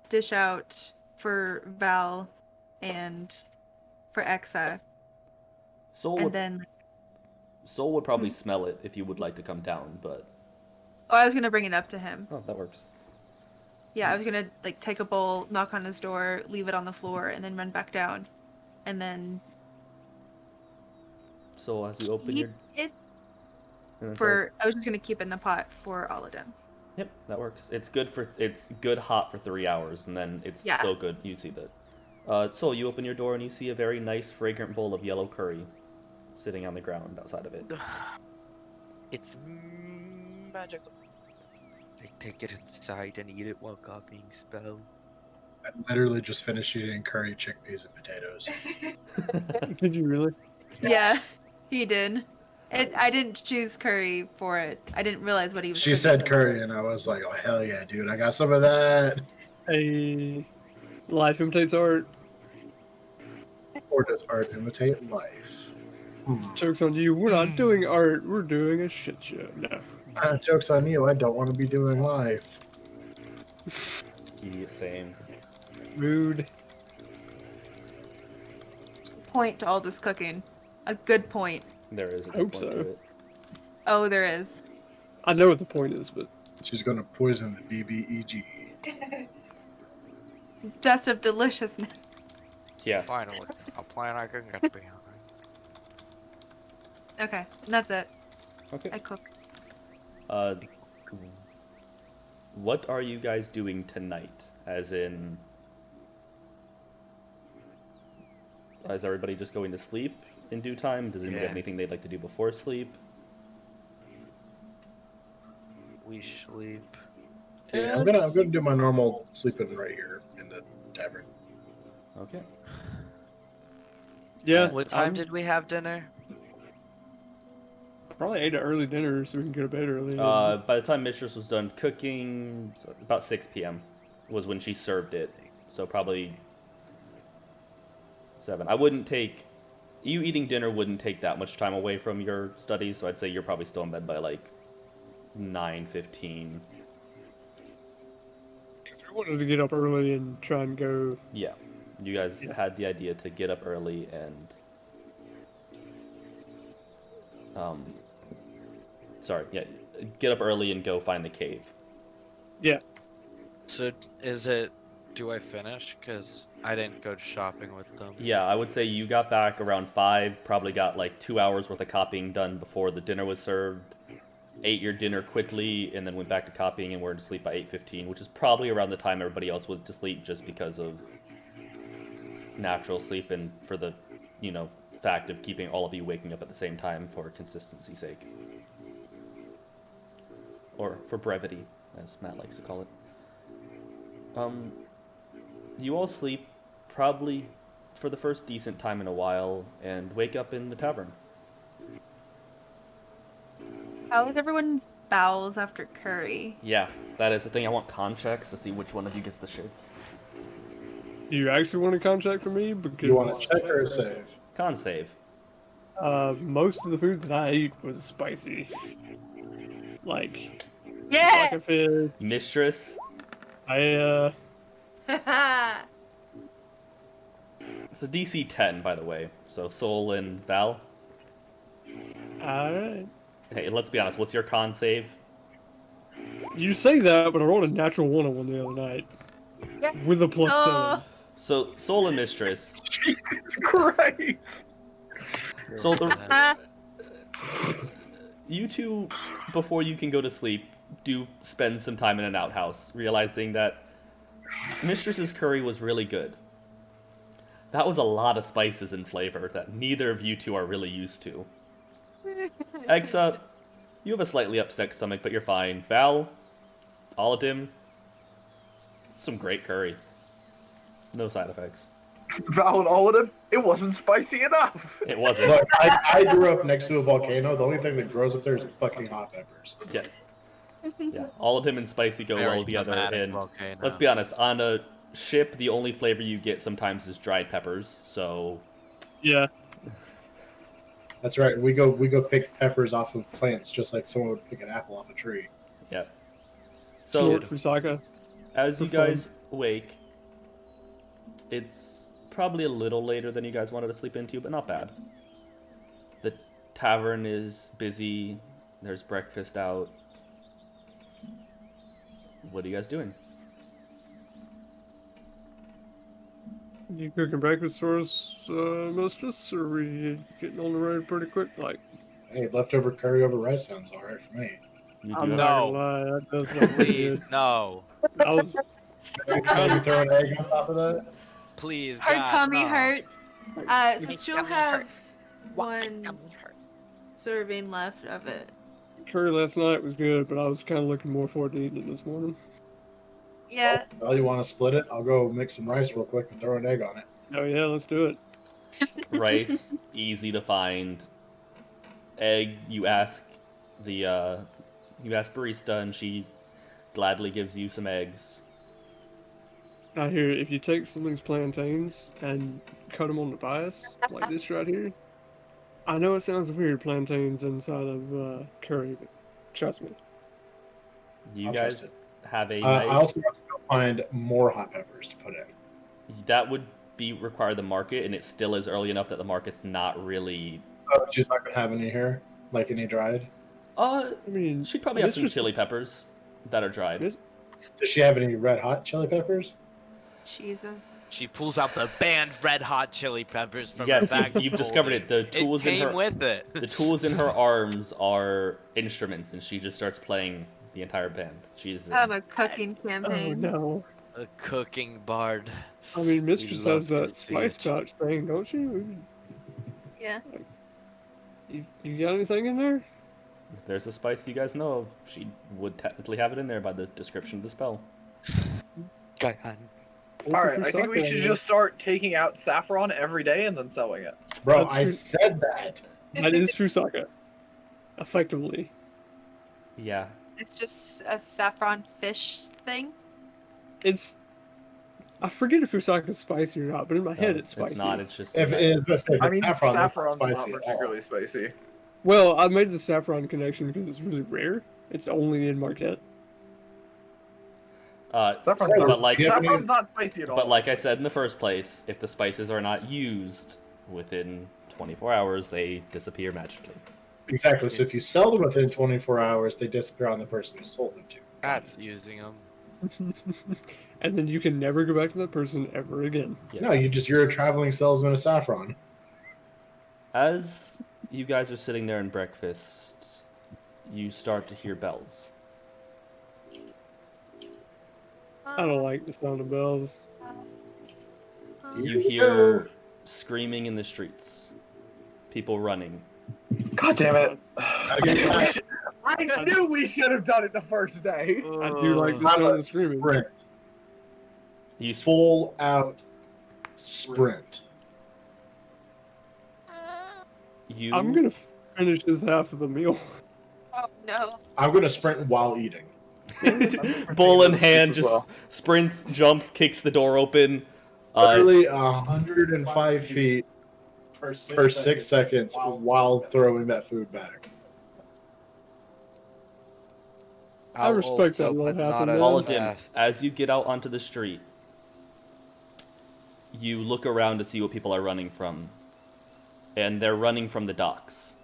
dish out for Val and for Exa. Soul would probably smell it if you would like to come down, but... Oh, I was going to bring it up to him. Oh, that works. Yeah, I was going to, take a bowl, knock on his door, leave it on the floor, and then run back down. And then... So as you open your... I was just going to keep it in the pot for all of them. Yep, that works. It's good hot for 3 hours, and then it's still good. You see that. So you open your door and you see a very nice, fragrant bowl of yellow curry sitting on the ground outside of it. It's magical. I take it inside and eat it while copying spell. I literally just finished eating curry, chickpeas, and potatoes. Did you really? Yeah, he did. I didn't choose curry for it. I didn't realize what he was She cooking. said curry, and I was like, oh, hell yeah, dude. I got some of that. Hey, life imitates art. Or does art imitate life? Joke's on you. We're not doing art. We're doing a shit show. No. Joke's on you. I don't want to be doing life. Yeah, same. Rude. point to all this cooking. A good point. There is a I good hope point so. to it. Oh, there is. I know what the point is, but She's going to poison the BBEG. Dust of deliciousness. Yeah. Finally, a plan I can get behind. Okay, that's it. Okay. I cook. Uh, what are you guys doing tonight? As in, is everybody just going to sleep in due time? Does anybody have Yeah. anything they'd like to do before sleep? We sleep. Yeah, I'm gonna do my normal sleeping right here in the tavern. Okay. yeah. What time I'm did we have dinner? probably ate an early dinner so we can go to bed early. By the time Mistress was done cooking, about 6 p.m. was when she served it. So probably 7. I wouldn't take... You eating dinner wouldn't take that much time away from your studies, so I'd say you're probably still in bed by like 9:15. We wanted to get up early and try and go. Yeah. You guys had the idea to get up early and... Sorry, yeah. Get up early and go find the cave. Yeah. So is it? Do I finish? Cause I didn't go shopping with them. Yeah, I would say you got back around 5, probably got like 2 hours worth of copying done before the dinner was served, ate your dinner quickly, and then went back to copying and were to sleep by 8:15, which is probably around the time everybody else went to sleep just because of natural sleep and for the, fact of keeping all of you waking up at the same time for consistency's sake. Or for brevity, as Matt likes to call it. You all sleep probably for the first decent time in a while and wake up in the tavern. How is everyone's bowels after curry? Yeah, that is the thing. I want con checks to see which one of you gets the shits. Do you actually want a contract from me? Because You want to check or save? Con save. most of the food that I ate was spicy. Like Yeah! fish. Mistress. It's a DC 10, by the way. So Soul and Val. Alright. Hey, let's be honest. What's your con save? You say that, but I rolled a natural 1 on one the other night. Yeah. With a plus Oh. 7. So Soul and Mistress. Jesus Christ! So the, Ah, you two, before you can go to sleep, do spend some time in an outhouse, realizing that Mistress's curry was really good. That was a lot of spices and flavor that neither of you two are really used to. Exa, you have a slightly upset stomach, but you're fine. Val, Aladim, some great curry. No side effects. Val and all of them, it wasn't spicy enough. It wasn't. Look, I grew up next to a volcano. The only thing that grows up there is fucking hot peppers. Yeah. Yeah. All of him and spicy go Very well together. thematic And volcano. let's be honest, on a ship, the only flavor you get sometimes is dried peppers. So Yeah. That's right. We go pick peppers off of plants, just like someone would pick an apple off a tree. yeah. So Snort Fusaka. as you for fun. guys wake, it's probably a little later than you guys wanted to sleep into, but not bad. The tavern is busy. There's breakfast out. What are you guys doing? You cooking breakfast for us, mistress? Or are we getting on the road pretty quick? Like, Hey, leftover curry over rice sounds all right for me. You I'm do not No. gonna lie, that does sound pretty Please, good. no. I was Maybe throw an egg on top of that. Please, her God, tummy no. hurts. So My she'll tummy have hurt. one Tummy hurt. serving left of it. curry last night was good, but I was kind of looking more forward to eating it this morning. Yeah. Well, you want to split it? I'll go mix some rice real quick and throw an egg on it. Oh yeah, let's do it. rice, easy to find. Egg, you ask barista, and she gladly gives you some eggs. I hear if you take some of these plantains and cut them on the bias, like this right here. I know it sounds weird, plantains inside of curry, but trust me. You I'll guys trust have a I nice. also want to go find more hot peppers to put in. That would be require the market, and it still is early enough that the market's not really. Oh, she's not gonna have any here, like any dried. I mean, She'd probably have some Mistress- chili peppers that are dried. Mis- Does she have any red hot chili peppers? Jesus. She pulls out the banned red hot chili peppers from Yes, her bag. you've discovered it. The tools it in came her with it. the tools in her arms are instruments, and she just starts playing the entire band. She's I have a cooking Oh campaign. no. A cooking bard. I mean, Mistress love has to that see spice it. pouch thing, don't you? Yeah. You got anything in there? if there's a spice you guys know of, she would technically have it in there by the description of the spell. God. All right, I think we should just start taking out saffron every day and then selling it. Bro, That's I true. said that. That is true, Sokka. Effectively. Yeah. It's just a saffron fish thing. It's. I forget if Fusaka's spicy or not, but in my head No, it's spicy. It's not. It's just. If it is, if I mean, saffron, that's saffron's not not spicy at all. particularly spicy. Well, I made the saffron connection because it's really rare. It's only in Marquette. Saffron's, But not, like- saffron's not spicy at all. But like I said in the first place, if the spices are not used within 24 hours, they disappear magically. Exactly. So if you sell them within 24 hours, they disappear on the person who sold them to. That's using them. And then you can never go back to that person ever again. Yes. No, you're a traveling salesman of saffron. As you guys are sitting there in breakfast, you start to hear bells. I don't like the sound of bells. You hear screaming in the streets, people running. God damn it! I I knew we should have done it the first day. I do like the sound of the screaming. Sprint. You Full out sprint. you I'm gonna finish this half of the meal. Oh no. I'm gonna sprint while eating. bull in those hand, streets as just well. sprints, jumps, kicks the door open. Literally 105 feet per 6 seconds while throwing that food back. I respect that little but not happen, as man. Paladin, fast. as you get out onto the street, you look around to see what people are running from. And they're running from the docks.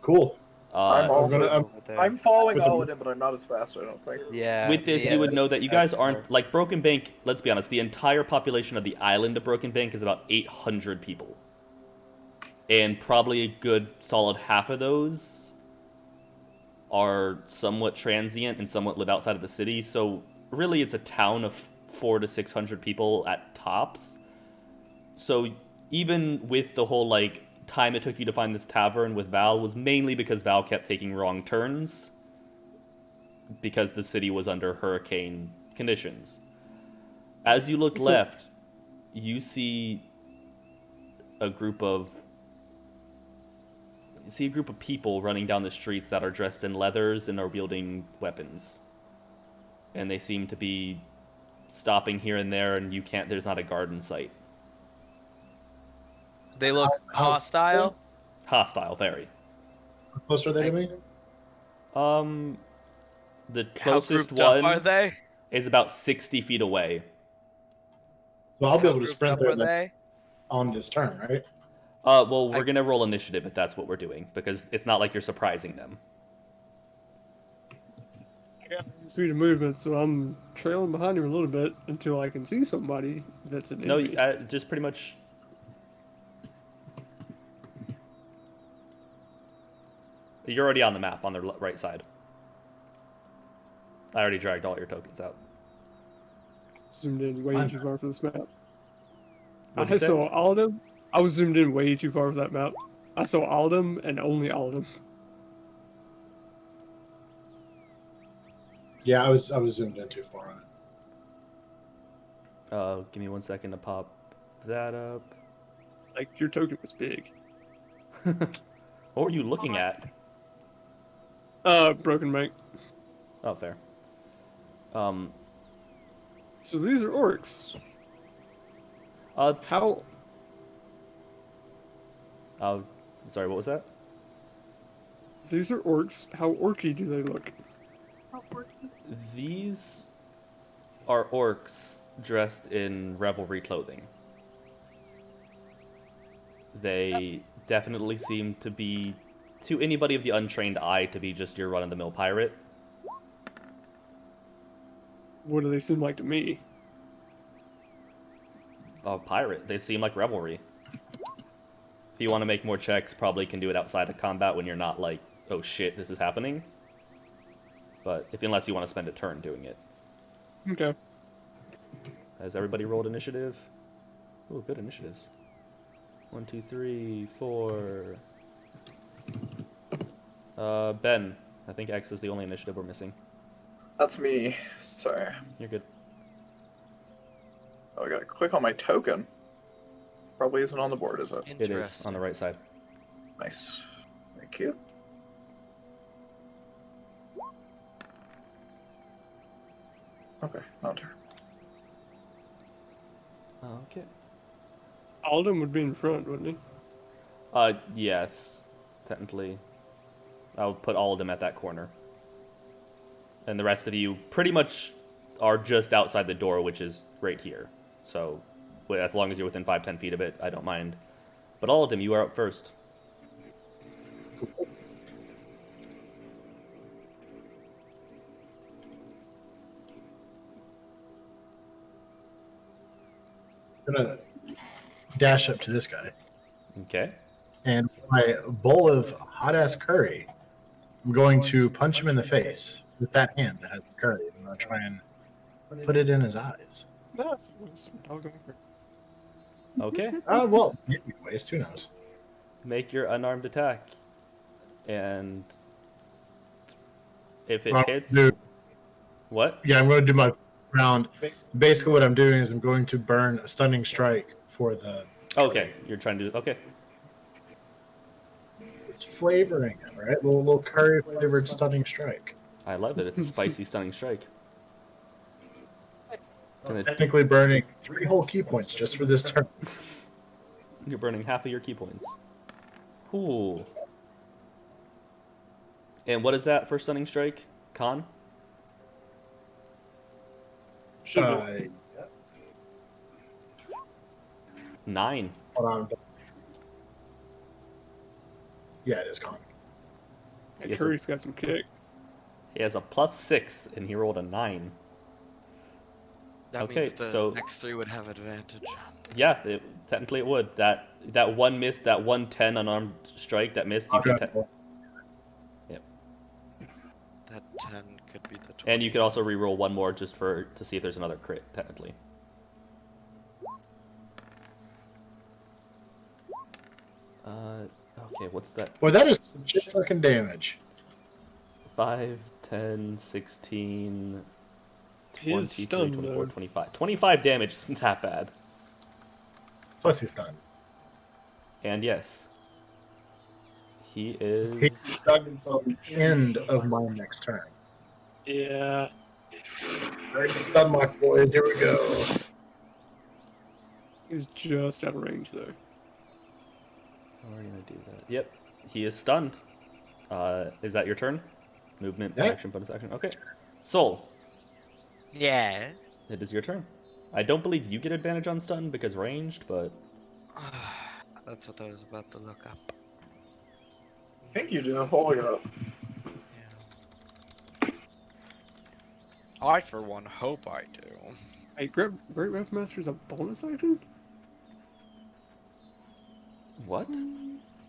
Cool. I'm also. I'm- I'm following With the- Aladdin, but I'm not as fast. I don't think. Yeah. With this, yeah, you would know that you that's guys aren't fair. like Broken Bank. Let's be honest, the entire population of the island of Broken Bank is about 800 people, and probably a good solid half of those are somewhat transient and somewhat live outside of the city. So really, it's a town of 400 to 600 people at tops. So even with the whole like time it took you to find this tavern with Val was mainly because Val kept taking wrong turns because the city was under hurricane conditions. As you look left, you see a group of people running down the streets that are dressed in leathers and are wielding weapons. And they seem to be stopping here and there, and there's not a guard in sight. They look hostile. Hostile, very. How close are they to me? The How closest grouped up one are they? is about 60 feet away. So I'll be How able to grouped sprint up there are they? on this turn, right? Well, we're gonna roll initiative if that's what we're doing, because it's not like you're surprising them. Speed of movement, so I'm trailing behind him a little bit until I can see somebody that's an No, enemy. just pretty much. You're already on the map on the right side. I already dragged all your tokens out. Zoomed in way too far for this map. What'd I you say? saw all of them. I was zoomed in way too far for that map. I saw all of them and only all of them. Yeah, I was zoomed in too far on it. Give me 1 second to pop that up. Like, your token was big. What were you looking at? Broken Bank. Oh, fair. So these are orcs. How? Sorry, what was that? These are orcs. How orky do they look? These are orcs dressed in revelry clothing. They definitely seem to be, to anybody of the untrained eye, to be just your run-of-the-mill pirate. What do they seem like to me? A pirate. They seem like revelry. If you want to make more checks, probably can do it outside of combat when you're not like, oh shit, this is happening. But unless you want to spend a turn doing it. Okay. Has everybody rolled initiative? Oh, good initiatives. 1, 2, 3, 4. Ben. I think X is the only initiative we're missing. That's me. Sorry. You're good. Oh, I gotta click on my token. Probably isn't on the board, is it? It is on the right side. Nice. Thank you. Okay, not her. Okay. Alden would be in front, wouldn't he? Yes. Technically. I'll put all of them at that corner. And the rest of you pretty much are just outside the door, which is right here. So, as long as you're within 5-10 feet of it, I don't mind. But all of them, you are up first. I'm gonna dash up to this guy, Okay. and with my bowl of hot ass curry, I'm going to punch him in the face with that hand that has the curry. I'm gonna try and put it in his eyes. No, it's I'll go for it. Okay. Well, anyways, who knows? Make your unarmed attack. And if it Well, hits... dude, What? yeah, I'm going to do my round. Basically, what I'm doing is I'm going to burn a stunning strike for the. Okay, you're trying to... Okay. It's flavoring it, right? Little curry flavored stunning strike. I love it. It's a spicy, stunning strike. Technically burning 3 whole key points just for this turn. You're burning half of your key points. Ooh. And what is that for stunning strike? Con? Should be. 9. Hold on. Yeah, it is con. He has Curry's got some kick. He has a +6, and he rolled a 9. That Okay, means the so- next 3 would have advantage. Yeah, technically it would. That one miss, that 110 unarmed strike that missed, you could... That 10 could be the 20. And you could also re-roll one more just to see if there's another crit, technically. Okay, what's that? Boy, that is some shit fucking damage. 5, 10, 16, He is 23, stunned, 24, though. 25. 25 damage isn't that bad. Plus he's done. And yes, he He's is... stunned until the end of my next turn. Yeah. Stun lock, boys. Here we go. He's just out of range, though. How are we gonna do that? Yep, he is stunned. Is that your turn? Movement, Yeah. action, bonus action. Okay. Soul, Yeah. it is your turn. I don't believe you get advantage on stun because ranged, but That's what I was about to look up. I think you do. Hold it up. Yeah. I, for one, hope I do. Hey, Great Master is a bonus action? what?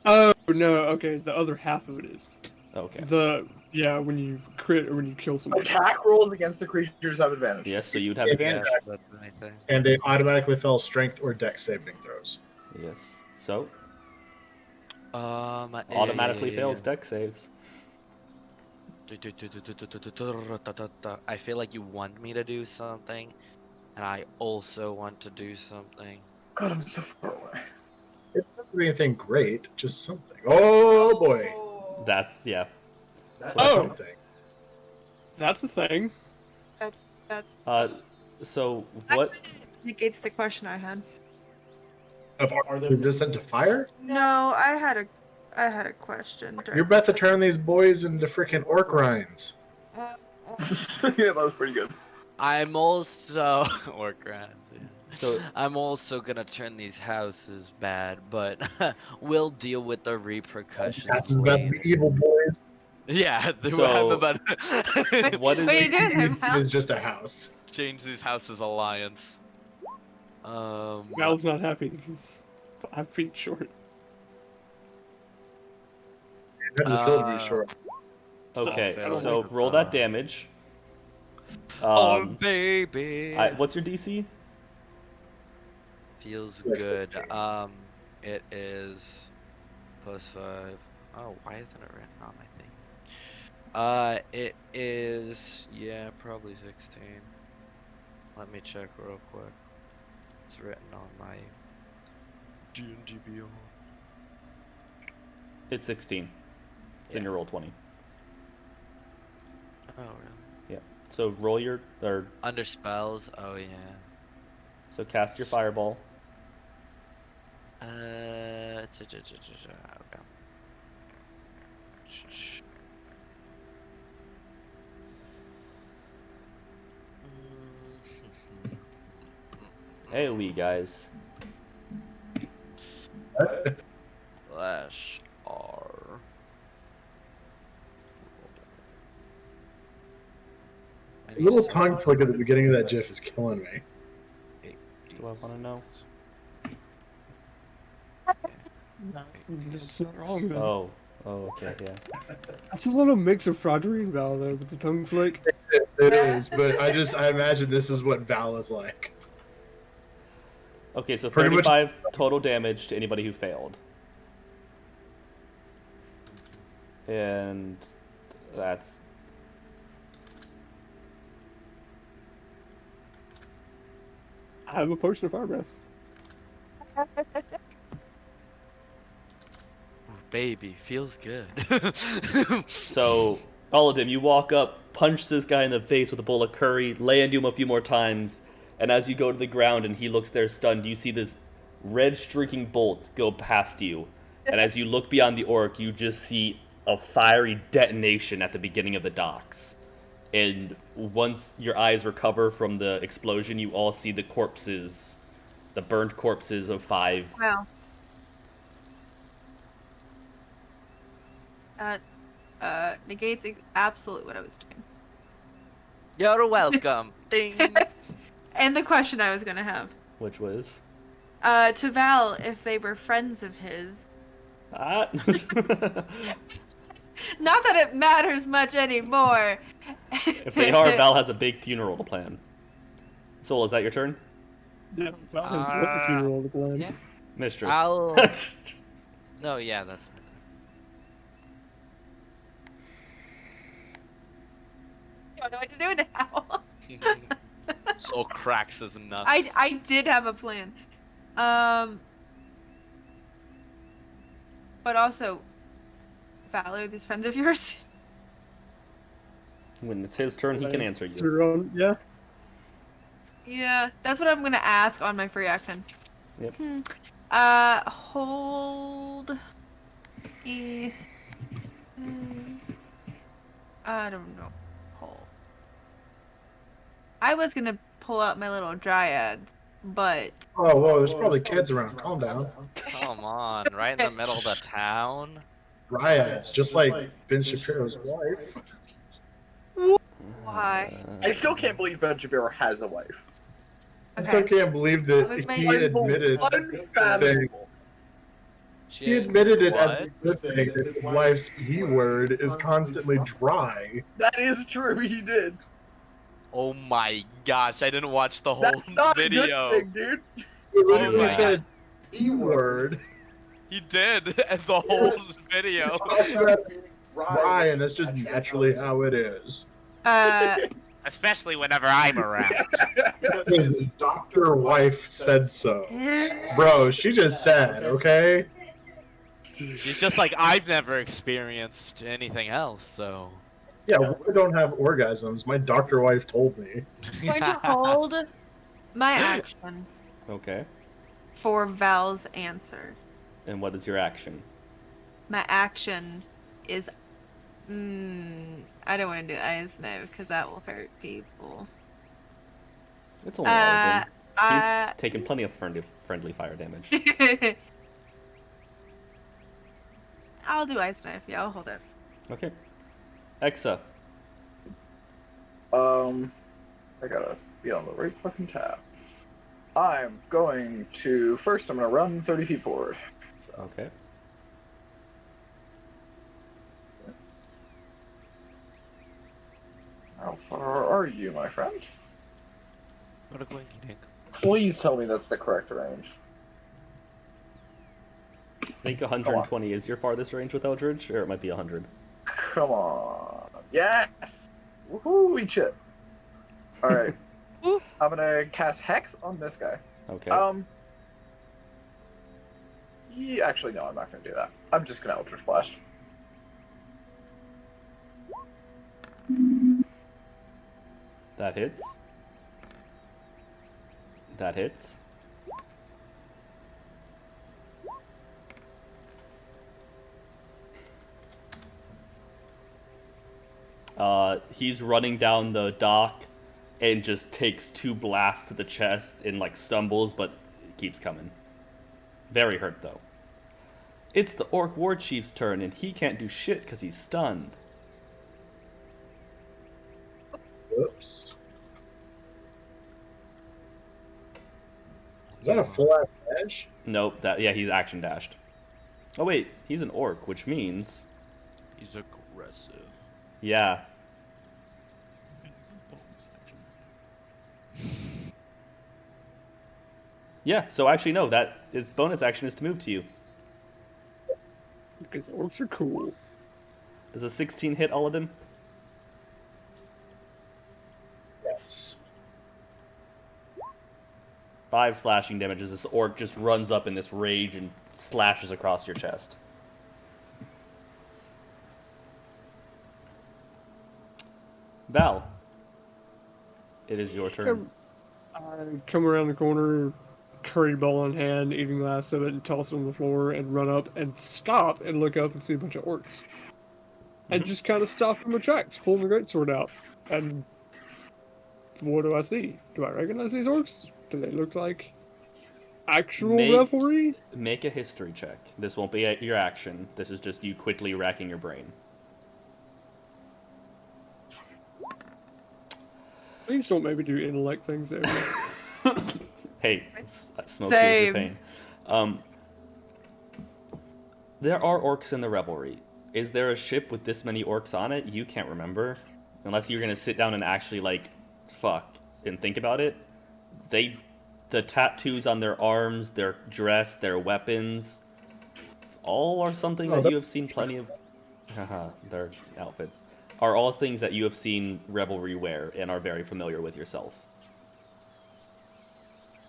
Oh, no, okay, the other half of it is. Okay. When you crit or when you kill someone. Attack rolls against the creatures have advantage. Yes, so you'd have Yeah. advantage. That's anything. And they automatically fail strength or dex saving throws. Yes. So Um, automatically eh, fails deck saves. I feel like you want me to do something, and I also want to do something. God, I'm so far away. It doesn't be anything great, just something. Oh boy. That's yeah. Oh! Something. That's a thing. So what? Negates the question I had. Are they resistant to fire? No, I had a question. You're about to turn these boys into freaking orc rinds. Yeah, that was pretty good. I'm also or grass. Yeah. So- I'm also gonna turn these houses bad, but we'll deal with the repercussions That's about to later. be evil, boys. Yeah, I'm So- about Wait, What is- what are you doing there, It Val? is just a house. change these houses alliance. Val's not happy. He's 5 feet short. That's a field to be Uh, short. Okay, fail so with roll that damage. oh Um, baby, what's your DC? feels Like good. 16. It is +5. Oh, why isn't it written on my thing? It is probably 16. Let me check real quick. It's written on my D&D Beyond. It's 16. It's in Yeah. your roll 20. Oh really? So roll your or Under spells. Oh yeah. so cast your fireball. Okay. Hey, we guys. Slash R. A little tongue flick at the beginning of that GIF is killing me. Do I want to know? That's not wrong, though. Oh, okay, yeah. That's a little mix of Frodry and Val, though, with the tongue flick. It is, but I imagine this is what Val is like. Okay, so Pretty much- 35 total damage to anybody who failed. And that's I have a potion of fire breath. Baby, feels good. so. All of them, you walk up, punch this guy in the face with a bowl of curry, land him a few more times, and as you go to the ground and he looks there stunned, you see this red streaking bolt go past you. And as you look beyond the orc, you just see a fiery detonation at the beginning of the docks. And once your eyes recover from the explosion, you all see the corpses, the burnt corpses of 5. Wow. Negates absolutely what I was doing. You're welcome. Ding. And the question I was gonna have. Which was? To Val, if they were friends of his. Ah. Not that it matters much anymore. If they are, Val has a big funeral to plan. Soul, is that your turn? Yeah, Val has what the funeral to plan. Yeah. Mistress. I'll- No, yeah, that's I don't know what to do now. Soul cracks his nuts. I did have a plan. But also, Val, are these friends of yours? When it's his turn, he can answer you. So, yeah. Yeah, that's what I'm gonna ask on my free action. Yep. Hold. I don't know. Hold. I was gonna pull out my little dryads, but Oh, whoa, there's probably kids around. Calm down. Come on, right in the middle of the town. Dryads, just like Ben Shapiro's wife. why? I still can't believe Ben Shapiro has a wife. I still can't believe that With my- he admitted Unfathomable. he admitted it What? at the thing that his wife's P word is constantly dry. That is true, he did. Oh my gosh, I didn't watch the whole That's not video. a good thing, dude. He literally my said P word. He did, and the whole video. Talks about being dry, and that's just naturally how it is. Especially whenever I'm around. His doctor wife said so. Bro, she just said, okay? She's just like, I've never experienced anything else, so. Yeah, I don't have orgasms. My doctor wife told me. I'm going to hold my action Okay. for Val's answer. And what is your action? My action is. I don't want to do eyes now because that will hurt people. It's only Alden. Uh, He's taken plenty of friendly fire damage. I'll do ice knife. Yeah, I'll hold it. Okay. Exa. I gotta be on the right fucking tab. I'm going to first. I'm gonna run 30 feet forward. So, Okay. how far are you, my friend? What a quinky dink. Please tell me that's the correct range. I think 120 is your farthest range with Eldritch, or it might be 100. Come on. Yes! Woohoo, eat shit. Alright. I'm gonna cast Hex on this guy. Okay. Yeah, actually, no, I'm not gonna do that. I'm just gonna Eldritch Blast. That hits. That hits. He's running down the dock and just takes 2 blasts to the chest and like stumbles, but keeps coming. Very hurt though. It's the Orc War Chief's turn, and he can't do shit because he's stunned. Oops. Is that a full act dash? Nope. Yeah, he's action dashed. Oh wait, he's an orc, which means He's aggressive. yeah. Yeah, so actually no, that its bonus action is to move to you. Because orcs are cool. Does a 16 hit Aladdin? Yes. 5 slashing damage as this orc just runs up in this rage and slashes across your chest. Val, it is your turn. I come around the corner, curry ball in hand, eating the last of it, and toss it on the floor, and run up and stop and look up and see a bunch of orcs. And just kind of stop in my tracks, pull my greatsword out. And what do I see? Do I recognize these orcs? Do they look like actual revelry? Make a history check. This won't be your action. This is just you quickly racking your brain. Please don't maybe do intellect things there. Hey, smoke heals your pain. There are orcs in the revelry. Is there a ship with this many orcs on it? You can't remember. Unless you're gonna sit down and actually, like, fuck, and think about it. The tattoos on their arms, their dress, their weapons, all are something that you have seen plenty of... their outfits. Are all things that you have seen revelry wear and are very familiar with yourself.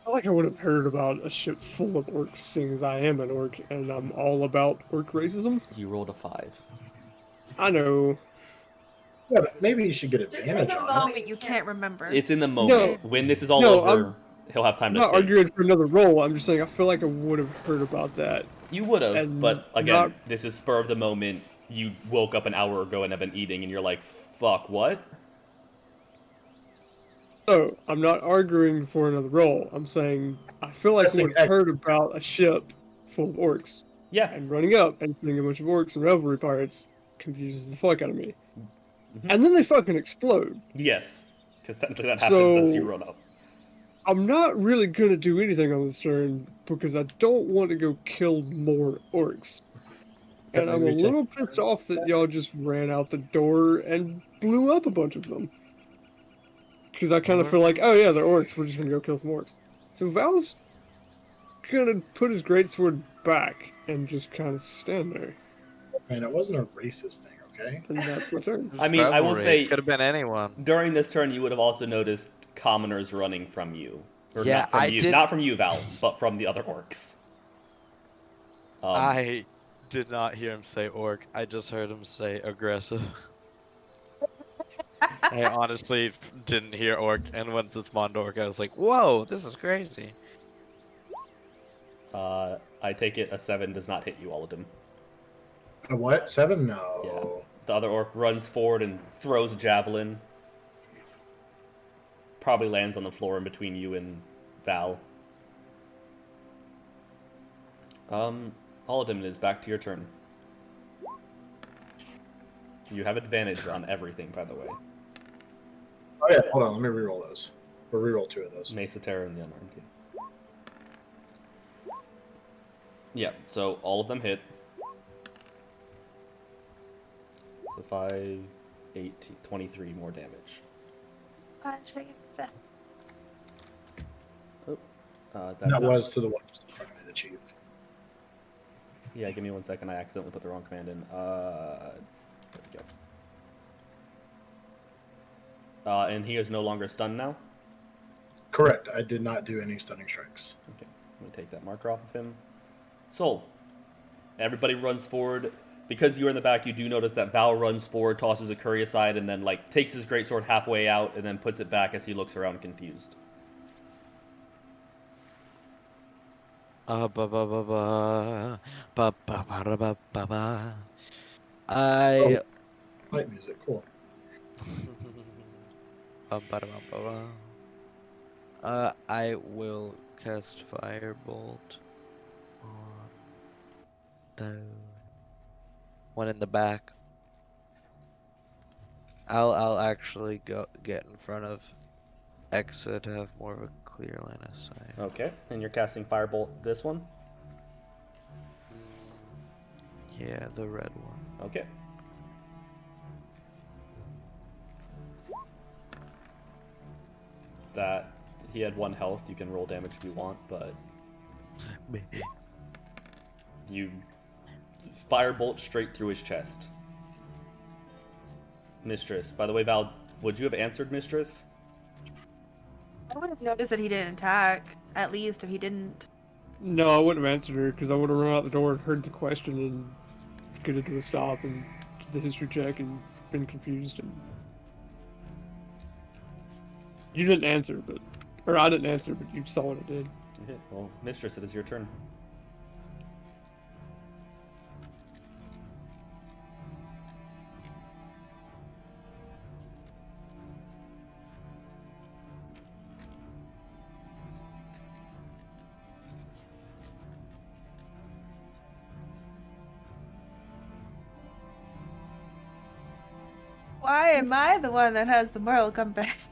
I feel like I would have heard about a ship full of orcs, seeing as I am an orc, and I'm all about orc racism. You rolled a 5. I know. Yeah, but maybe you should get Just for advantage the on it. moment, you can't remember. It's in the moment. When this is all over, he'll have time I'm to not think. arguing for another roll. I'm just saying I feel like I would have heard about that. You would have, And but again, not- this is spur of the moment. You woke up an hour ago and have been eating, and you're like, fuck, what? So, I'm not arguing for another roll. I'm saying I feel like I would have heard about a ship full of orcs. Yeah. And running up and seeing a bunch of orcs and revelry pirates confuses the fuck out of me. And then they fucking explode. Yes. Because technically that happens as you run up. I'm not really going to do anything on this turn because I don't want to go kill more orcs. And I'm a little pissed off that y'all just ran out the door and blew up a bunch of them. Because I kind of feel like, oh yeah, they're orcs, we're just going to go kill some orcs. So Val's going to put his greatsword back and just kind of stand there. Man, it wasn't a racist thing, okay? And that's my turn. I mean, I will say, could have been anyone. During this turn, you would have also noticed commoners running from you. Or Yeah, not from I you. did- Not from you, Val, but from the other orcs. I did not hear him say orc. I just heard him say aggressive. I honestly didn't hear orc, and once it spawned orc, I was like, whoa, this is crazy. I take it a 7 does not hit you, all of them. A what? 7? No. Yeah. The other orc runs forward and throws a javelin. probably lands on the floor in between you and Val. Alden, it is back to your turn. You have advantage on everything, by the way. Oh yeah, hold on. Let me reroll those. Or reroll 2 of those. Mesa Terror and the Unarmed. Yeah, so all of them hit. So 5, 18, 23 more damage. Oh, That was to the one just in front of me, the chief. Yeah, give me 1 second. I accidentally put the wrong command in. There we go. And he is no longer stunned now? Correct. I did not do any stunning strikes. Okay, let me take that marker off of him. Soul. Everybody runs forward. Because you're in the back, you do notice that Val runs forward, tosses a curry aside, and then like takes his greatsword halfway out, and then puts it back as he looks around confused. I Light music, cool. I will cast Firebolt on the one in the back. I'll actually get in front of Exa to have more of a clear line of sight. Okay, and you're casting Firebolt this one? Yeah, the red one. Okay. That he had 1 health. You can roll damage if you want, but you firebolt straight through his chest. Mistress. By the way, Val, would you have answered Mistress? I would have noticed that he didn't attack, at least if he didn't. No, I wouldn't have answered her because I would have run out the door and heard the question and get it to a stop and did the history check and been confused. And you didn't answer, or I didn't answer, but you saw what I did. Okay, well, Mistress, it is your turn. Why am I the one that has the moral compass?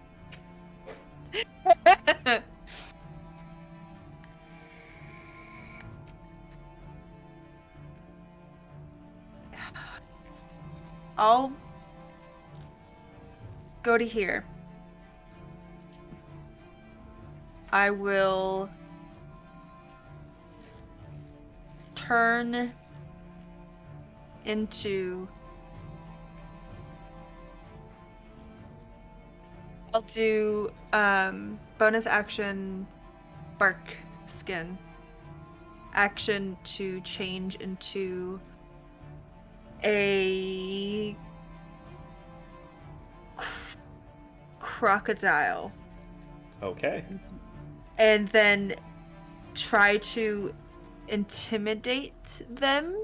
I'll go to here. I will turn into... I'll do bonus action bark skin. Action to change into a crocodile. Okay. And then try to intimidate them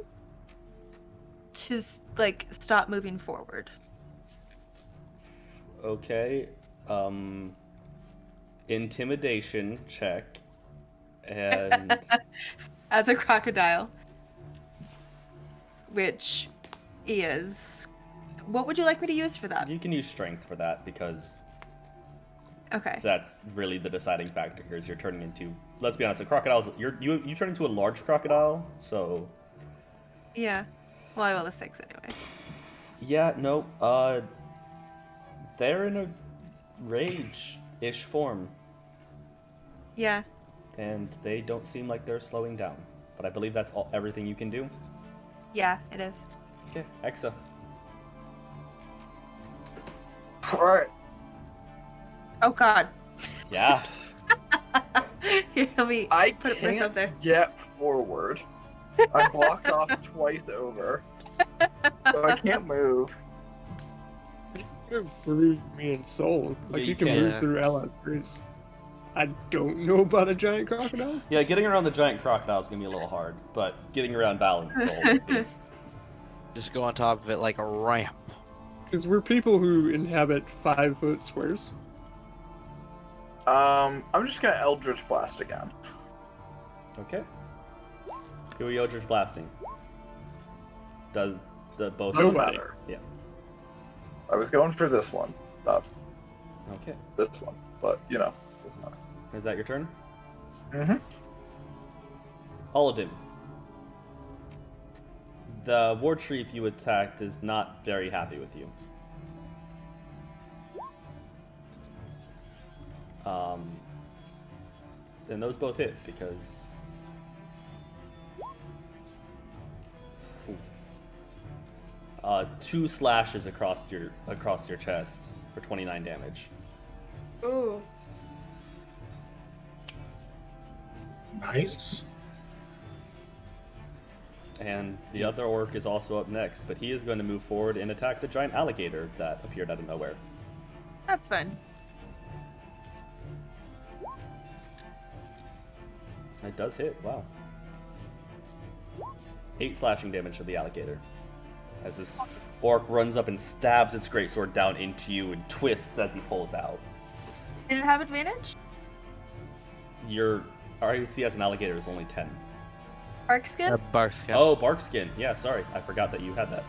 to like stop moving forward. Okay. Intimidation check. And As a crocodile. Which is... What would you like me to use for that? you can use strength for that because Okay. that's really the deciding factor here is you're turning into, let's be honest, a crocodile's, you turn into a large crocodile, so Yeah. Well, I rolled a 6 anyway. yeah, no, they're in a rage-ish form, Yeah. and they don't seem like they're slowing down, but I believe that's everything you can do. Yeah, it is. Okay, Exa. Alright. Oh god. Yeah. Here, let me I put it myself can't there. get forward. I'm blocked off twice over. So I can't move. Move through me and Soul. Like Yeah, you you can can. move through allies first. I don't know about a giant crocodile. Yeah, getting around the giant crocodile is gonna be a little hard, but getting around Val and Soul would be. Just go on top of it like a ramp. Because we're people who inhabit 5-foot squares. I'm just gonna Eldritch Blast again. Okay. Who are you Eldritch blasting? Does the both Doesn't of us? matter. Yeah. I was going for this one, not Okay. this one, but you know, doesn't matter. Is that your turn? Mm-hmm. Aladdin. The war chief you attacked is not very happy with you. And those both hit because. Oof. 2 slashes across your chest for 29 damage. Ooh. Nice. And the other orc is also up next, but he is going to move forward and attack the giant alligator that appeared out of nowhere. That's fun. It does hit, wow. 8 slashing damage to the alligator. As this orc runs up and stabs its greatsword down into you and twists as he pulls out. Did it have advantage? Your RAC as an alligator is only 10. Arc skin? Bark skin. Oh, bark skin. Yeah, sorry. I forgot that you had that.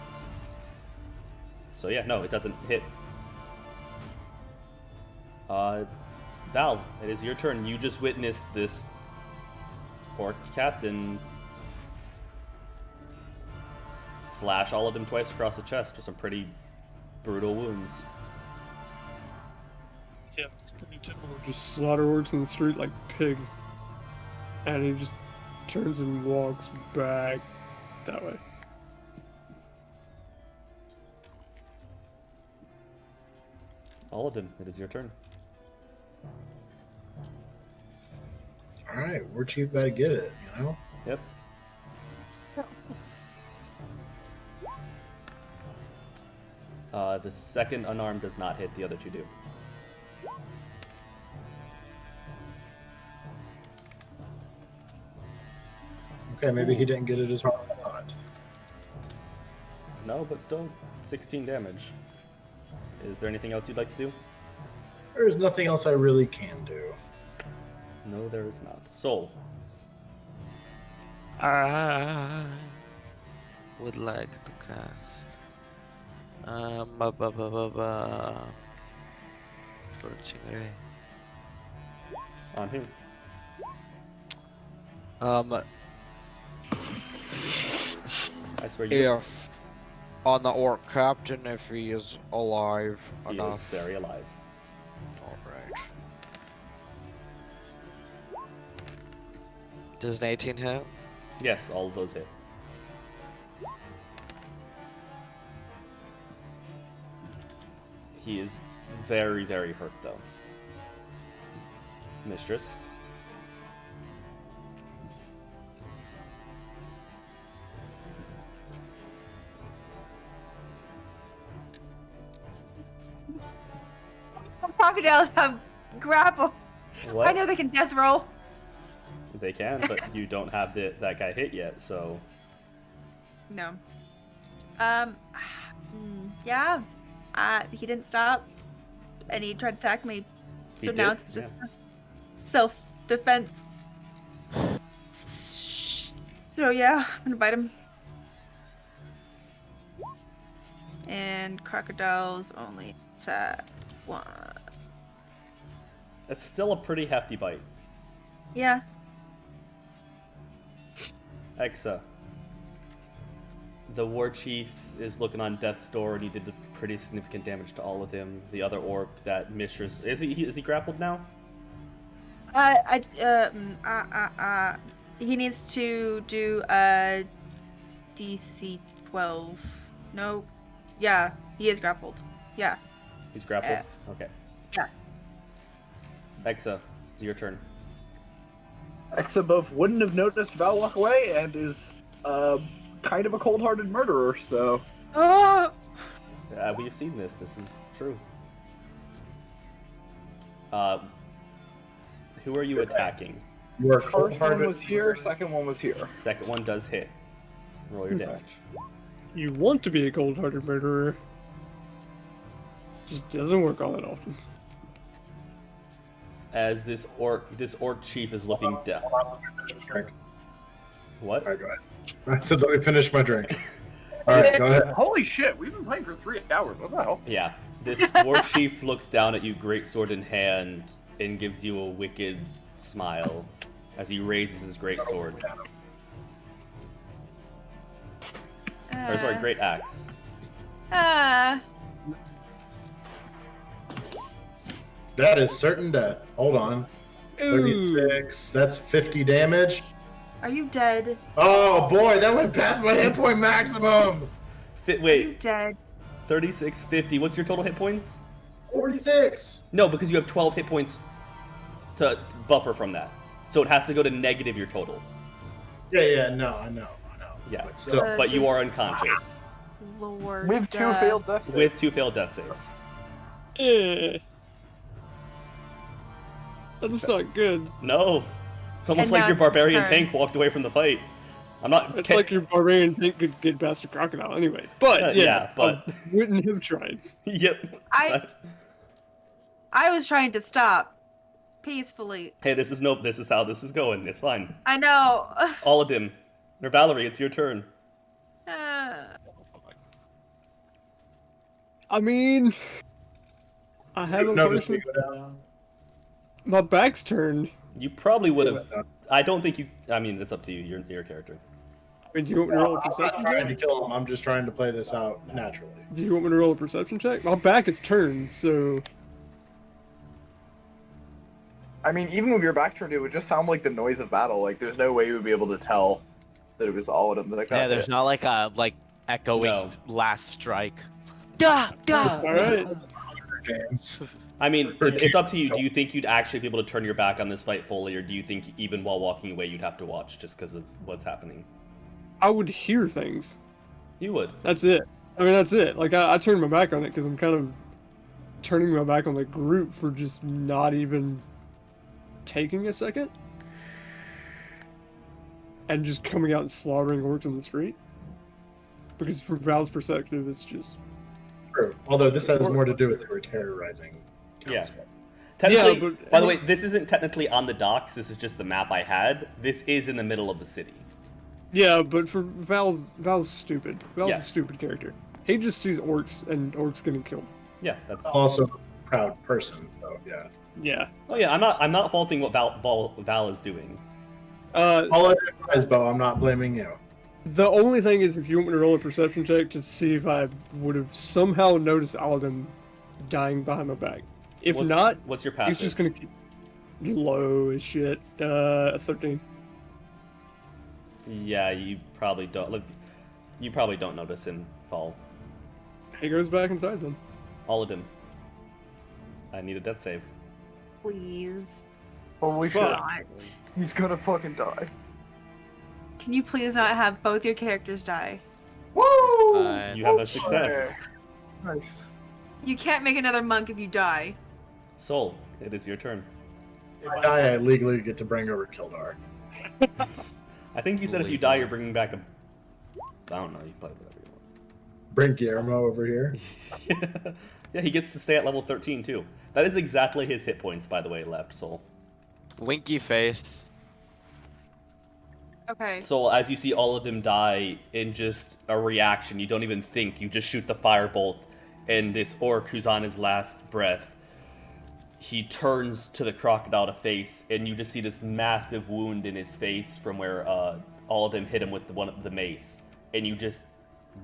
So yeah, no, it doesn't hit. Val, it is your turn. You just witnessed this orc captain slash all of them twice across the chest with some pretty brutal wounds. Yeah, it's pretty typical. Just slaughter orcs in the street like pigs. And he just turns and walks back that way. Aladdin, it is your turn. Alright, War Chief better get it, you know? Yep. The second unarmed does not hit, the other 2 do. Okay, maybe he didn't get it as hard as I thought. No, but still 16 damage. Is there anything else you'd like to do? There's nothing else I really can do. No, there is not. Soul. I would like to cast. Scorching Ray. On who? I swear you. If on the orc captain, if he is alive He enough. is very alive. Alright. Does an 18 hit? Yes, all of those hit. He is very, very hurt, though. Mistress. Crocodiles have grapple. What? I know they can death roll. They can, but you don't have that guy hit yet, so. No. Yeah. He didn't stop, and he tried to attack me. He So now did? it's just self-defense. So yeah, I'm gonna bite him. And crocodiles only attack 1. That's still a pretty hefty bite. Yeah. Exa. The war chief is looking on death's door, and he did pretty significant damage to all of them. The other orc, that Mistress, is he grappled now? He needs to do a DC 12. No. Yeah, he is grappled. Yeah. He's grappled. Okay. Yeah. Exa, it's your turn. Exabov wouldn't have noticed Val walk away and is kind of a cold-hearted murderer, so. Oh. We've seen this. This is true. Who are you attacking? You are First one cold-hearted. was here, second one was here. Second one does hit. Roll your damage. You want to be a cold-hearted murderer. Just doesn't work all that often. as this orc chief is looking down. Hold on, let me finish my drink. What? All right, go ahead. I said, let me finish my drink. All right, go ahead. Holy shit, we've been playing for 3 hours. What the hell? Yeah. This war chief looks down at you, great sword in hand, and gives you a wicked smile as he raises his great sword. Or sorry, great axe. That is certain death. Hold on. 36. That's 50 damage. Are you dead? Oh boy, that went past my hit point maximum. Are you Wait, dead? 36, 50. What's your total hit points? 46. No, because you have 12 hit points to buffer from that. So it has to go to negative your total. Yeah, no, I know. Yeah, But still. but you are unconscious Lord. With 2 failed death saves. with 2 failed death saves. That's not good. No. It's almost And like now your it's your barbarian turn. tank walked away from the fight. I'm not. It's like your barbarian tank could get past a crocodile anyway. But yeah, but- I wouldn't have tried. Yep. I was trying to stop peacefully. Hey, this is how this is going. It's fine. I know. Oladim, or Valerie, it's your turn. I mean, I have a Notice potion. me go down. My back's turned. You probably would have. I don't think you. I mean, it's up to you. Your character. I mean, do you want me to roll a I'm not perception trying to check? kill him. I'm just trying to play this out naturally. Do you want me to roll a perception check? My back is turned, so I mean, even with your back turned, it would just sound like the noise of battle. Like, there's no way you would be able to tell that it was all of them that got Yeah, there's hit. not like a echoing No. last strike. Duh, duh. all right. Games. I mean, it's up to you. Do you think you'd actually be able to turn your back on this fight fully, or do you think even while walking away you'd have to watch just because of what's happening? I would hear things. You would. That's it. I mean, that's it. Like, I turned my back on it because I'm kind of turning my back on the group for just not even taking a second and just coming out and slaughtering orcs on the street. Because from Val's perspective, it's just True. Although this has more to do with her terrorizing. Yeah. townsfolk. Technically, but- by the way, this isn't technically on the docks. This is just the map I had. This is in the middle of the city. yeah. But for Val's stupid. Val's Yeah. a stupid character. He just sees orcs and orcs getting killed. Yeah, that's. Also a proud person, so yeah. Yeah. Oh yeah, I'm not faulting what Val is doing. All I advise, Bo, I'm not blaming you. The only thing is, if you want me to roll a perception check to see if I would have somehow noticed Aladdin dying behind my back. If not, what's your he's passive? just gonna keep low as shit. 13. Yeah, you probably don't. You probably don't notice him fall. He goes back inside then. All of him. I need a death save. Please. Holy shit. Not. He's gonna fucking die. Can you please not have both your characters die? Woo! You have a success. Nice. You can't make another monk if you die. Soul, it is your turn. If I die, I legally get to bring over Kildar. I think you said if you die, you're bringing back a. I don't know. You play whatever you Bring Guillermo over here. want. Yeah, he gets to stay at level 13 too. That is exactly his hit points, by the way. Left Soul. Winky face. Okay. Soul, as you see all of them die in just a reaction, you don't even think. You just shoot the firebolt, and this orc who's on his last breath, he turns to the crocodile to face, and you just see this massive wound in his face from where all of them hit him with the mace, and you just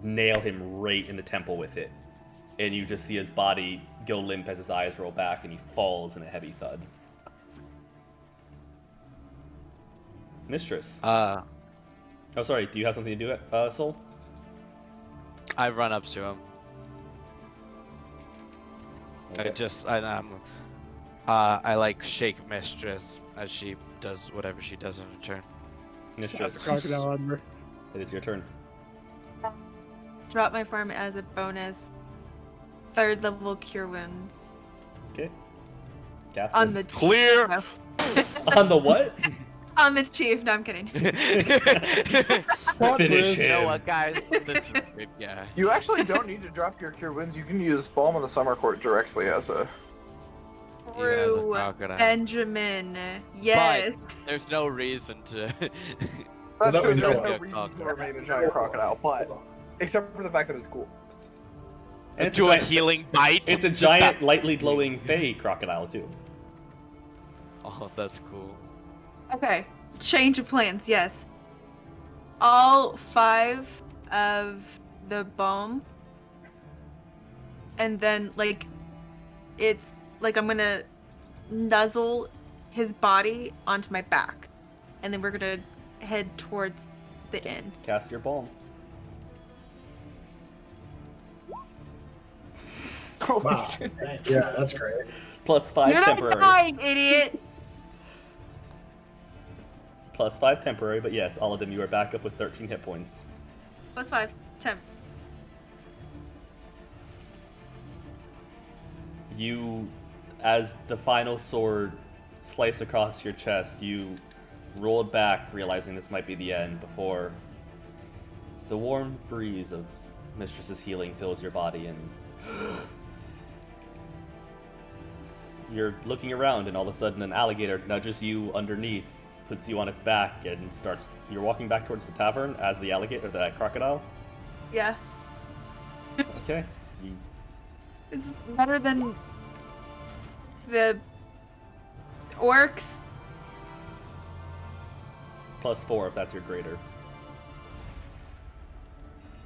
nail him right in the temple with it, and you just see his body go limp as his eyes roll back, and he falls in a heavy thud. Mistress. Oh, sorry. Do you have something to do, Soul? I run up to him. Okay. I like shake Mistress as she does whatever she does in return. Mistress, Crocodile armor. it is your turn. Drop my form as a bonus. 3rd level cure wounds. Okay. Cast On it. the Clear. No. On the what? On the chief. No, I'm kidding. Finish You know him. what, guys? That's a good guy. You actually don't need to drop your cure wounds. You can use Balm of the Summer Court directly as a even as a through crocodile. Benjamin. Yes. There's no reason to. Well, That's that we true. know There's of. no Yeah, reason to crocodile. remain a giant crocodile, but except for the fact that it's cool. And To a healing bite. It's a Just giant, that- lightly glowing fey crocodile too. Oh, that's cool. Okay. Change of plans. Yes. All 5 of the bomb, and then it's like I'm gonna nuzzle his body onto my back, and then we're gonna head towards the inn. Cast your balm. Holy Wow. shit. Yeah, that's great. +5 You're not temporary. dying, idiot. +5 temporary, but yes, all of them you are back up with 13 hit points. +5 temp. You, as the final sword sliced across your chest, you rolled back, realizing this might be the end, before the warm breeze of Mistress's healing fills your body, and you're looking around, and all of a sudden an alligator nudges you underneath, puts you on its back, and starts. You're walking back towards the tavern as the alligator, the crocodile. Yeah. Okay. You, This is better than the orcs. +4 if that's your greater.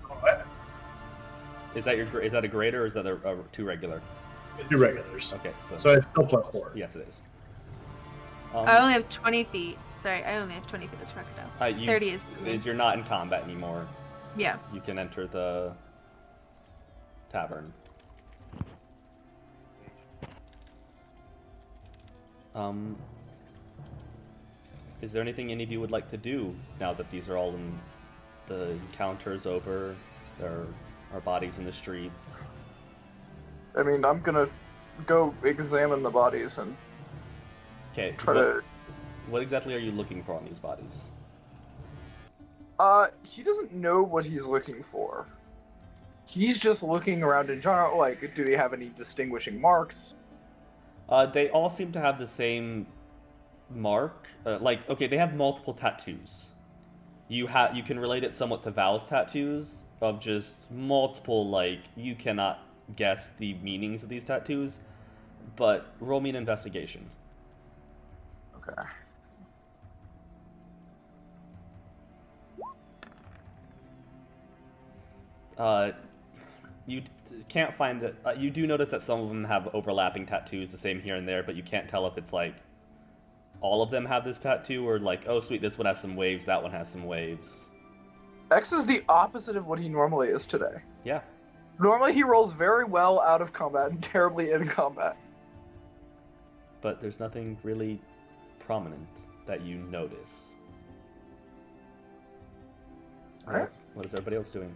What? Is that is that a greater or is that a 2 regular? 2 regulars. Okay, so So it's still +4. yes, it is. I only have 20 feet. Sorry, I only have 20 feet as crocodile. 30 is. You're not in combat anymore. Yeah. You can enter the tavern. Is there anything any of you would like to do now that these are all in the encounter's over? There are bodies in the streets. I mean, I'm gonna go examine the bodies and Okay. try to. What exactly are you looking for on these bodies? He doesn't know what he's looking for. He's just looking around in general, like, do they have any distinguishing marks? They all seem to have the same mark. Okay, they have multiple tattoos. You can relate it somewhat to Val's tattoos of just multiple, you cannot guess the meanings of these tattoos, but roll me an investigation. Okay. You can't find it. You do notice that some of them have overlapping tattoos, the same here and there, but you can't tell if it's all of them have this tattoo or oh sweet, this one has some waves, that one has some waves. X is the opposite of what he normally is today. Yeah. Normally he rolls very well out of combat and terribly in combat. But there's nothing really prominent that you notice. Alright. What is everybody else doing?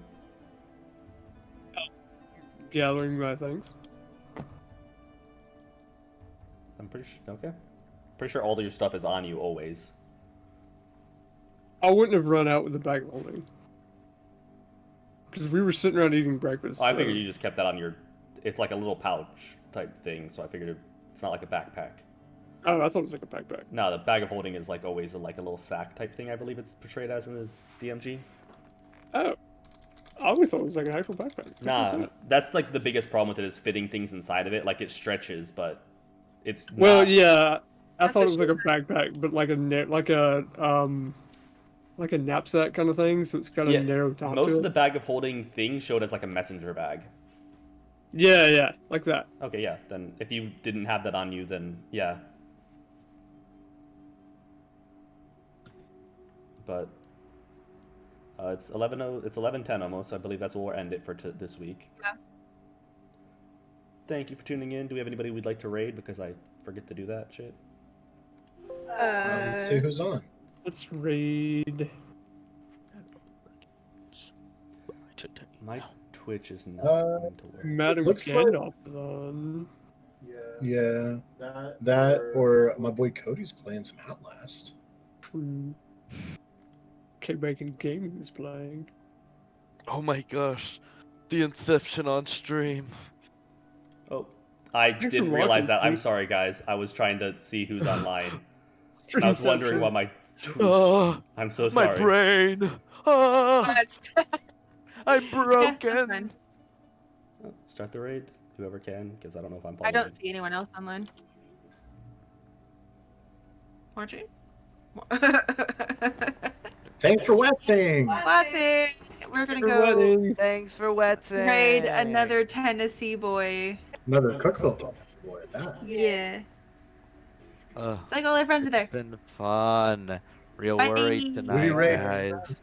Gathering my things. I'm pretty sure. Okay. Pretty sure all of your stuff is on you always. I wouldn't have run out with the bag of holding. Because we were sitting around eating breakfast. I so- figured you just kept that on your. It's like a little pouch type thing, so I figured it's not like a backpack. Oh, I thought it was like a backpack. No, the bag of holding is always a little sack type thing. I believe it's portrayed as in the DMG. Oh. I always thought it was like an actual backpack. Nah, that's the biggest problem with it is fitting things inside of it. It stretches, but it's Well, not. yeah. I That's thought a it was like a backpack, but like a knapsack kind of thing, so it's kind of Yeah, narrow top Most to of the it. bag of holding thing showed as a messenger bag. Yeah, like that. Okay, yeah. Then if you didn't have that on you, then yeah. But it's 11:10 almost. So I believe that's where we'll end it for this week. Yeah. Thank you for tuning in. Do we have anybody we'd like to raid? Because I forget to do that shit. Let's see who's on. Let's raid. My Twitch is not Uh, going to work. Madam Looks like- Gandalf is on. Yeah, that or my boy Cody's playing some Outlast. K-Bacon Gaming is playing. Oh my gosh, the Inception on stream. Oh, I Thanks for didn't realize watching, that. I'm Pete. sorry, guys. I was trying to see who's online. Streamception. I was wondering why my. Oh, I'm so my sorry. brain. Oh, But I'm yeah, that's broken. fine. Start the raid, whoever can, because I don't know if I'm I following. don't see anyone else online. Aren't you? Thanks for watching. Watson, we're gonna For go wedding. Thanks for wetting. raid another Tennessee boy. Another Cookville boy at that. Yeah. Ugh, It's like all our friends are there. it's been fun. Real worried Bye. tonight, raid. guys.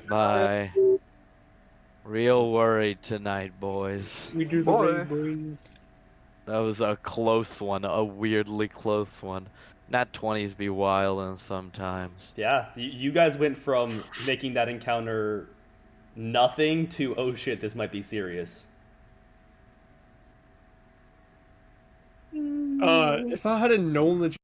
Bye. Real worried tonight, boys. We do the raid, boys. That was a close one, a weirdly close one. Nat 20s be wildin' sometimes. Yeah, you guys went from making that encounter nothing to, oh shit, this might be serious. If I had known that